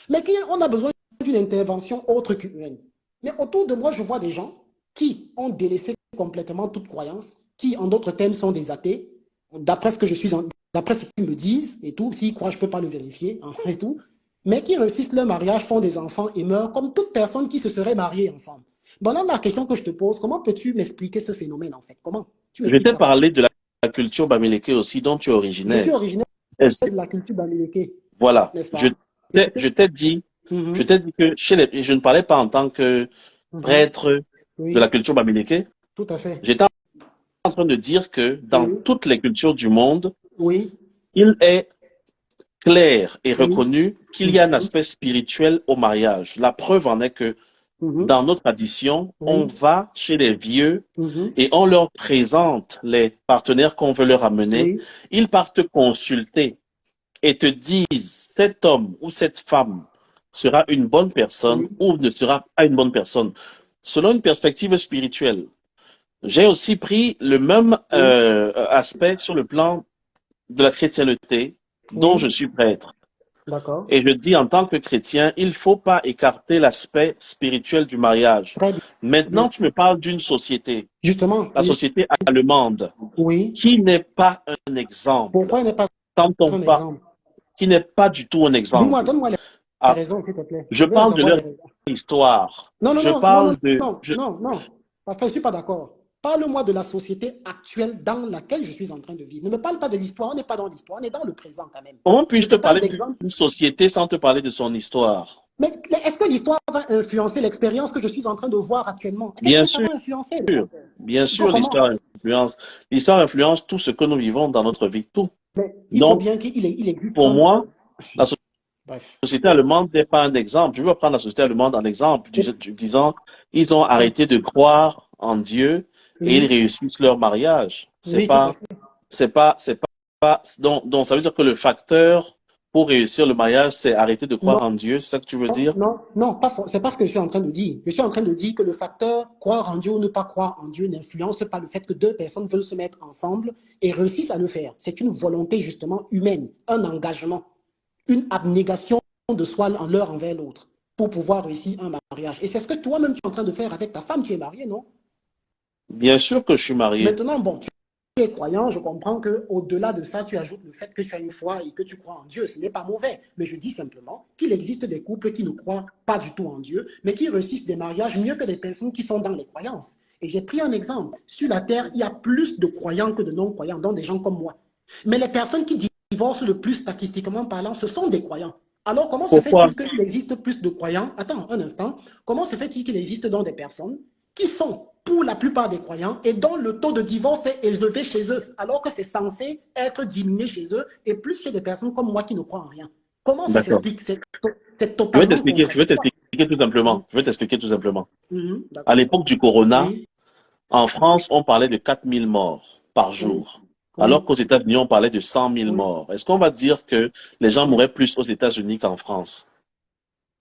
mais qu'on a besoin d'une intervention autre qu'humaine. Mais autour de moi, je vois des gens qui ont délaissé complètement toute croyance, qui, en d'autres termes, sont des athées, d'après ce que je suis, d'après ce qu'ils me disent et tout, s'ils croient, je ne peux pas le vérifier hein, et tout, mais qui réussissent leur mariage, font des enfants et meurent comme toute personne qui se serait mariée ensemble. Bon, là, la question que je te pose, comment peux-tu m'expliquer ce phénomène en fait? Comment? Tu
Je
m'expliques
t'ai
ça comment?
parlé de la culture bamileke aussi, dont tu es
Je suis
originaire.
originaire
Est-ce que,
de la culture bamileke,
voilà,
n'est-ce pas?
je t'ai dit, je
Mhm,
t'ai dit que je ne parlais pas en tant que
mhm.
prêtre de la
Oui,
culture bamileke.
tout à fait.
J'étais en train de dire que dans
Oui,
toutes les cultures du monde,
oui,
il est clair et
oui.
reconnu qu'il y a un
Mhm,
aspect spirituel au mariage. La preuve en est que
mhm,
dans nos traditions, on
oui,
va chez les vieux
mhm,
et on leur présente les partenaires qu'on veut leur amener.
oui,
Ils partent te consulter et te disent cet homme ou cette femme sera une bonne personne
oui,
ou ne sera pas une bonne personne, selon une perspective spirituelle. J'ai aussi pris le même
oui,
aspect sur le plan de la chrétienté, dont je
oui,
suis prêtre.
d'accord.
Et je dis en tant que chrétien, il ne faut pas écarter l'aspect spirituel du mariage.
Très bien.
Maintenant, tu me parles d'une société,
Justement,
la société allemande,
oui.
qui n'est pas un exemple.
Pourquoi il n'est pas
Quand on
un
parle,
exemple?
qui n'est pas du tout un
Dis-moi,
exemple.
donne-moi les
Ah,
raisons, s'il te plaît.
je
Je veux
parle de
savoir
leur
les raisons.
histoire.
Non, non,
Je
non, non, non,
parle de,
non, non, non. Parce que je ne suis pas d'accord. Parle-moi de la société actuelle dans laquelle je suis en train de vivre. Ne me parle pas de l'histoire, on n'est pas dans l'histoire, on est dans le présent quand même.
comment
Je
puis-je te
te parle
parler
d'exemple.
d'une société sans te parler de son histoire?
Mais est-ce que l'histoire va influencer l'expérience que je suis en train de voir actuellement? Est-ce
Bien
que ça
sûr,
va influencer?
bien
Bon,
sûr,
comment?
l'histoire influence tout ce que nous vivons dans notre vie, tout.
Mais il faut
Donc,
bien qu'il existe
pour
un...
moi, la
Bref.
société allemande n'est pas un exemple. Je veux prendre la société allemande en exemple, disant, ils ont arrêté de croire en Dieu et ils
Oui,
réussissent leur mariage.
oui, tout à fait.
C'est pas, donc ça veut dire que le facteur pour réussir le mariage, c'est arrêter de croire
Non,
en Dieu, c'est ça que tu veux dire?
non, non, c'est pas ce que je suis en train de dire. Je suis en train de dire que le facteur croire en Dieu ou ne pas croire en Dieu n'influence pas le fait que deux personnes veulent se mettre ensemble et réussissent à le faire. C'est une volonté justement humaine, un engagement, une abnégation de soi en l'un envers l'autre pour pouvoir réussir un mariage. Et c'est ce que toi-même tu es en train de faire avec ta femme, tu es marié, non?
Bien sûr que je suis marié.
Maintenant, bon, tu es croyant, je comprends qu'au-delà de ça, tu ajoutes le fait que tu as une foi et que tu crois en Dieu. Ce n'est pas mauvais. Mais je dis simplement qu'il existe des couples qui ne croient pas du tout en Dieu, mais qui réussissent des mariages mieux que des personnes qui sont dans les croyances. Et j'ai pris un exemple. Sur la terre, il y a plus de croyants que de non-croyants, dont des gens comme moi. Mais les personnes qui divorcent le plus statistiquement parlant, ce sont des croyants. Alors, comment se
Pourquoi?
fait-il qu'il existe plus de croyants? Attends un instant. Comment se fait-il qu'il existe dans des personnes qui sont, pour la plupart des croyants, et dont le taux de divorce est élevé chez eux, alors que c'est censé être diminué chez eux, et plus chez des personnes comme moi qui ne croient en rien? Comment ça
D'accord.
s'explique? C'est totalement
Je vais
contradictoire.
t'expliquer tout simplement.
Mhm,
Je vais t'expliquer tout simplement. À
d'accord.
l'époque du corona,
Oui,
en France, on parlait de 4000 morts par
oui,
jour. Alors
oui,
qu'aux États-Unis, on parlait de 100 000
oui.
morts. Est-ce qu'on va dire que les gens mourraient plus aux États-Unis qu'en France?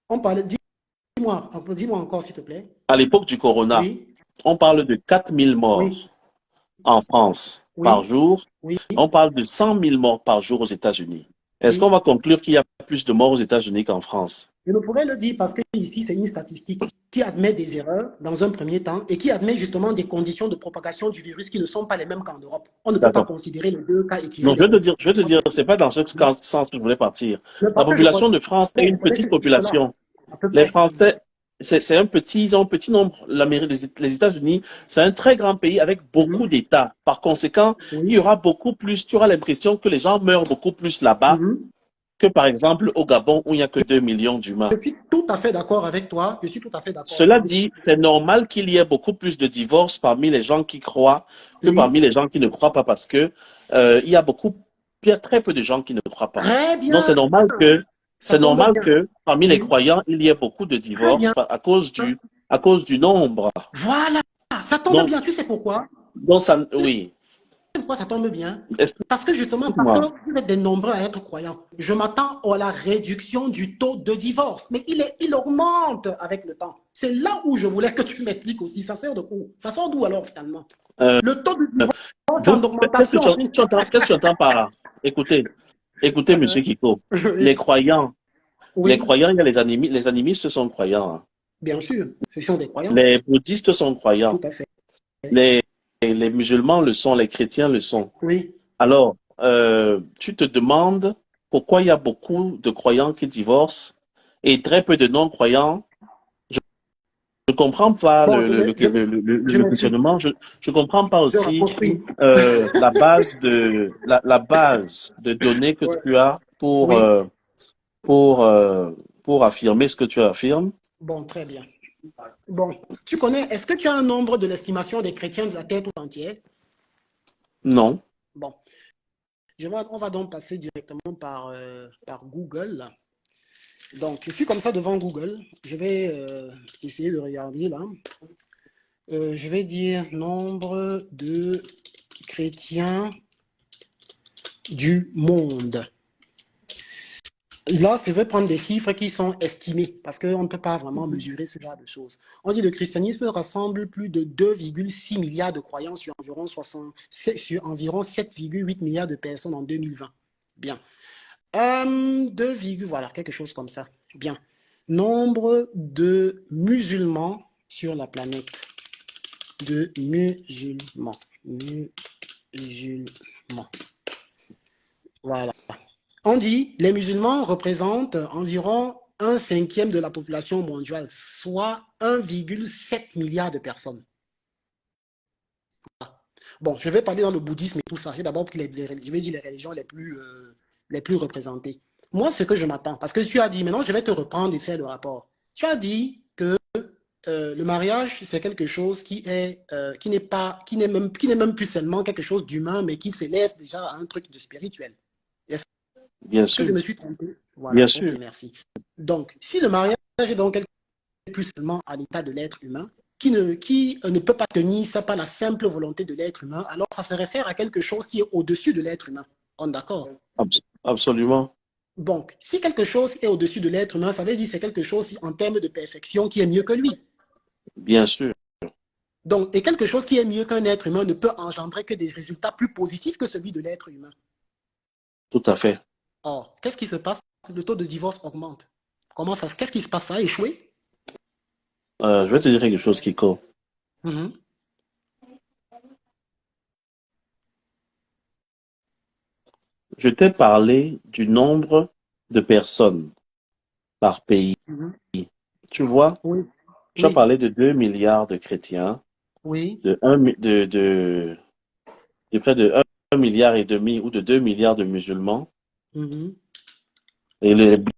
On parlait, dis-moi encore, s'il te plaît.
À l'époque du corona,
Oui,
on parle de 4000
oui,
morts. en France par
Oui,
jour.
oui,
On parle de 100 000 morts par jour aux États-Unis. Est-ce qu'on
oui.
va conclure qu'il y a plus de morts aux États-Unis qu'en France?
Je ne pourrais le dire parce que ici, c'est une statistique qui admet des erreurs dans un premier temps et qui admet justement des conditions de propagation du virus qui ne sont pas les mêmes qu'en Europe. On ne peut pas
D'accord.
considérer les deux cas et tirer
Non,
des
je vais te dire,
conclusions.
c'est pas dans ce sens que je voulais partir.
Mais
La
parce que
population de France est
je
une
connais
petite
ces chiffres-là,
population.
à peu
Les
près.
Français, c'est un petit, ils ont un petit nombre. Les États-Unis, c'est un très grand pays avec beaucoup
Mhm.
d'États. Par conséquent, il y
Oui.
aura beaucoup plus, tu auras l'impression que les gens meurent beaucoup plus là-bas
Mhm.
que par exemple au Gabon où il n'y a que 2 millions d'humains.
Je suis tout à fait d'accord avec toi. Je suis tout à fait d'accord.
Cela dit, c'est normal qu'il y ait beaucoup plus de divorces parmi les gens qui croient que parmi
Oui.
les gens qui ne croient pas parce que il y a très peu de gens qui ne croient pas.
Très
Donc
bien. Ça
c'est
tombe
normal
bien.
que parmi les
Oui.
croyants, il y ait beaucoup de
Très
divorces
bien.
à cause du nombre.
Voilà. Ça tombe
Donc,
bien. Tu sais pourquoi?
oui.
Pourquoi ça tombe bien?
Est-ce que,
Parce que justement, parce que
moi,
vous êtes des nombreux à être croyants. Je m'attends à la réduction du taux de divorce, mais il augmente avec le temps. C'est là où je voulais que tu m'expliques aussi. Ça sert de quoi? Ça sort d'où alors finalement?
euh,
Le taux de divorce est en augmentation.
qu'est-ce que tu entends par là? Écoutez, Monsieur Kiko. Les
Oui,
croyants,
oui,
il y a les animistes sont croyants, hein.
bien sûr. Ce sont des croyants.
Les bouddhistes sont
Tout
croyants.
à fait.
Les, les musulmans le sont, les chrétiens le sont.
Oui.
Alors, tu te demandes pourquoi il y a beaucoup de croyants qui divorcent et très peu de non-croyants. Je ne comprends pas
Bon, je
le
m'explique.
questionnement. Je ne comprends pas
Je
aussi
reconstruis.
la base de données que
Ouais.
tu as
Oui.
pour, euh, pour affirmer ce que tu affirmes.
Bon, très bien. Bon, tu connais, est-ce que tu as un nombre de l'estimation des chrétiens de la terre tout entière?
Non.
Bon, on va donc passer directement par Google, là. Donc, je suis comme ça devant Google. Je vais essayer de regarder là. Je vais dire nombre de chrétiens du monde. Là, je vais prendre des chiffres qui sont estimés parce qu'on ne peut pas vraiment mesurer ce genre de choses. On dit que le christianisme rassemble plus de 2,6 milliards de croyants sur environ 7,8 milliards de personnes en 2020. Bien. 2, voilà, quelque chose comme ça. Bien. Nombre de musulmans sur la planète. De musulmans. Musulmans. Voilà. On dit les musulmans représentent environ un cinquième de la population mondiale, soit 1,7 milliard de personnes. Bon, je vais parler dans le bouddhisme et tout ça. D'abord, je vais dire les religions les plus représentées. Moi, ce que je m'attends, parce que tu as dit, maintenant, je vais te reprendre et faire le rapport. Tu as dit que le mariage, c'est quelque chose qui n'est même plus seulement quelque chose d'humain, mais qui s'élève déjà à un truc de spirituel. Est-ce
Bien
que je
sûr.
me suis trompé?
Bien
Voilà, ok,
sûr.
merci. Donc, si le mariage est donc quelque chose plus seulement à l'état de l'être humain, qui ne peut pas tenir ça par la simple volonté de l'être humain, alors ça se réfère à quelque chose qui est au-dessus de l'être humain. On est d'accord?
Absolument.
Donc, si quelque chose est au-dessus de l'être humain, ça veut dire que c'est quelque chose en termes de perfection qui est mieux que lui.
Bien sûr.
Donc, et quelque chose qui est mieux qu'un être humain ne peut engendrer que des résultats plus positifs que celui de l'être humain.
Tout à fait.
Or, qu'est-ce qui se passe? Le taux de divorce augmente. Qu'est-ce qui se passe? Ça a échoué?
Je vais te dire quelque chose, Kiko.
Mhm.
Je t'ai parlé du nombre de personnes par pays.
Mhm.
Tu vois,
Oui,
tu as
oui,
parlé de 2 milliards de chrétiens,
oui.
de près de 1,5 milliard ou de 2 milliards de musulmans.
Mhm.
Et les